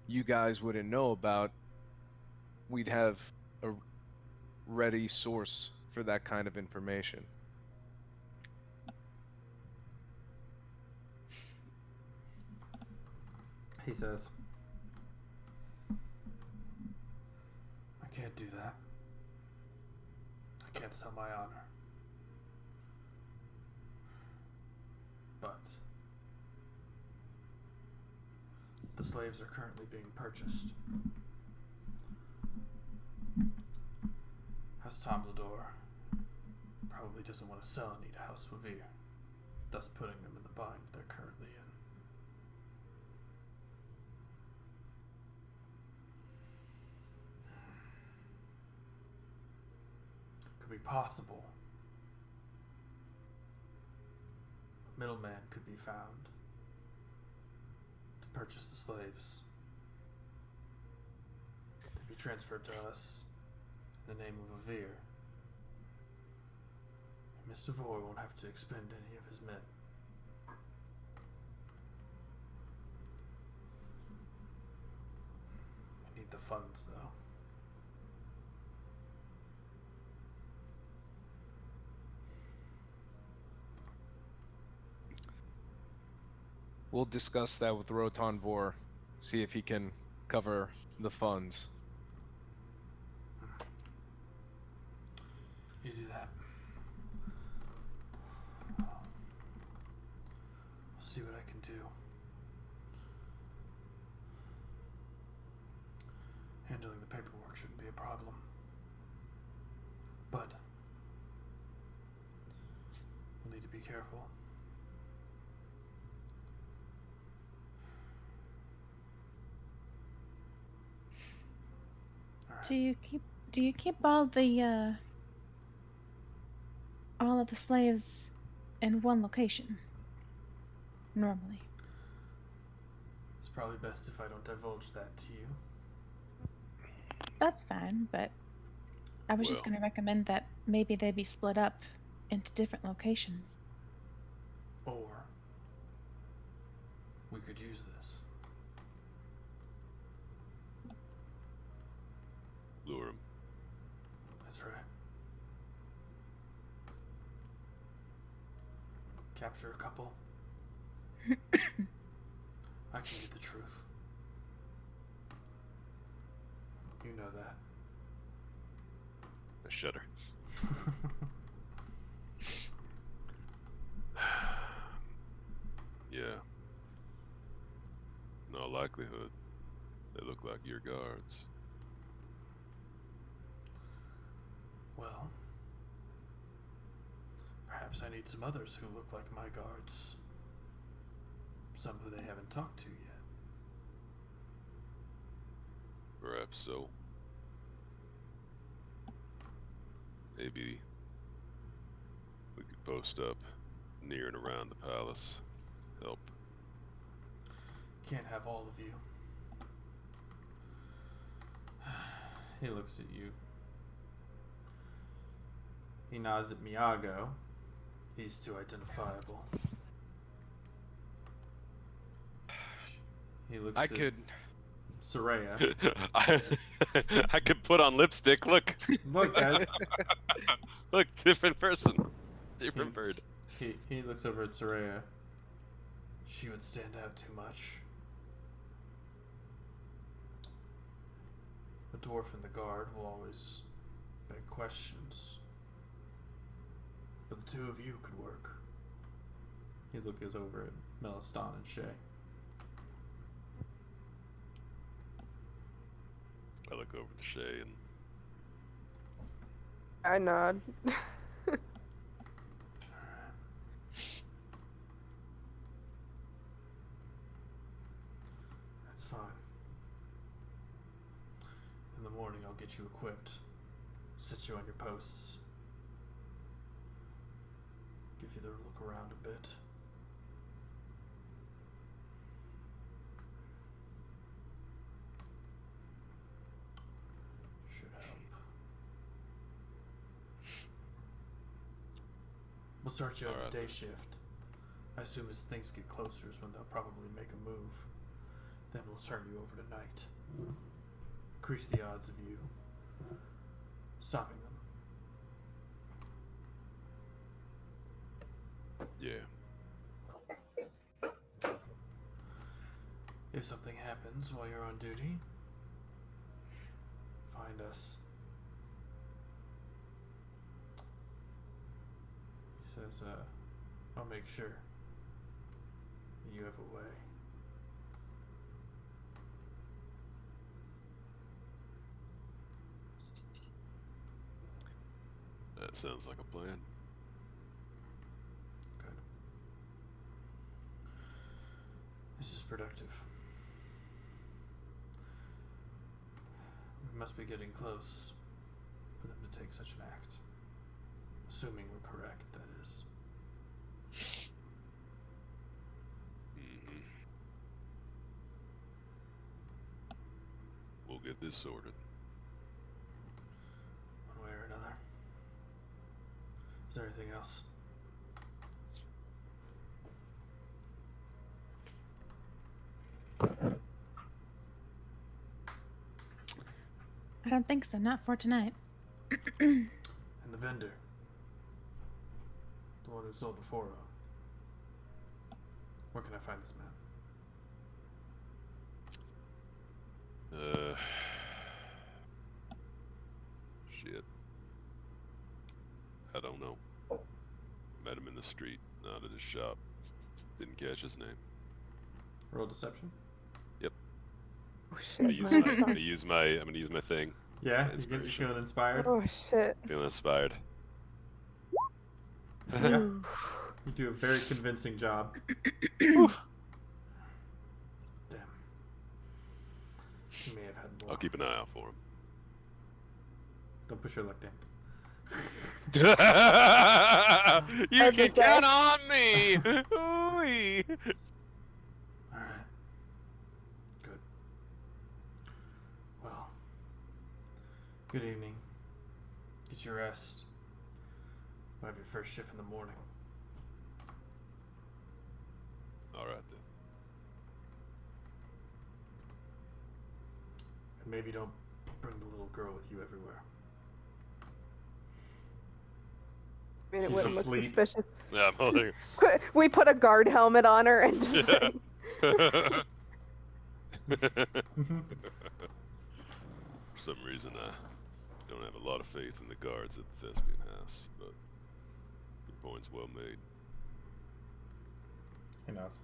you guys wouldn't know about, we'd have a ready source for that kind of information. He says, I can't do that. I can't sell my honor. But the slaves are currently being purchased. House Tomblador probably doesn't want to sell any to House Revere, thus putting them in the bind they're currently in. Could be possible. A middleman could be found to purchase the slaves. They'd be transferred to us in the name of Avir. And Mr. Vor won't have to expend any of his men. We need the funds, though. We'll discuss that with Rotan Vor, see if he can cover the funds. You do that. I'll see what I can do. Handling the paperwork shouldn't be a problem. But we'll need to be careful. All right. Do you keep all of the slaves in one location? Normally. It's probably best if I don't divulge that to you. That's fine, but I was just Well. going to recommend that maybe they be split up into different locations. Or we could use this. Lure him. That's right. Capture a couple. I can get the truth. You know that. I shudder. Yeah. In all likelihood, they look like your guards. Well, Perhaps I need some others who look like my guards. Some who they haven't talked to yet. Perhaps so. Maybe we could post up near and around the palace. Help. Can't have all of you. He looks at you. He nods at Miyago. He's too identifiable. He looks I at could. Soraya. I could put on lipstick. Look. Look, guys. Look, different person. Different bird. He looks over at Soraya. She would stand out too much. The dwarf and the guard will always beg questions. But the two of you could work. He looks over at Melistan and Shay. I look over to Shay and I nod. That's fine. In the morning, I'll get you equipped, set you on your posts, give you the look around a bit. Should help. We'll start you on Alright. the day shift. I assume as things get closer is when they'll probably make a move. Then we'll turn you over to night. Increase the odds of you stopping them. yeah. If something happens while you're on duty, find us. He says, I'll make sure you have a way. That sounds like a plan. Good. This is productive. We must be getting close for them to take such an act. Assuming we're correct, that is. Mm-hmm. We'll get this sorted. One way or another. Is there anything else? I don't think so. Not for tonight. And the vendor. The one who sold the Foro. Where can I find this man? Shit. I don't know. Met him in the street, not at his shop. Didn't catch his name. roll deception. Oh I'm shit. gonna use my thing. Yeah, you Inspiration. feeling inspired? Oh shit. Feeling inspired. Yeah. You do a very convincing job. Damn. He may have had more. I'll keep an eye out for him. Don't push your luck down. You Every can day. count on me. Ooh-wee. Alright. Good. Well. Good evening. Get your rest. We'll have your first shift in the morning. All right then. And maybe don't bring the little girl with you everywhere. I mean, it She's wouldn't look asleep. suspicious. Yeah, I'm holding. We put a guard helmet on her and just like, For some reason, I don't have a lot of faith in the guards at the Thespian House, but your point's well made. He knows.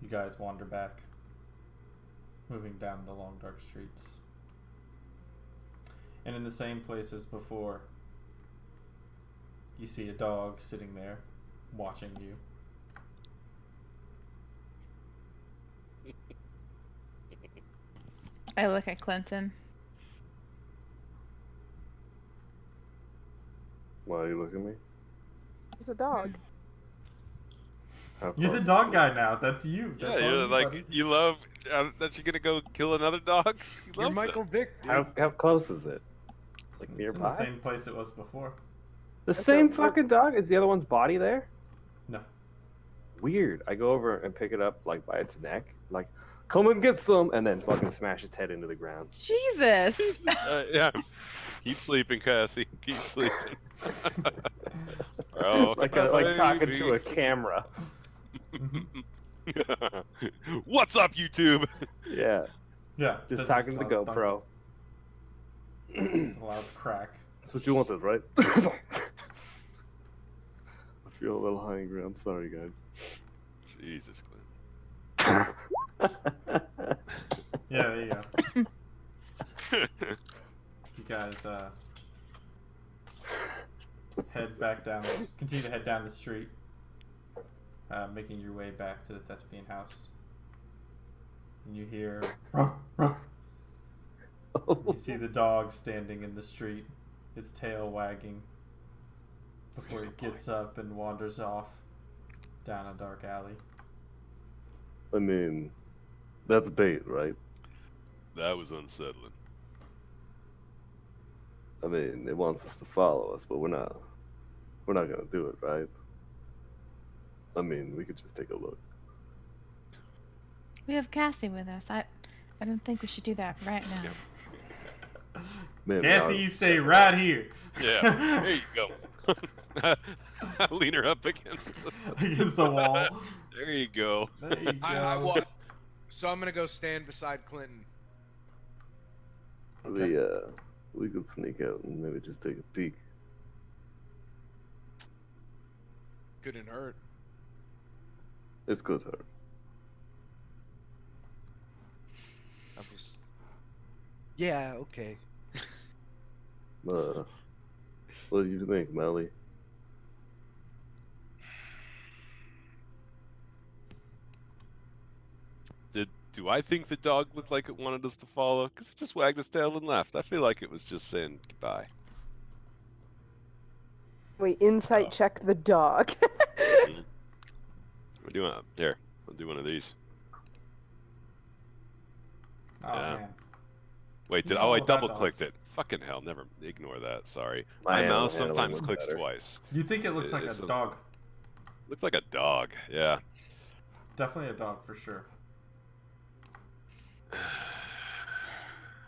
You guys wander back, moving down the long dark streets. And in the same place as before, you see a dog sitting there, watching you. I look at Clinton. Why are you looking at me? It's a dog. How You're the close dog is guy now. That's you. Yeah, That's all you're you, like buddy. you love that you're gonna go kill another dog. You You're love Michael that. Vick, it? dude. How close is it? Like It's nearby? in the same place it was before. The Okay, same we're- fucking dog? Is the other one's body there? No. Weird. I go over and pick it up like by its neck, like, come and get some, and then fucking smash its head into the ground. Jesus! Yeah. Keep sleeping, Cassie. Keep sleeping. Bro, like talking to baby. a camera. What's up, YouTube? Yeah, Yeah. just this talking is to the a thunk. GoPro. It's a loud crack. That's what you wanted, right? I feel a little hungry. I'm sorry, guys. Jesus, Clint. Yeah, there you go. You guys head back down. Continue to head down the street, making your way back to the Thespian house. And you hear, ruff, ruff. You see the dog standing in the street, its tail wagging, before it gets up and wanders off down a dark alley. I mean, that's bait, right? That was unsettling. I mean, it wants us to follow us, but we're not gonna do it, right? I mean, we could just take a look. We have Cassie with us. I don't think we should do that right now. Man, Cassie, you stay right here. Yeah, there you go. I lean her up against Against the wall. There you go. There you go. I want. So I'm gonna go stand beside Clinton. We could sneak out and maybe just take a peek. Couldn't hurt. It's good, her. I was. Yeah. Okay. What do you think, Melly? Do I think the dog looked like it wanted us to follow? Because it just wagged its tail and left. I feel like it was just saying goodbye. We insight check the dog. What do you want? Here, I'll do one of these. Oh, Yeah. man. Wait, You did know I about double clicked dogs. it? Fucking hell, never ignore that. Sorry. My My animal mouse handling sometimes was clicks better. twice. You think it looks like It's a a- dog. Looks like a dog. Yeah. Definitely a dog for sure.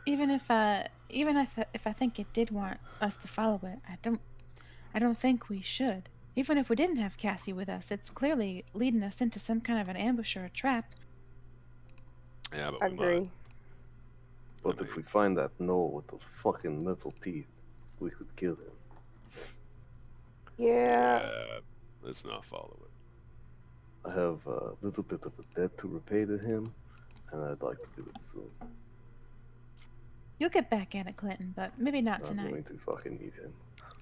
Even if I think it did want us to follow it, I don't think we should. Even if we didn't have Cassie with us, it's clearly leading us into some kind of an ambush or a trap. Yeah, but we might. Agree. But if we find that Noah with those fucking metal teeth, we could kill him. Yeah. Let's not follow it. I have a little bit of a debt to repay to him, and I'd like to do it soon. You'll get back at it, Clinton, but maybe not I'm tonight. going to fucking meet him.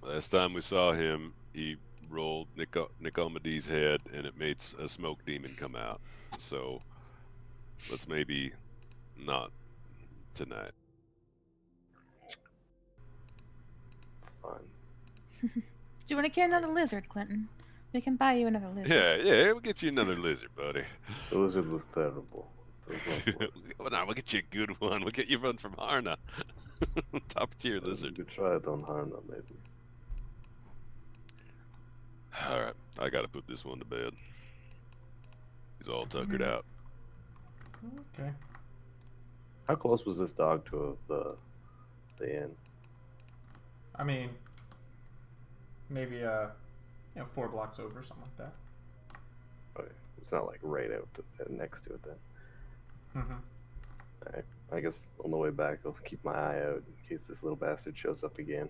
Last time we saw him, he rolled Nicomedes' head, and it made a smoke demon come out. So let's maybe not tonight. Fine. Do you want to get another lizard, Clinton? We can buy you another lizard. Yeah, we'll get you another lizard, buddy. The lizard was terrible. It was not worth it. Well, no, we'll get you a good one. We'll get you one from Harna. Top tier We lizard. could try it on Harna, maybe. Alright, I gotta put this one to bed. He's all tuckered out. Okay. How close was this dog to the inn? I mean, maybe 4 blocks over, something like that. Okay. It's not like right out next to it then. Mm-hmm. Alright. I guess on the way back I'll keep my eye out in case this little bastard shows up again.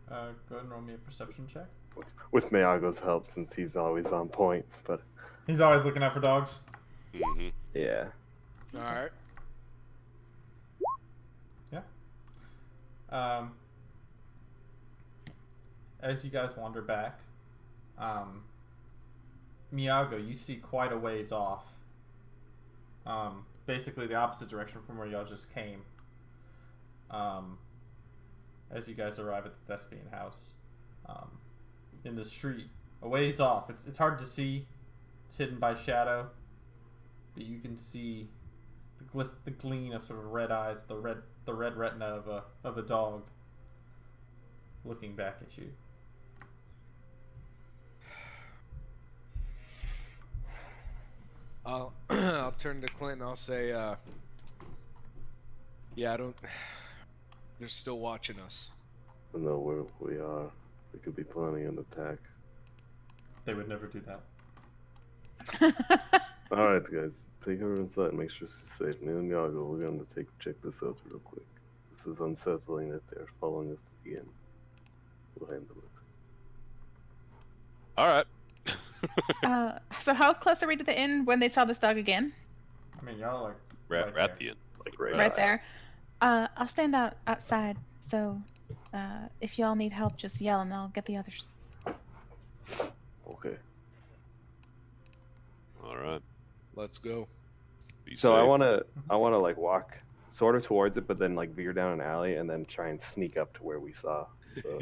Go ahead and roll me a perception check. With Miyago's help since he's always on point, but He's always looking out for dogs. Mm-hmm. yeah. All right. Yeah. As you guys wander back, Miyago, you see quite a ways off. Basically the opposite direction from where y'all just came. As you guys arrive at the Thespian house, in the street, a ways off. It's hard to see. It's hidden by shadow, but you can see the gleam of sort of red eyes, the red retina of a dog looking back at you. I'll turn to Clint and I'll say, yeah, they're still watching us. I know where we are. They could be planning an attack. They would never do that. Alright, guys. Take her inside and make sure she's safe. Me and Yago, we're going to check this out real quick. This is unsettling that they're following us to the end. We'll handle it. All right. So how close are we to the inn when they saw this dog again? I mean, y'all are Rat there. the end. Like Right there. I'll stand outside. So, if y'all need help, just yell and I'll get the others. Okay. All right. Let's go. Be So I safe. wanna like walk sort of towards it, but then like veer down an alley and then try and sneak up to where we saw.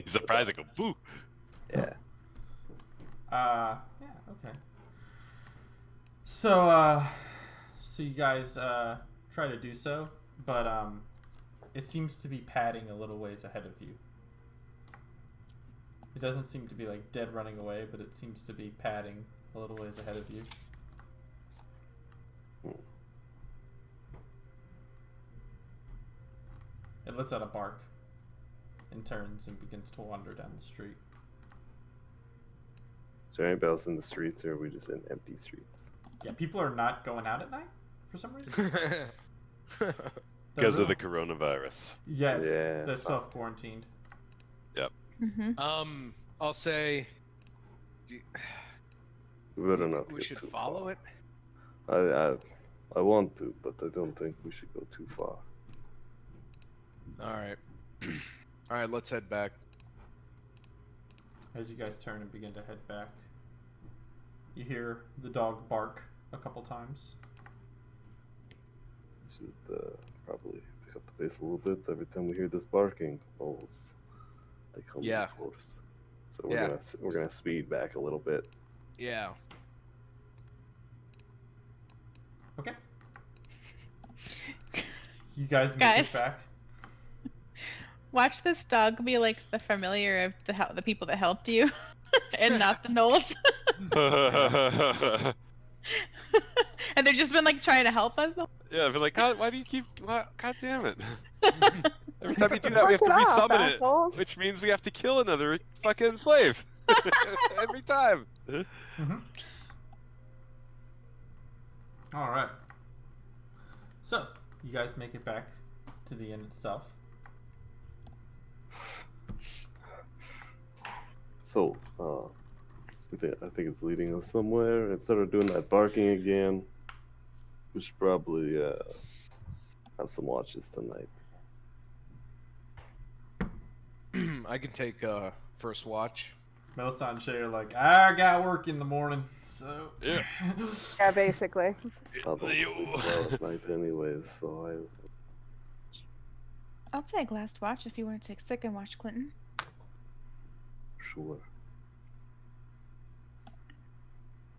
He's surprised I go, boo. Yeah. Yeah, okay. So you guys try to do so, but it seems to be padding a little ways ahead of you. It doesn't seem to be like dead running away, but it seems to be padding a little ways ahead of you. It lets out a bark and turns and begins to wander down the street. Is there anybody else in the streets, or are we just in empty streets? Yeah, people are not going out at night for some reason. Because of the coronavirus. Yeah, Yeah. they're self-quarantined. Mm-hmm. I'll say, We better not we get should too follow far. it. I want to, but I don't think we should go too far. All right. All right, let's head back. As you guys turn and begin to head back, you hear the dog bark a couple times. Should probably pick up the pace a little bit. Every time we hear this barking, wolves, they come Yeah. in force. So Yeah. we're gonna speed back a little bit. Yeah. Okay. You guys make Guys. it back. Watch this dog be like the familiar of the people that helped you, and not the Knowles. And they've just been like trying to help us. Yeah, but like, God, why do you keep? God damn it! Every time you do that, we have to Knock it off, resummon it, assholes. which means we have to kill another fucking slave every time. Mm-hmm. All right. So you guys make it back to the inn itself. So, I think it's leading us somewhere. Instead of doing that barking again, we should probably have some watches tonight. I can take first watch. Melissa and Shay are like, I got work in the morning, so Yeah. Yeah, basically. I don't sleep well at night anyways, so I'll take last watch if you want to take second watch, Clinton. sure.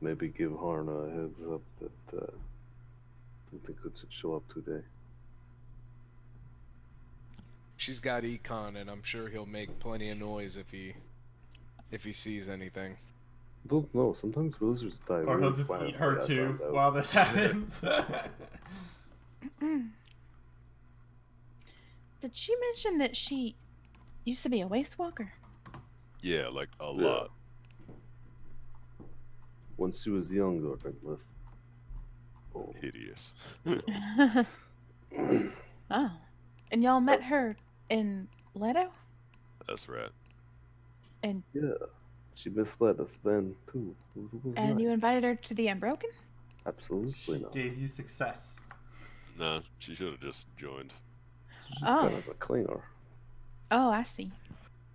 Maybe give Harna a heads up that something could show up today. She's got econ, and I'm sure he'll make plenty of noise if he sees anything. Don't know. Sometimes villagers die. or really he'll just quietly, eat her I too found out. while that happens. Did she mention that she used to be a waste walker? Yeah, like a Yeah. lot. When she was younger, at least. Oh. Hideous. Oh. And y'all met her in Leto? That's right. And Yeah, she misled us then too. It was and you nice. invited her to the Unbroken? Absolutely She not. gave you success. No, she should have just joined. She's Oh. kind of a clinger. Oh, I see. Have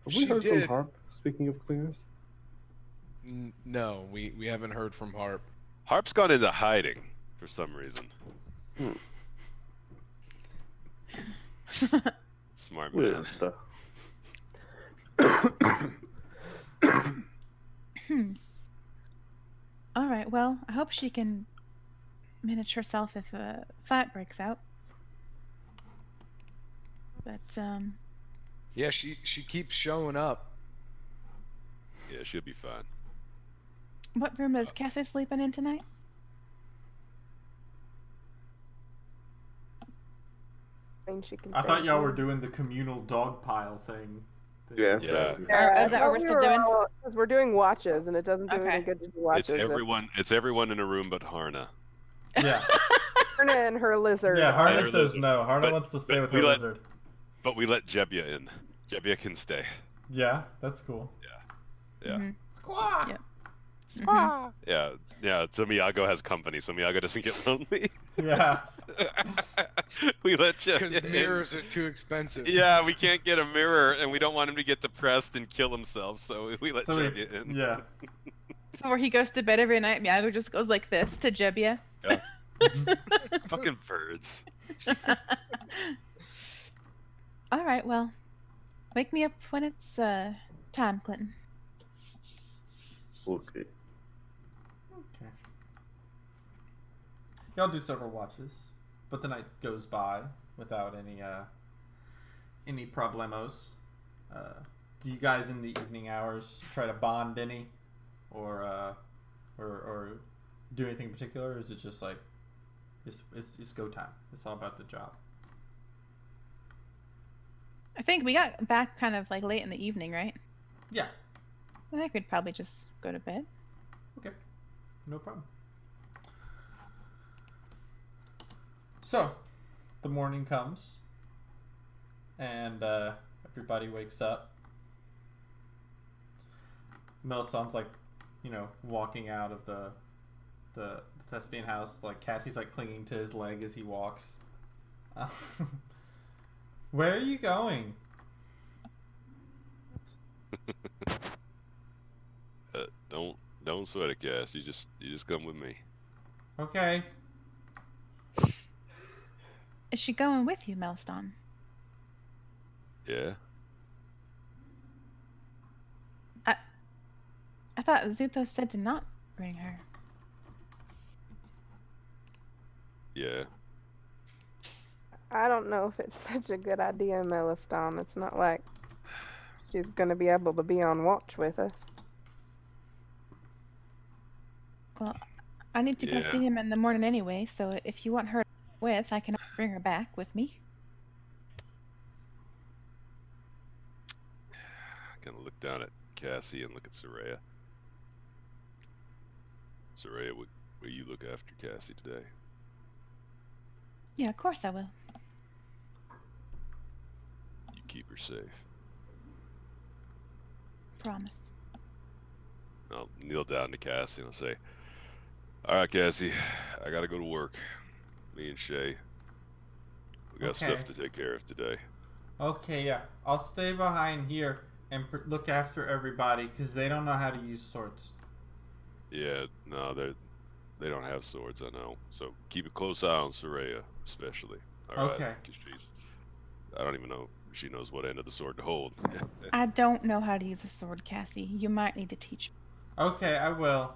we She heard did. from Harp? Speaking of cleaners. No, we haven't heard from Harp. Harp's gone into hiding for some reason. Smart man. Weird stuff. All right. Well, I hope she can manage herself if a fight breaks out. But Yeah, she keeps showing up. Yeah, she'll be fine. what room is Cassie sleeping in tonight? I mean, she can I stay thought y'all here. were doing the communal dog pile thing. Yeah. Yeah. Or is that what we're still doing? Because we're doing watches, and it doesn't do Okay. any good to do watches. It's everyone. It's everyone in a room but Harna. Yeah. Harna and her lizard. Yeah, Harna Her says lizard. no. Harna But- wants to stay but with we her let- lizard. But we let Jebbia in. Jebbia can stay. Yeah, that's cool. Yeah. Mhm. Squaw! Yeah. Ah. Yeah. Yeah. So Miyako has company, so Miyako doesn't get lonely. Yeah. We let Jebbia Because in. mirrors are too expensive. Yeah, we can't get a mirror, and we don't want him to get depressed and kill himself, so we let So Jebbia in. Yeah. Before he goes to bed every night, Miyako just goes like this to Jebbia. Fucking birds. All right. Well, wake me up when it's time, Clinton. Okay. Okay. Y'all do several watches, but the night goes by without any problemos. Do you guys in the evening hours try to bond any, or do anything in particular, or is it just like it's go time? It's all about the job. I think we got back kind of like late in the evening, right? Yeah. I think we'd probably just go to bed. Okay. No problem. So, the morning comes, and everybody wakes up. Melisandre's like, walking out of the thespian house. Like Cassie's like clinging to his leg as he walks. Where are you going? Don't sweat it, Cass. You just come with me. Okay. Is she going with you, Melisandre? Yeah. I thought Zuthos said to not bring her. Yeah. I don't know if it's such a good idea, Melisandre. It's not like she's going to be able to be on watch with us. Well, I need to go Yeah. see him in the morning anyway, so if you want her with, I can bring her back with me. I kind of look down at Cassie and look at Soraya. Soraya, will you look after Cassie today? Yeah, of course I will. You keep her safe. Promise. I'll kneel down to Cassie and I'll say, "All right, Cassie, I gotta go to work. Me and Shay, we got stuff Okay. to take care of today." Okay, yeah. I'll stay behind here and look after everybody because they don't know how to use swords. Yeah, no, they don't have swords, I know. So keep a close eye on Soraya, especially. All right? Okay. 'Cause I don't even know if she knows what end of the sword to hold. I don't know how to use a sword, Cassie. You might need to teach me. Okay, I will.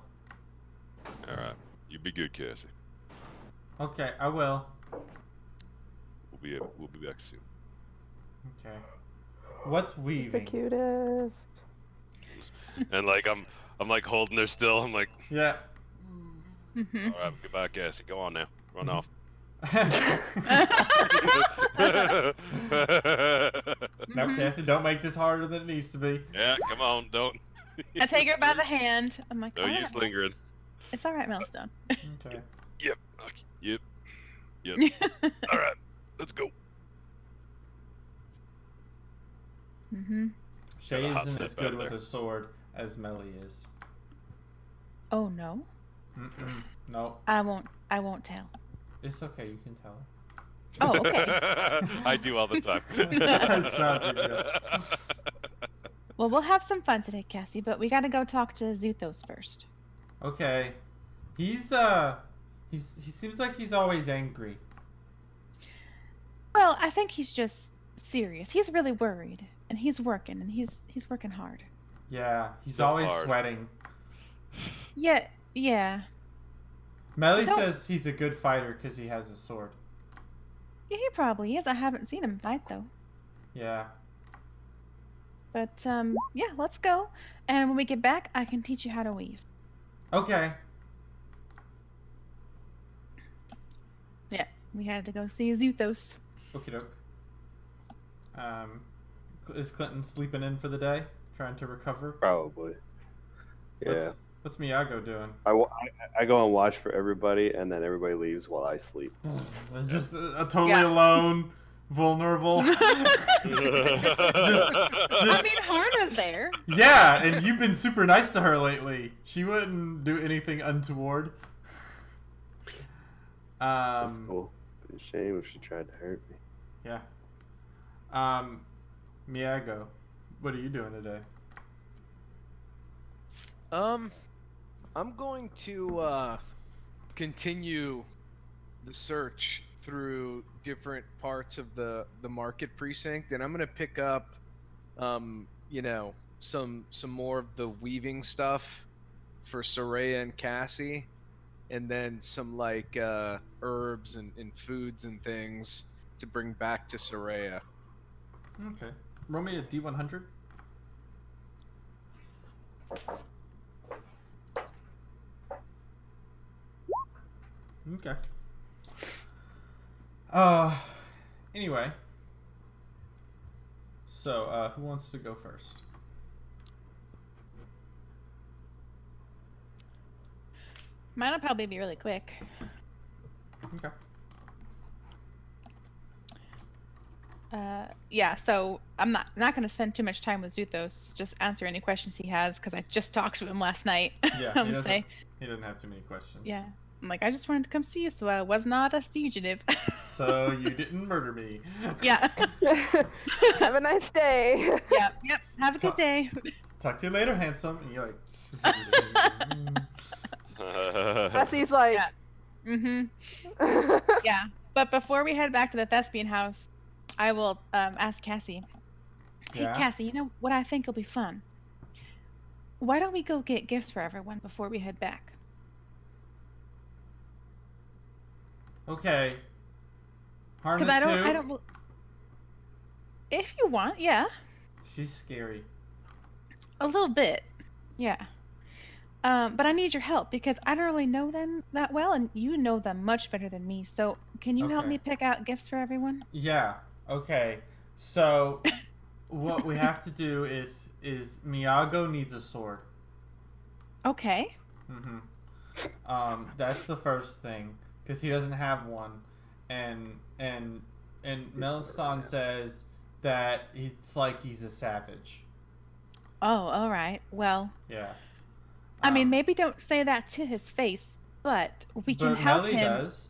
All right, you be good, Cassie. Okay, I will. We'll be back soon. Okay. What's The weaving? cutest. And like I'm like holding her still. I'm like, Yeah. Mm-hmm. all right, goodbye, Cassie. Go on now, run off. No, Cassie, don't make this harder than it needs to be. Yeah, come on, don't. I take her by the hand. I'm like, No "All use right, lingering. it's all right, Millstone." Okay. Yep. Okay. Yep. All right, let's go. Mm-hmm. Shay Got a hot isn't as step out good with there. a sword as Melly is. Oh no, Mm-mm. No, I won't tell. it's okay. You can tell her. Oh, okay. I do all the time. That's not too good. Well, we'll have some fun today, Cassie, but we gotta go talk to Zuthos first. Okay. He seems like he's always angry. Well, I think he's just serious. He's really worried, and he's working, and he's working hard. Yeah, he's So always hard. sweating. Yeah. Melly Don't- says he's a good fighter because he has a sword. Yeah, he probably is. I haven't seen him fight though. Yeah. But yeah, let's go. And when we get back, I can teach you how to weave. Okay. Yeah, we had to go see Zuthos. Okie doke. Is Clinton sleeping in for the day? Trying to recover? Probably. Yeah. What's Miyago doing? I go on watch for everybody, and then everybody leaves while I sleep. Just totally Yeah. alone, vulnerable. I just mean, Harna's there. yeah, and you've been super nice to her lately. She wouldn't do anything untoward. That's cool. It'd be a shame if she tried to hurt me. Yeah. Miyago, what are you doing today? I'm going to continue the search through different parts of the market precinct, and I'm gonna pick up, you know, some more of the weaving stuff for Soraya and Cassie, and then some like herbs and foods and things to bring back to Soraya. Okay. Roll me a D100. Okay. Anyway. So, who wants to go first? Mine'll probably be really quick. Okay. Yeah, so I'm not going to spend too much time with Zuthos. Just answer any questions he has because I just talked to him last night. Yeah, I'm he gonna say, doesn't have too many questions. yeah. I'm like, I just wanted to come see you, so I was not a fugitive. So, you didn't murder me. Yeah. Have a nice day. Yep. Have a good day. Talk to you later, handsome. And you're like... Cassie's like, Yeah. Yeah. But before we head back to the thespian house, I will ask Cassie. Hey, Yeah? Cassie, you know what I think will be fun? Why don't we go get gifts for everyone before we head back? Okay. Harna Because I too? don't. If you want, yeah, She's scary. a little bit, yeah. But I need your help because I don't really know them that well, and you know them much better than me. So can you help Okay. me pick out gifts for everyone? Yeah. Okay. So, what we have to do is Miyago needs a sword. Okay. That's the first thing because he doesn't have one, and Melisande says that it's like he's a savage. Oh, all right. Well, Yeah. I mean, maybe don't say that to his face, but we can but help Melly him. does.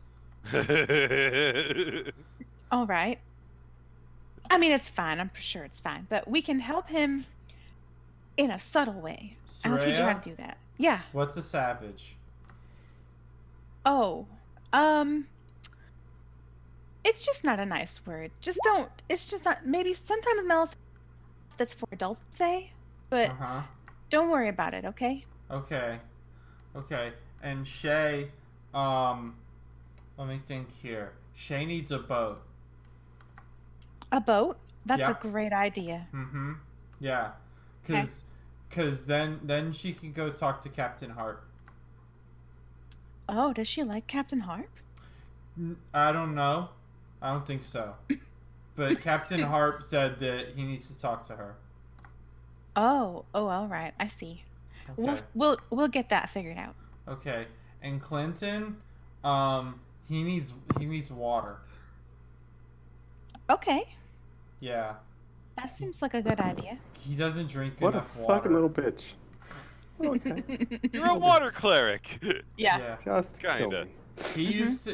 All right. I mean, it's fine. I'm sure it's fine, but we can help him in a subtle way. I'll teach you how Soraya, to do that. Yeah. what's a savage? Oh, it's just not a nice word. Just don't. It's just not. Maybe sometimes Mel that's for adults to say, but Uh-huh. don't worry about it. Okay. Okay. Okay. And Shay, let me think here. Shay needs a boat. A boat. That's Yeah. a great idea. Mm-hmm. Yeah. Cause then she can go talk to Captain Harp. Oh, does she like Captain Harp? I don't know. I don't think so. But Captain Harp said that he needs to talk to her. Oh, all right. I see. Okay. We'll get that figured out. Okay. And Clinton, he needs water. Okay, Yeah. that seems like a good idea. He doesn't drink What a enough water. fucking little bitch. Okay. You're a water cleric. Yeah. Yeah. Just kill Kinda. me. He used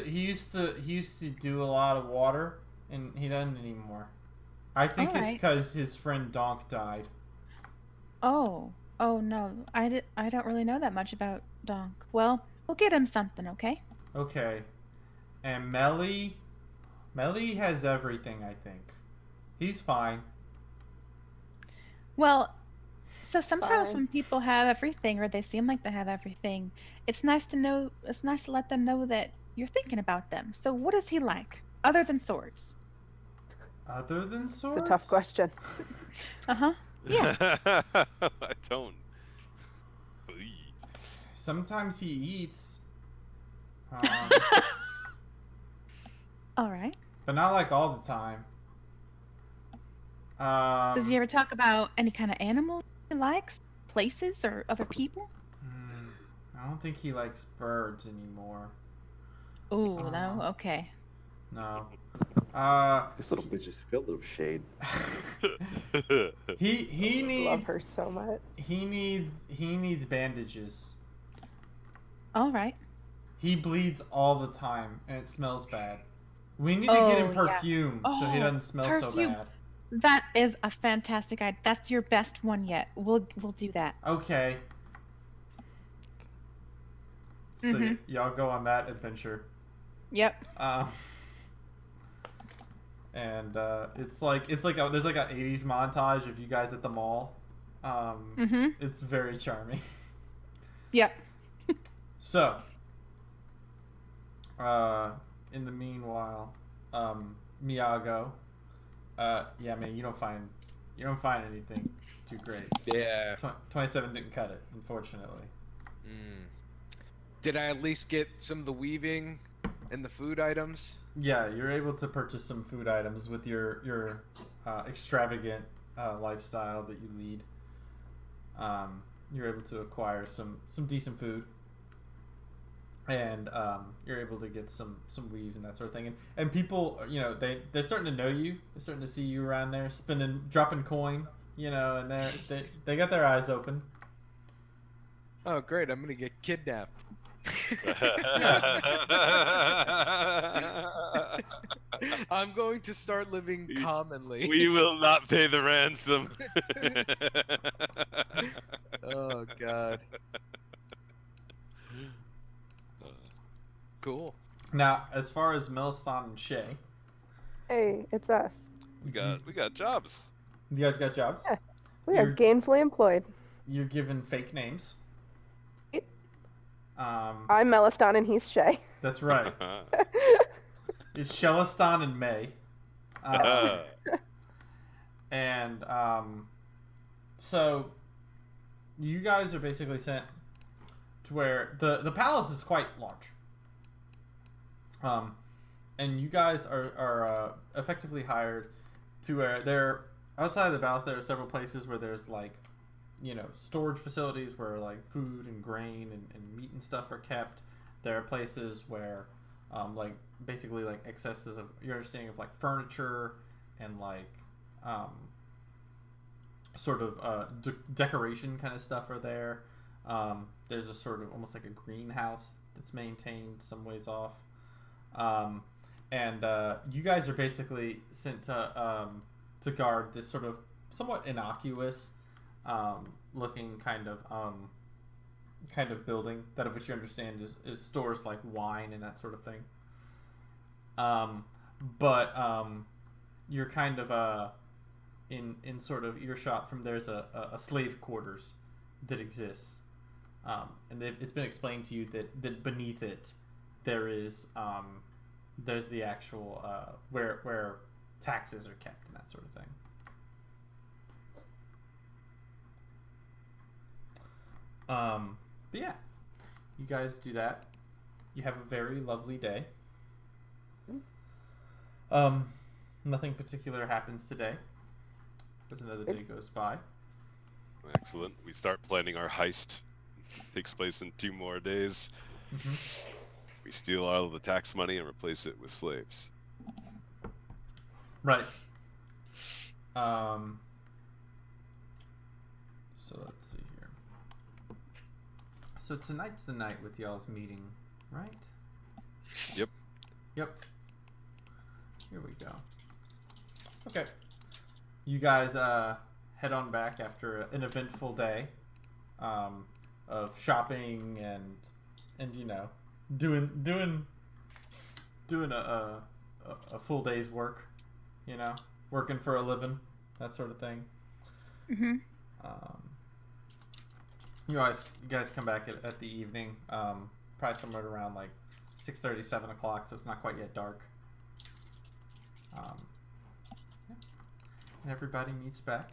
to do a lot of water, and he doesn't anymore. I think it's Alright. because his friend Donk died. Oh no, I don't really know that much about Donk. Well, we'll get him something, okay? Okay. And Melly has everything, I think. He's fine. Well, so sometimes Fine. when people have everything, or they seem like they have everything, it's nice to know. It's nice to let them know that you're thinking about them. So, what is he like, other than swords? Other than It's swords? a tough question. Uh huh. Yeah. I don't. Oy. Sometimes he eats. All right. But not like all the time. Does he ever talk about any kind of animal he likes, places, or other people? I don't think he likes birds anymore. Oh no. Okay. No. This little bitch is filled with shade. he needs Love her so much. he needs bandages. All right. He bleeds all the time and it smells bad. We need to get him Oh, yeah. perfume so he Oh, doesn't smell so perfume. bad. That is a fantastic idea. That's your best one yet. We'll do that. Okay. So Mhm. y'all go on that adventure. Yep. And it's like there's like a 80s montage of you guys at the mall. Mhm. It's very charming. Yep. So, in the meanwhile, Miyago, yeah, man, you don't find anything too great. Yeah. 27 didn't cut it, unfortunately. Did I at least get some of the weaving and the food items? Yeah, you're able to purchase some food items with your extravagant lifestyle that you lead. You're able to acquire some decent food, and you're able to get some weave and that sort of thing. And people, you know, they're starting to know you. They're starting to see you around there, dropping coin, you know, and they got their eyes open. Oh, great! I'm gonna get kidnapped. I'm going to start living commonly. We will not pay the ransom. Oh God. Cool. Now, as far as Meliston and Shay, Hey, it's us. we got jobs. you guys got jobs. Yeah. We are You're- gainfully employed. You're given fake names. Yep. Um, I'm Meliston and he's Shay. that's right. It's Shelliston and May. And so you guys are basically sent to where the palace is quite large. And you guys are effectively hired to where there outside of the palace there are several places where there's like, you know, storage facilities where like food and grain and meat and stuff are kept. There are places where like basically like excesses of your understanding of like furniture and like sort of decoration kind of stuff are there. There's a sort of almost like a greenhouse that's maintained some ways off. And you guys are basically sent to guard this sort of somewhat innocuous looking kind of building that of which you understand is stores like wine and that sort of thing. But you're kind of in sort of earshot from there's a slave quarters that exists, and it's been explained to you that beneath it there is there's the actual where taxes are kept and that sort of thing. But yeah, you guys do that. You have a very lovely day. Nothing particular happens today as another day goes by. Excellent. We start planning our heist. Takes place in 2 more days. Mm-hmm. We steal all of the tax money and replace it with slaves. Right. So let's see here. So tonight's the night with y'all's meeting, right? Yep. Here we go. Okay. You guys head on back after an eventful day of shopping and you know doing a full day's work, you know, working for a living, that sort of thing. Mm-hmm. You guys come back at the evening, probably somewhere around like 6:30, 7 o'clock, so it's not quite yet dark. Yeah. And everybody meets back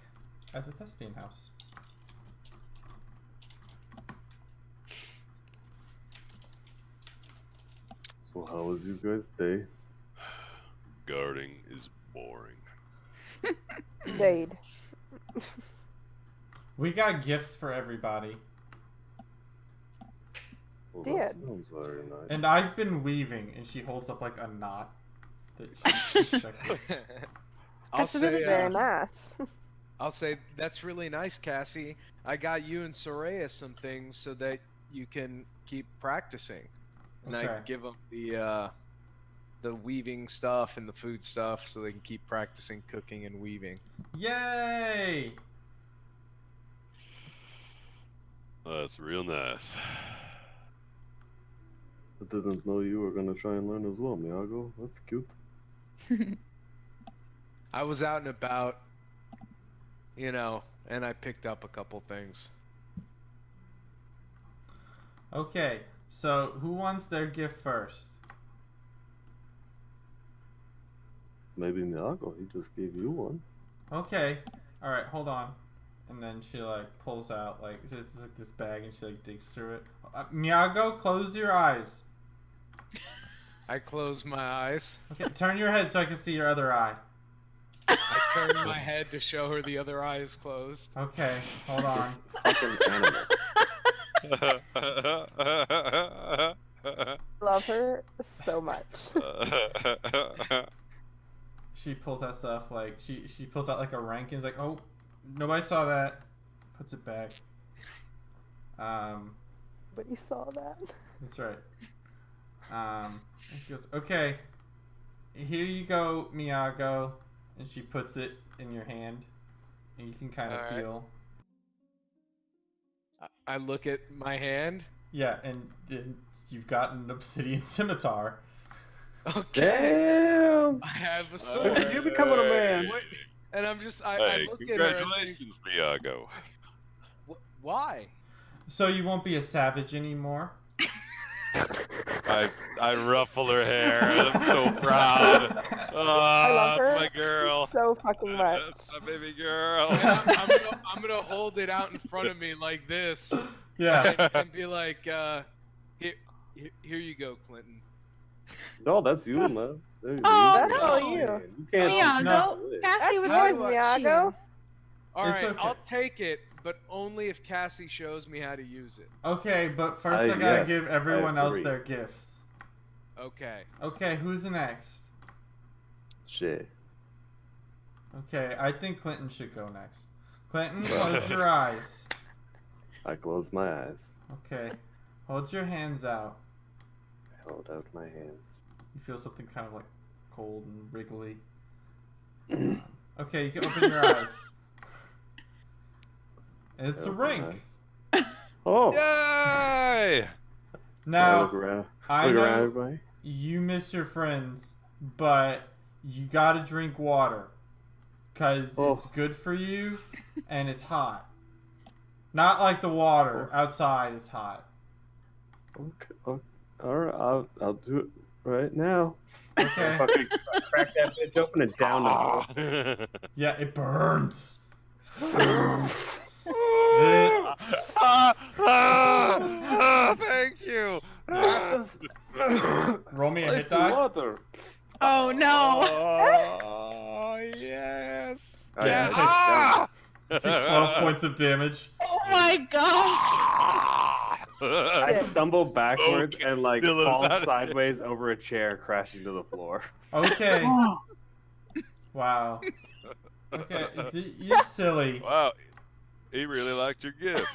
at the Thespian House. So how was you guys' day? Guarding is boring. Jade. We got gifts for everybody, Well, Did. that sounds very nice. and I've been weaving, and she holds up like a knot that she's checking. I'll That's really say, very nice. I'll say that's really nice, Cassie. I got you and Soraya some things so that you can keep practicing, and I Okay. give them the weaving stuff and the food stuff so they can keep practicing cooking and weaving. Yay! That's real nice. I didn't know you were gonna try and learn as well, Miyago. That's cute. I was out and about, you know, and I picked up a couple things. Okay, so who wants their gift first? Maybe Miyago, he just gave you one. Okay, all right, hold on. And then she like pulls out like it's like this bag, and she like digs through it. Miyago, close your eyes. I closed my eyes. Okay, turn your head so I can see your other eye. I turned my head to show her the other eye is closed. Okay, hold on. This fucking animal. Love her so much. She pulls out stuff like she pulls out like a rank and is like, oh, nobody saw that. Puts it back. But you saw that. That's right. And she goes, okay, here you go, Miyago. And she puts it in your hand, and you can kind of Alright. feel. I look at my hand. Yeah, and you've got an obsidian scimitar. Okay. Damn! I have a Look sword. at you becoming a man. What? And I'm just, I Hey, look at her. And think, congratulations, Miyago. Why? So you won't be a savage anymore. I ruffle her hair. I'm so proud. Oh, I love her that's my girl. so fucking much. That's my baby girl. And I'm gonna hold it out in front of me like this, Yeah. and be like, here you go, Clinton. No, that's you, man. There you Oh, go. no. You can't. Miyago, No. Cassie was That's yours, watching. Miyago. All It's right, okay. I'll take it, but only if Cassie shows me how to use it. Okay, but first I gotta Yes, give I everyone else agree. their gifts. Okay. Okay, who's next? Shit. Okay, I think Clinton should go next. Clinton, close your eyes. I closed my eyes. Okay, hold your hands out. I held out my hands. You feel something kind of like cold and wriggly. Okay, you can open your eyes. It's a Open my rink. eyes. Oh! Yay! Now, Look around. I Look around, know everybody. you miss your friends, but you gotta drink water. Because it's Oh. good for you, and it's hot. Not like the water outside is hot. Okay. Alright, I'll do it right now. Okay. Fucking crack that bitch open and down the Yeah, it burns. Thank you. Roll me a hit Icy die. water. Oh no! Oh yes. Alright, Yeah, I Take 12 points of damage. Oh my gosh! I stumble backwards Okay, and like Billows fall out of- sideways over a chair, crashing to the floor. Okay. Wow. Okay, you're silly. Wow, he really liked your gift.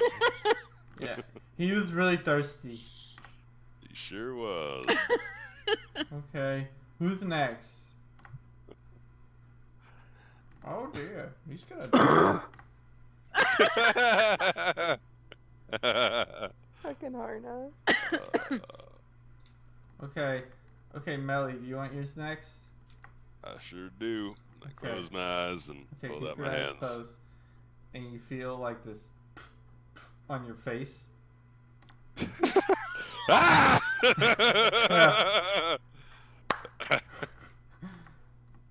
Yeah. He was really thirsty. He sure was. Okay. Who's next? Oh dear. He's gonna die. Fucking Harna. Okay. Okay, Melly, do you want yours next? I sure do. I Okay. close my eyes and Okay, pull keep out your my eyes hands. closed. And you feel like this on your face. Ah!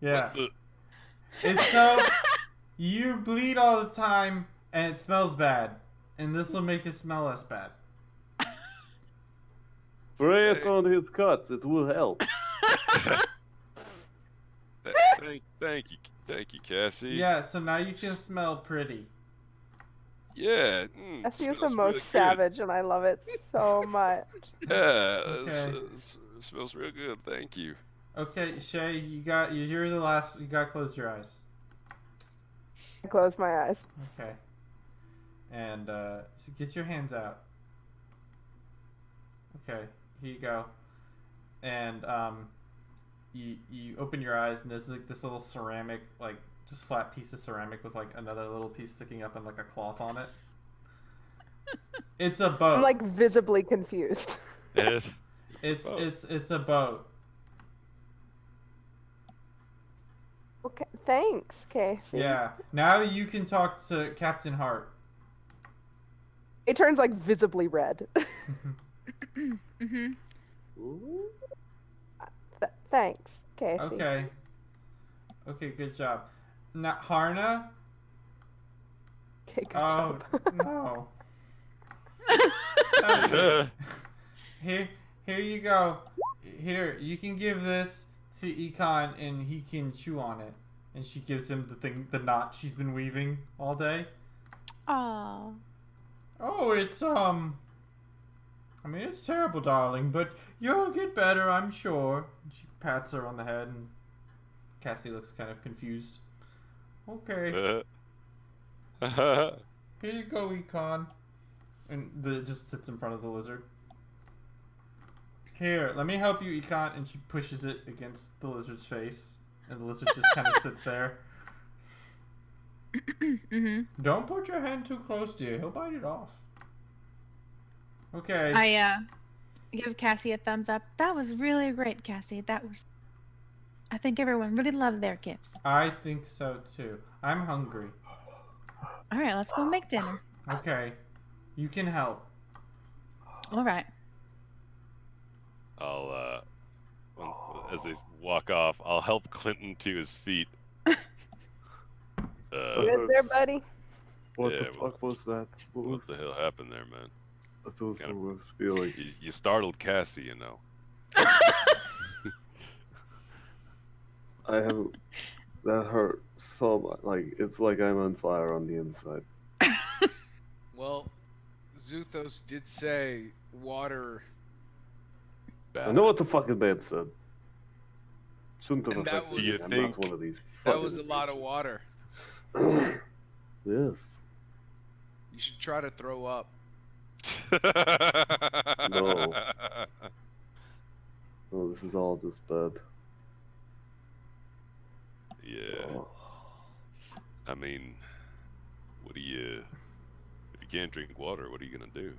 Yeah. What the- It's so you bleed all the time and it smells bad. And this will make it smell less bad. Spray it on his cuts. It will help. Thank you, Cassie. Yeah, so now you can smell pretty. Yeah. Essie is the smells most really good. savage, and I love it so much. Yeah, Okay. it smells real good. Thank you. Okay, Shay, you're the last. You got to close your eyes. I close my eyes. Okay. And so get your hands out. Okay, here you go. And you open your eyes and there's like this little ceramic, like just flat piece of ceramic with like another little piece sticking up and like a cloth on it. It's a boat. I'm like visibly confused. Yes. It's a boat. Okay, thanks, Casey. Yeah. Now you can talk to Captain Hart. It turns like visibly red. Mm-hmm. Ooh. Thanks, Casey. Okay. Okay, good job. Now Harna. Okay, good Oh job. no. Here you go. Here, you can give this to Econ and he can chew on it. And she gives him the knot she's been weaving all day. Aww. Oh, it's I mean, it's terrible, darling, but you'll get better, I'm sure. She pats her on the head and Cassie looks kind of confused. Okay. Here you go, Econ. And just sits in front of the lizard. Here, let me help you, Econ. And she pushes it against the lizard's face. And the lizard just kind of sits there. Mm-hmm. Don't put your hand too close, dear. He'll bite it off. Okay. I give Cassie a thumbs up. That was really great, Cassie. I think everyone really loved their gifts. I think so, too. I'm hungry. All right, let's go make dinner. Okay. You can help. All right. I'll as they walk off, I'll help Clinton to his feet. Good there, buddy. What Yeah, the fuck was that? What the hell happened there, man? That was Kinda- the worst feeling. You startled Cassie, you know. I have. That hurt so much. Like, it's like I'm on fire on the inside. Well, Zuthos did say water. I know what the fucking man said. Shouldn't have And that affected was- me. Do you I'm think- not one of these. That was a lot of water. Yes. You should try to throw up. No. No, this is all just bad. Yeah. Oh. I mean, what do you? If you can't drink water, what are you gonna do?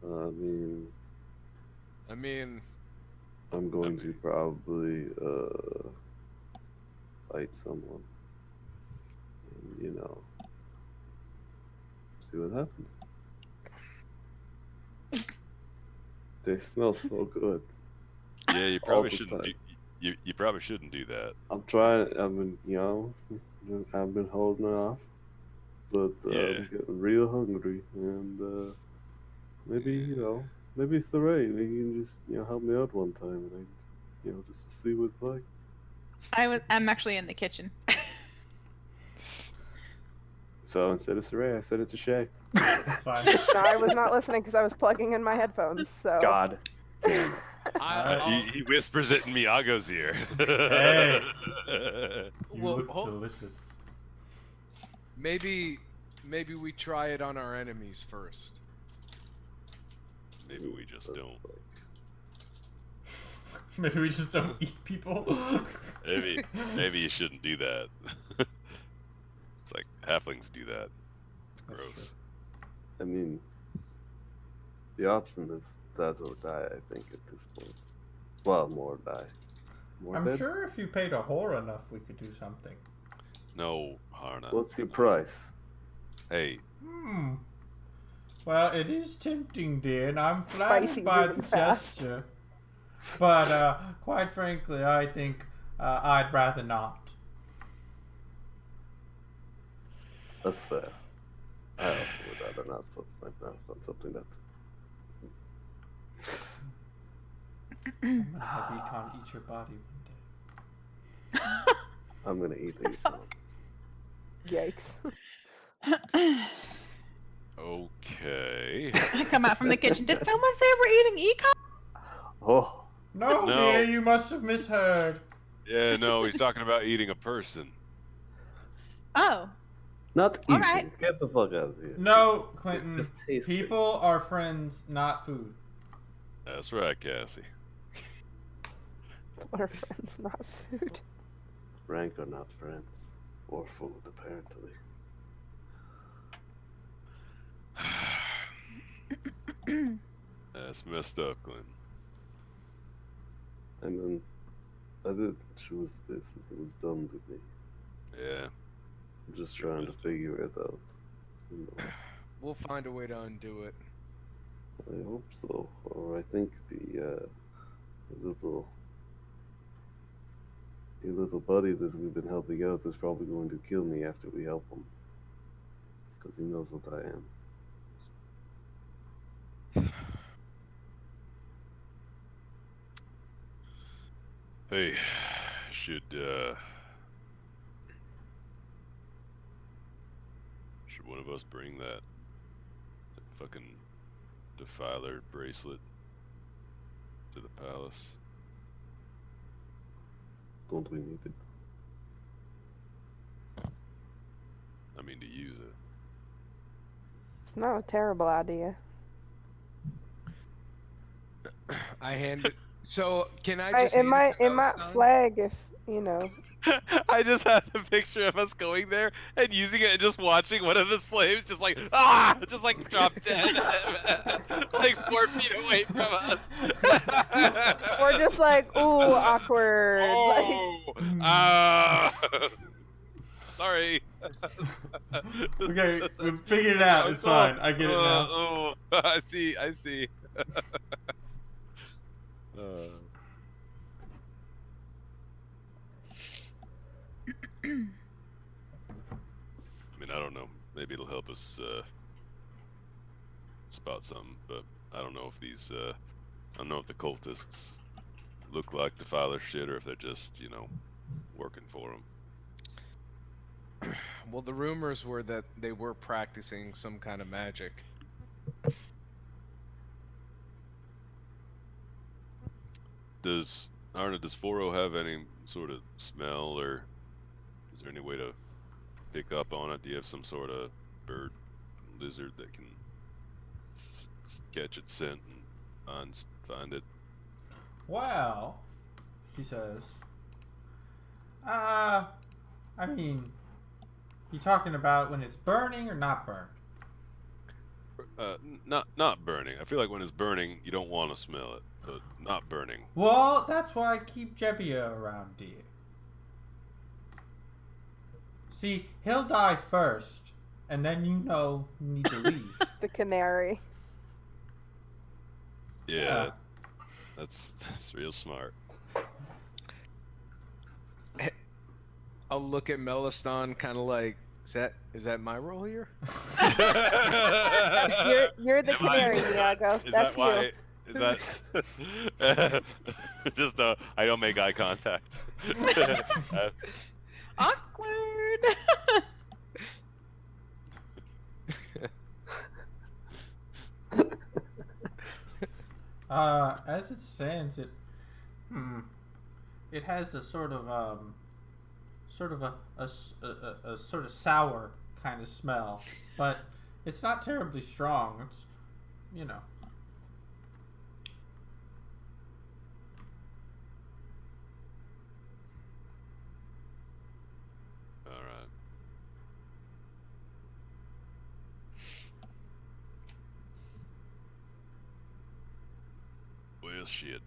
I mean, I mean, I'm going to probably fight someone. And, you know, see what happens. They smell so good. Yeah, you All probably the shouldn't. time. You probably shouldn't do that. I'm trying. I've been, you know, I've been holding off, but Yeah. I'm getting real hungry, and maybe you know, maybe Saray, maybe you can just help me out one time, and just to see what it's like. I'm actually in the kitchen. So instead of Saray, I said it to Shay. That's fine. No, I was not listening because I was plugging in my headphones. So. God. He whispers it in Miyago's ear. Hey. You Well, look hold- delicious. maybe we try it on our enemies first. Maybe we just don't. Maybe we just don't eat people. Maybe you shouldn't do that. It's like halflings do that. It's That's gross. I mean, the option is dead or die, I think, at this point. Well, more die. More I'm dead? sure if you paid a whore enough, we could do something. No, Harna. What's your price? Hey, Well, it is tempting, dear, and I'm flattered Spicy by really the fast. gesture. But, quite frankly, I think I'd rather not. That's fair. I also would rather not put my mouth on something that's... I'm gonna have Econ eat your body one day. I'm gonna eat these. Yikes. okay. I come out from the kitchen. Did someone say we're eating econ? Oh, No, No. dear, you must have misheard. Yeah, no, he's talking about eating a person. Oh, not All eating. right. Get the fuck out of here. No, Clinton. Just taste it. People are friends, not food. That's right, Cassie. What are friends, not food? Rank are not friends. Or food, apparently. That's messed up, Glenn. I mean, I did choose this. It was done with me. Yeah. I'm just trying to figure it out. You know, We'll find a way to undo it. I hope so. Or I think the little buddy that we've been helping out is probably going to kill me after we help him. Because he knows what I am. Hey, should one of us bring that fucking defiler bracelet to the palace? Don't we need it? I mean, to use it. It's not a terrible idea. I hand it. So can I just? It hand might to Palestine? flag if you know. I just had a picture of us going there and using it and just watching one of the slaves just like, ah! Just like drop dead. Like 4 feet away from us. We're just like, ooh, awkward. Oh! Ah! Sorry. Okay, we figured it out. It's fine. I get it now. Oh, I see. I mean, I don't know. Maybe it'll help us spot something, but I don't know if these. I don't know if the cultists look like defiler shit or if they're just, you know, working for them. Well, the rumors were that they were practicing some kind of magic. Does Foro have any sort of smell, or is there any way to pick up on it? Do you have some sort of bird, lizard that can catch its scent and find it? Well, he says, I mean, you talking about when it's burning or not burned? Not burning. I feel like when it's burning, you don't want to smell it, but not burning. Well, that's why I keep Jebbia around, dear. See, he'll die first, and then you know you need to leave. The canary. Yeah, that's real smart. I'll look at Meliston kind of like, is that my role here? You're the canary, Iago. Is That's that why? you. Is that just I don't make eye contact. awkward. As it stands, it has a sort of a sort of sour kind of smell, but it's not terribly strong. It's, you know, this shit.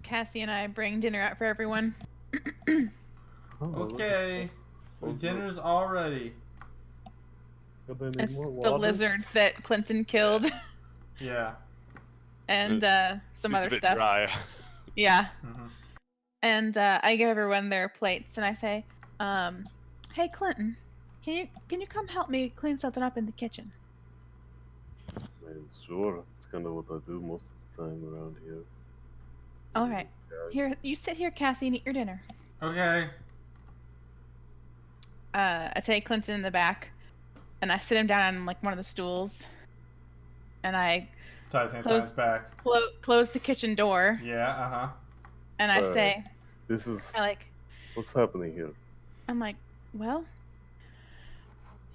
Cassie and I bring dinner out for everyone. Oh, look at Okay. that. So Dinner's all ready. good. Do they need It's more the water? lizard that Clinton killed, Yeah. and some Seems other a bit stuff. dry. Yeah. hmm And I give everyone their plates, and I say, "Hey, Clinton, can you come help me clean something up in the kitchen?" Man, sure. It's kind of what I do most of the time around here. All right. Here, you sit here, Cassie, and eat your dinner. Okay. I take Clinton in the back, and I sit him down on like one of the stools, and I Ties hand Close- ties back. close the kitchen door, Yeah. Uh huh. and I Alright. say, This is I what's happening here. I'm like, well,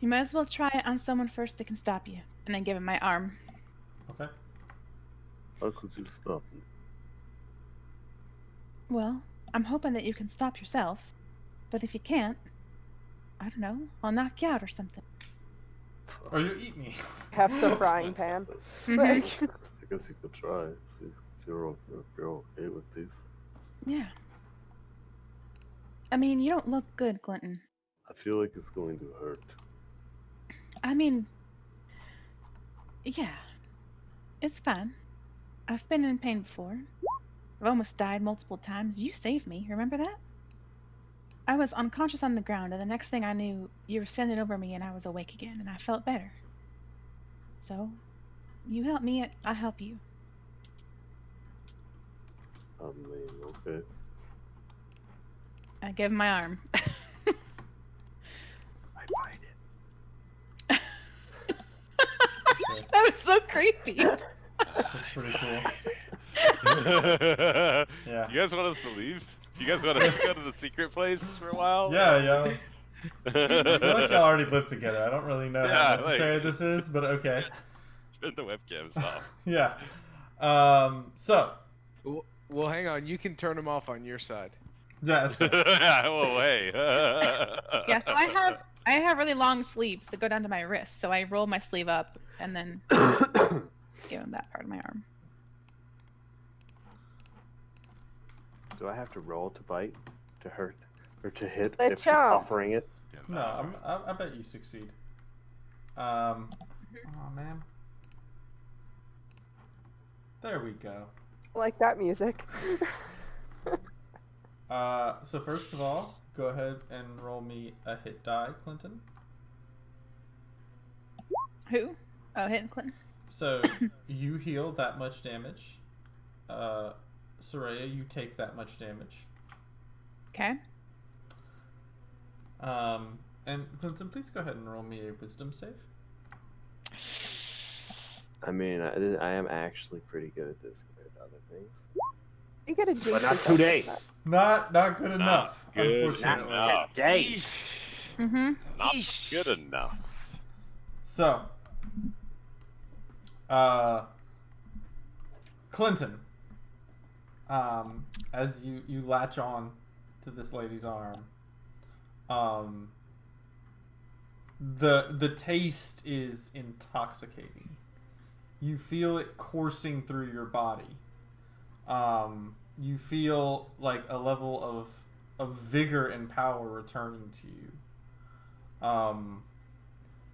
you might as well try it on someone first that can stop you, and I give him my arm. Okay. How could you stop me? Well, I'm hoping that you can stop yourself, but if you can't, I don't know, I'll knock you out or something. Or you eat me. Have some frying pan. Mhm. I guess you could try if you're okay with this. Yeah. I mean, you don't look good, Clinton. I feel like it's going to hurt. I mean, yeah, it's fine. I've been in pain before. I've almost died multiple times. You saved me, remember that? I was unconscious on the ground, and the next thing I knew, you were standing over me, and I was awake again, and I felt better. So, you help me, I help you. I mean, okay. I give him my arm. I bite it. That was so creepy. That's pretty cool. Yeah. Do you guys want us to leave? Do you guys want to go to the secret place for a while? Yeah, yeah. I feel like y'all already live together. I don't really know Yeah, how like- necessary this is, but okay. Turn the webcams off. Yeah. So, Well, hang on. You can turn them off on your side. yeah, that's fair. Oh, hey. Yeah, so I have really long sleeves that go down to my wrist, so I roll my sleeve up and then give him that part of my arm. Do I have to roll to bite, to hurt, or to hit Let if you're chomp. offering it? No, I bet you succeed. Oh man. There we go. Like that music. So first of all, go ahead and roll me a hit die, Clinton. Who? Oh, hitting Clinton. So you heal that much damage. Soraya, you take that much damage. Okay. And Clinton, please go ahead and roll me a wisdom save. I mean, I am actually pretty good at this compared to other things. You get a jinx. But not yourself today. with that. Not good enough, good unfortunately. enough. Today. Mm-hmm. Not good enough. So, Clinton, as you latch on to this lady's arm, the taste is intoxicating. You feel it coursing through your body. You feel like a level of vigor and power returning to you.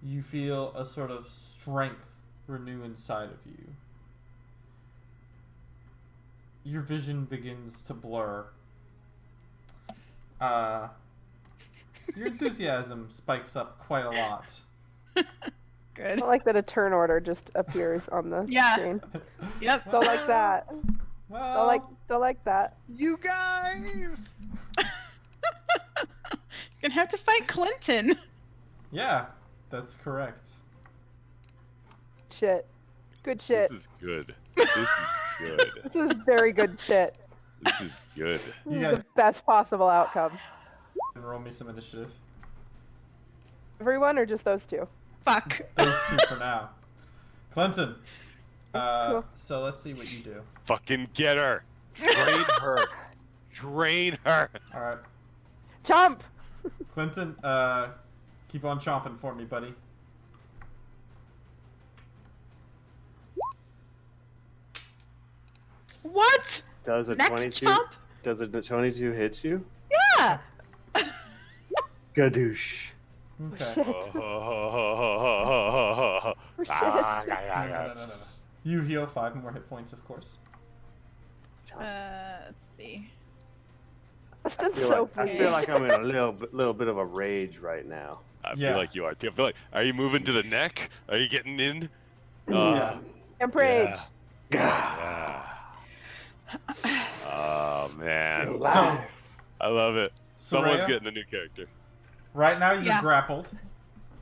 You feel a sort of strength renew inside of you. Your vision begins to blur. Your enthusiasm spikes up quite a lot. Good. I like that a turn order just appears on the Yeah. screen. Yep. Don't like that. Well, Don't like that. You guys! You're gonna have to fight Clinton. yeah, that's correct. Shit. Good shit. This is good. This is good. This is very good shit. This is good. You This is guys the best possible outcome. can roll me some initiative. Everyone or just those two? Fuck. Those two for now. Clinton. Cool. So let's see what you do. Fucking get her. Drain her. Drain her. All right. Jump! Clinton, keep on chomping for me, buddy. What? Does a Neck 22? chomp? Does a 22 hit you? Yeah. Gadoosh. Okay. Shit. Oh, Shit. No. You heal 5 more hit points, of course. Let's see. Austin's I feel, so like, I feel like I'm in a little bit of a rage right now. I Yeah. feel like you are. I feel like. Are you moving to the neck? Are you getting in? Yeah. And rage. Yeah. Oh man, So, I love it. Someone's Soraya, getting a new character. right now you're Yeah. grappled.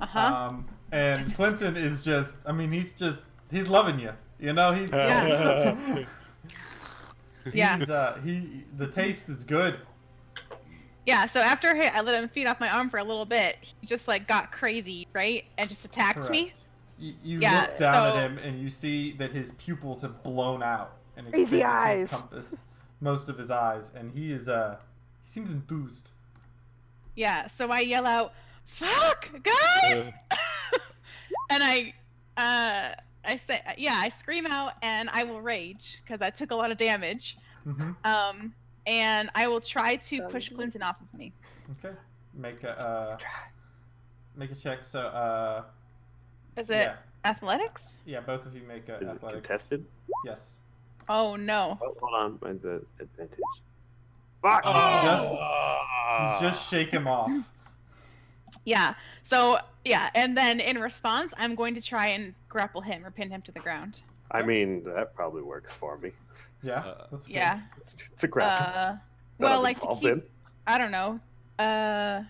Uh-huh. And Clinton is just, I mean, he's loving you. You know, he's, Yeah. Yeah. he's, the taste is good. Yeah, so after I let him feed off my arm for a little bit, he just like got crazy, right? And just attacked me. Correct. You Yeah, look down so- at him and you see that his pupils have blown out and Crazy expanded to eyes. encompass most of his eyes, and he is he seems enthused. Yeah, so I yell out, "Fuck, guys!" And I say, yeah, I scream out and I will rage because I took a lot of damage. Mm-hmm. And I will try to push Clinton off of me. Okay. Make a check. So Is it yeah, athletics? yeah, both of you make Is it athletics. contested? Yes. Oh no. Oh, hold on. Mine's an advantage. Fuck! Oh. Just shake him off. Yeah. So yeah, and then in response, I'm going to try and grapple him or pin him to the ground. I mean, that probably works for me. Yeah, that's good. Yeah. It's a grapple. Well, I'm like to involved keep. in. I don't know. Yeah,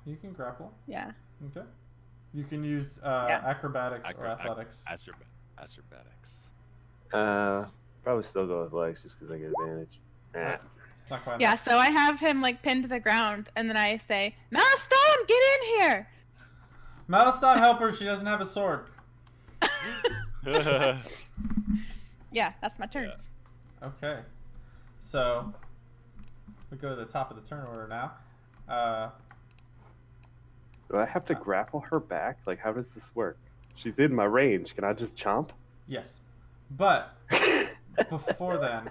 you can grapple. Yeah. Okay. You can use acrobatics or athletics. Acrobatics. Probably still go with legs just because I get advantage. It's not quite Yeah. enough. So I have him like pinned to the ground, and then I say, "Malastone, get in here!" Malastone, help her. She doesn't have a sword. Yeah, that's my turn. Okay. So we go to the top of the turn order now. Do I have to grapple her back? Like, how does this work? She's in my range. Can I just chomp? Yes, but before then,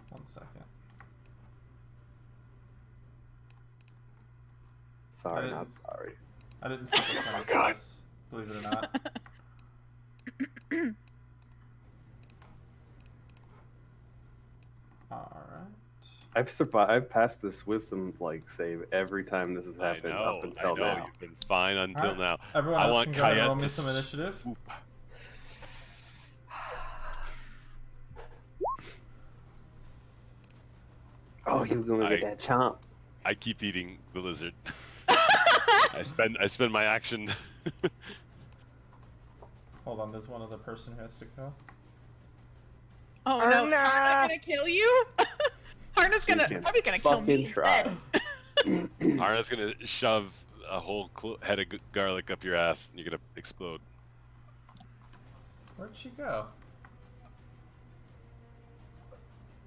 one second. Sorry, I not didn't- sorry. I didn't super plan for this, believe it or not. Alright. I've survived. I've passed this wisdom save every time this has happened up until now. You've been fine until Alright. now. Everyone I else want can go ahead and Kayet roll me to some initiative. swoop. Oh, you gonna get that chomp? I keep eating the lizard. I spend my action. Hold on, there's one other person who has to go. Oh no, Arna! Harna's gonna kill you? Harna's You gonna can probably gonna kill me fucking try. instead. Arna's gonna shove a whole head of garlic up your ass, and you're gonna explode. Where'd she go?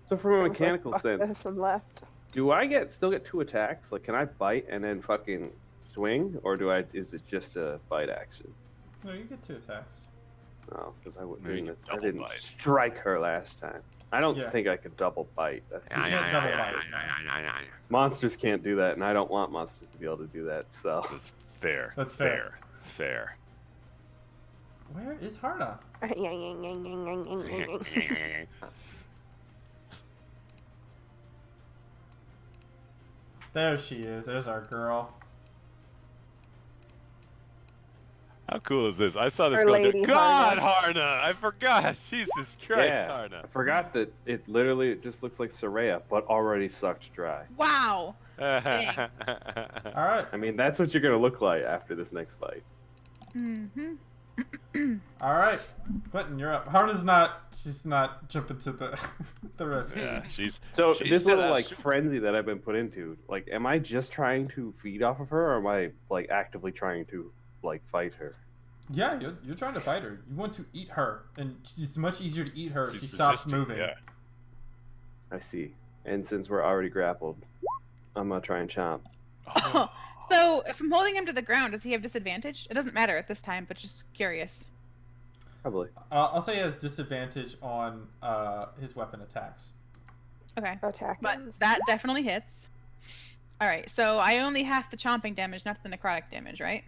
So from a mechanical Fuck, sense, there's some left. do I still get 2 attacks? Like, can I bite and then fucking swing, or is it just a bite action? No, you get 2 attacks. Oh, because Maybe you I can didn't double bite. strike her last time. I don't Yeah. think I could double bite. You can't double bite. Monsters can't do that, and I don't want monsters to be able to do that. So That's fair. That's fair. Fair. Where is Harna? There she is. There's our girl. How cool is this? I saw this Our girl lady go, God, Harna. Harna! I forgot! Jesus Christ, yeah, Harna! I forgot that it literally just looks like Soraya, but already sucked dry. Wow. Alright. I mean, that's what you're gonna look like after this next fight. Mm-hmm. Alright. Clinton, you're up. Harna's not, she's not jumping to the rescue. Yeah, she's So she's this still little out. frenzy that I've been put into, am I just trying to feed off of her, or am I actively trying to fight her? Yeah, you're trying to fight her. You want to eat her, and it's much easier to eat her if she She's stops resisting, moving. Yeah. I see. And since we're already grappled, I'm gonna try and chomp. Oh. So if I'm holding him to the ground, does he have disadvantage? It doesn't matter at this time, but just curious. Probably. I'll say he has disadvantage on his weapon attacks. Okay. Attack. But that definitely hits. All right. So I only have the chomping damage, not the necrotic damage, right?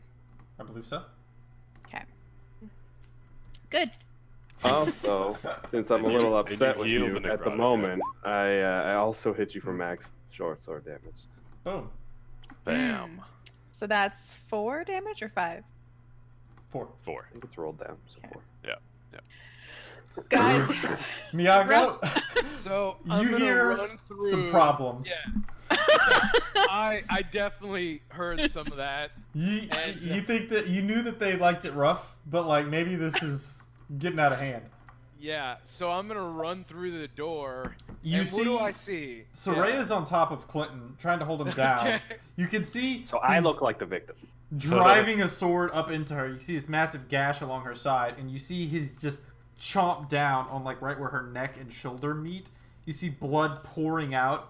I believe so. Okay. Good. Also, since I'm a And you- little and you upset with heal you the at the necrotic, moment, I also hit you for max short sword damage. Boom. Bam. So that's 4 damage or 5? 4. 4. I think it's rolled down. So Okay. 4. Guys, Miyago, So I'm you gonna hear run through. some problems. Yeah. I definitely heard some of that. You think that you knew that they liked it rough, but like maybe this is getting out of hand. Yeah. So I'm gonna run through the door. You and see, what do I see? Soraya's on top of Clinton, trying to hold him down. Okay. You can see. So I he's look like the victim. driving a sword up into her. You see this massive gash along her side, and you see he's just chomped down on like right where her neck and shoulder meet. You see blood pouring out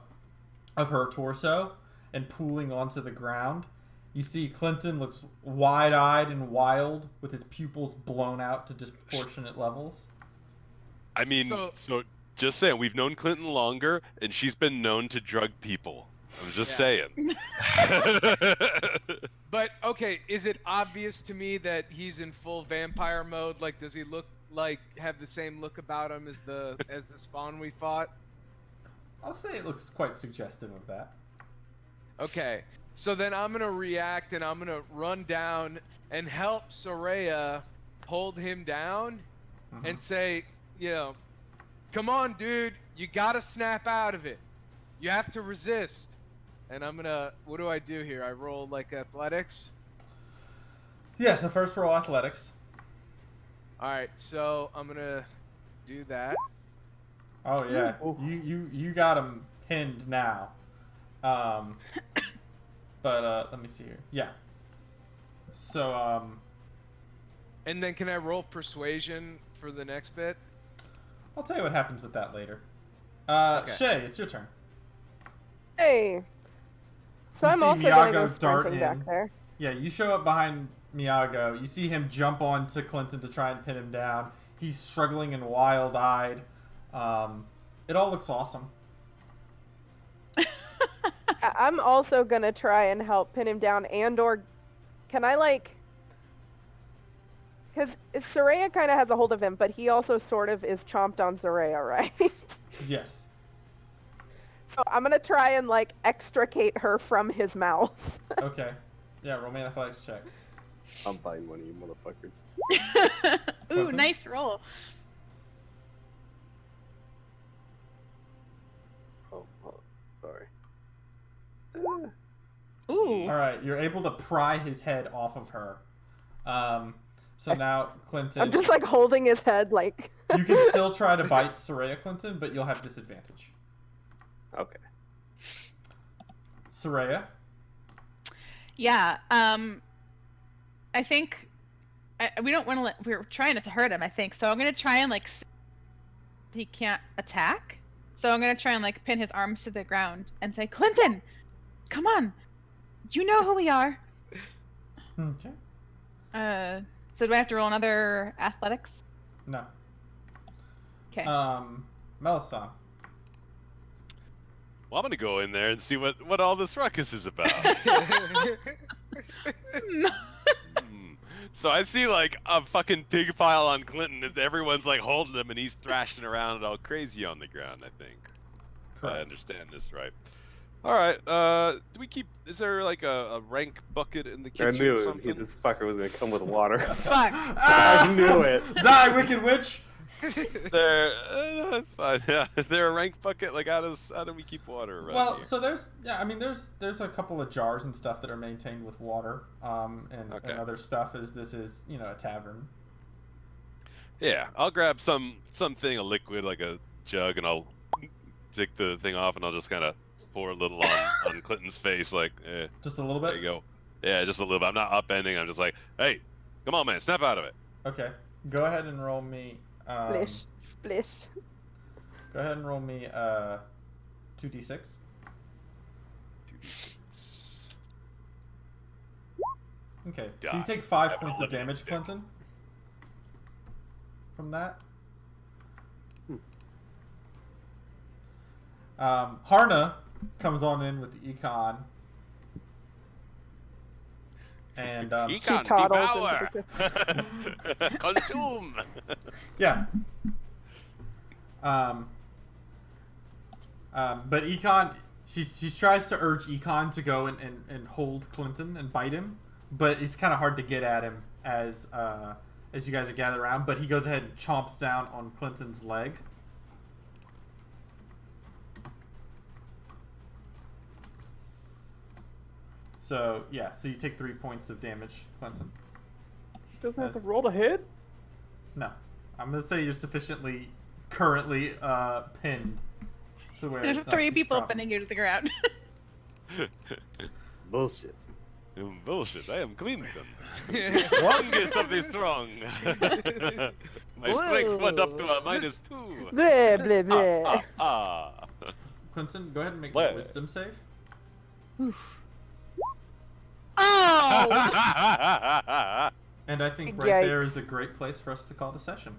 of her torso and pooling onto the ground. You see Clinton looks wide-eyed and wild with his pupils blown out to disproportionate levels. I mean, so just saying, we've known Clinton longer, and she's been known to drug people. I'm just saying. But okay, is it obvious to me that he's in full vampire mode? Like, does he look like have the same look about him as the spawn we fought? I'll say it looks quite suggestive of that. Okay, so then I'm gonna react and I'm gonna run down and help Soraya hold him down and say, you know, come on, dude, you gotta snap out of it. You have to resist. And I'm gonna, what do I do here? I roll like athletics. Yeah, so first roll athletics. All right, so I'm gonna do that. Oh yeah, you got him pinned now. But let me see here. Yeah. So And then can I roll persuasion for the next bit? I'll tell you what happens with that later. Okay. Shay, it's your turn. Hey. So You I'm see also gonna go Miyago dart sprinting in. back there. Yeah, you show up behind Miyago. You see him jump onto Clinton to try and pin him down. He's struggling and wild-eyed. It all looks awesome. I'm also gonna try and help pin him down, and/or can I like? Because Soraya kind of has a hold of him, but he also sort of is chomped on Soraya, right? Yes. So I'm gonna try and like extricate her from his mouth. Okay. Yeah, roll me an athletics check. I'm fighting one of you motherfuckers. Ooh, Clinton? nice roll. Oh, sorry. Ooh. All right, you're able to pry his head off of her. So now, Clinton, I'm just like holding his head, like. you can still try to bite Soraya, Clinton, but you'll have disadvantage. Okay. Soraya? Yeah. I think we don't want to let. We're trying not to hurt him. I think so. I'm gonna try and like. He can't attack, so I'm gonna try and like pin his arms to the ground and say, "Clinton, come on, you know who we are." Okay. So do I have to roll another athletics? No. Okay. Melisande. Well, I'm gonna go in there and see what all this ruckus is about. So I see like a fucking pig pile on Clinton as everyone's like holding him and he's thrashing around all crazy on the ground, I think. If I Correct. understand this right. Alright, do we keep, is there like a rank bucket in the I kitchen knew or it, something? this fucker was gonna come with water. Fuck. I knew it. Die, wicked witch! There, that's fine. Yeah, is there a rank bucket? Like, how do we keep water around Well, here? so there's a couple of jars and stuff that are maintained with water, and Okay. other stuff as this is, a tavern. Yeah, I'll grab something, a liquid like a jug, and I'll take the thing off, and I'll just kind of pour a little on Clinton's face, like, Just a little there bit. you go. Yeah, just a little bit. I'm not upending. I'm just like, hey, Come on, man, snap out of it. Okay. Go ahead and roll me. Splish, splish. Go ahead and roll me 2d6. 2d6. Okay. So Die. you take 5 Have an points of damage, eliminate Clinton. From that. Harna comes on in with the econ. And Econ, toddles devour! into Consume! yeah. But Econ, she tries to urge Econ to go and hold Clinton and bite him, but it's kind of hard to get at him as you guys are gathered around. But he goes ahead and chomps down on Clinton's leg. So yeah, so you take 3 points of damage, Clinton. Doesn't have to Yes. roll to hit. No, I'm gonna say you're sufficiently currently pinned to where There's it's not a 3 huge people problem. pinning you to the ground. Bullshit. Bullshit, I am Clinton. Strongest of the strong. My strength went up to a -2. Bleh, bleh, bleh. Clinton, go ahead and make What? a wisdom save. Oh! And I think right there Yikes. is a great place for us to call the session.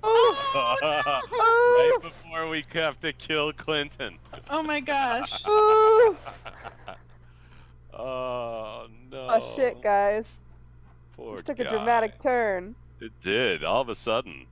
Right before we have to kill Clinton. Oh my gosh. Ooh. Oh no. Oh shit, guys. Poor This took a guy. dramatic turn. It did, all of a sudden.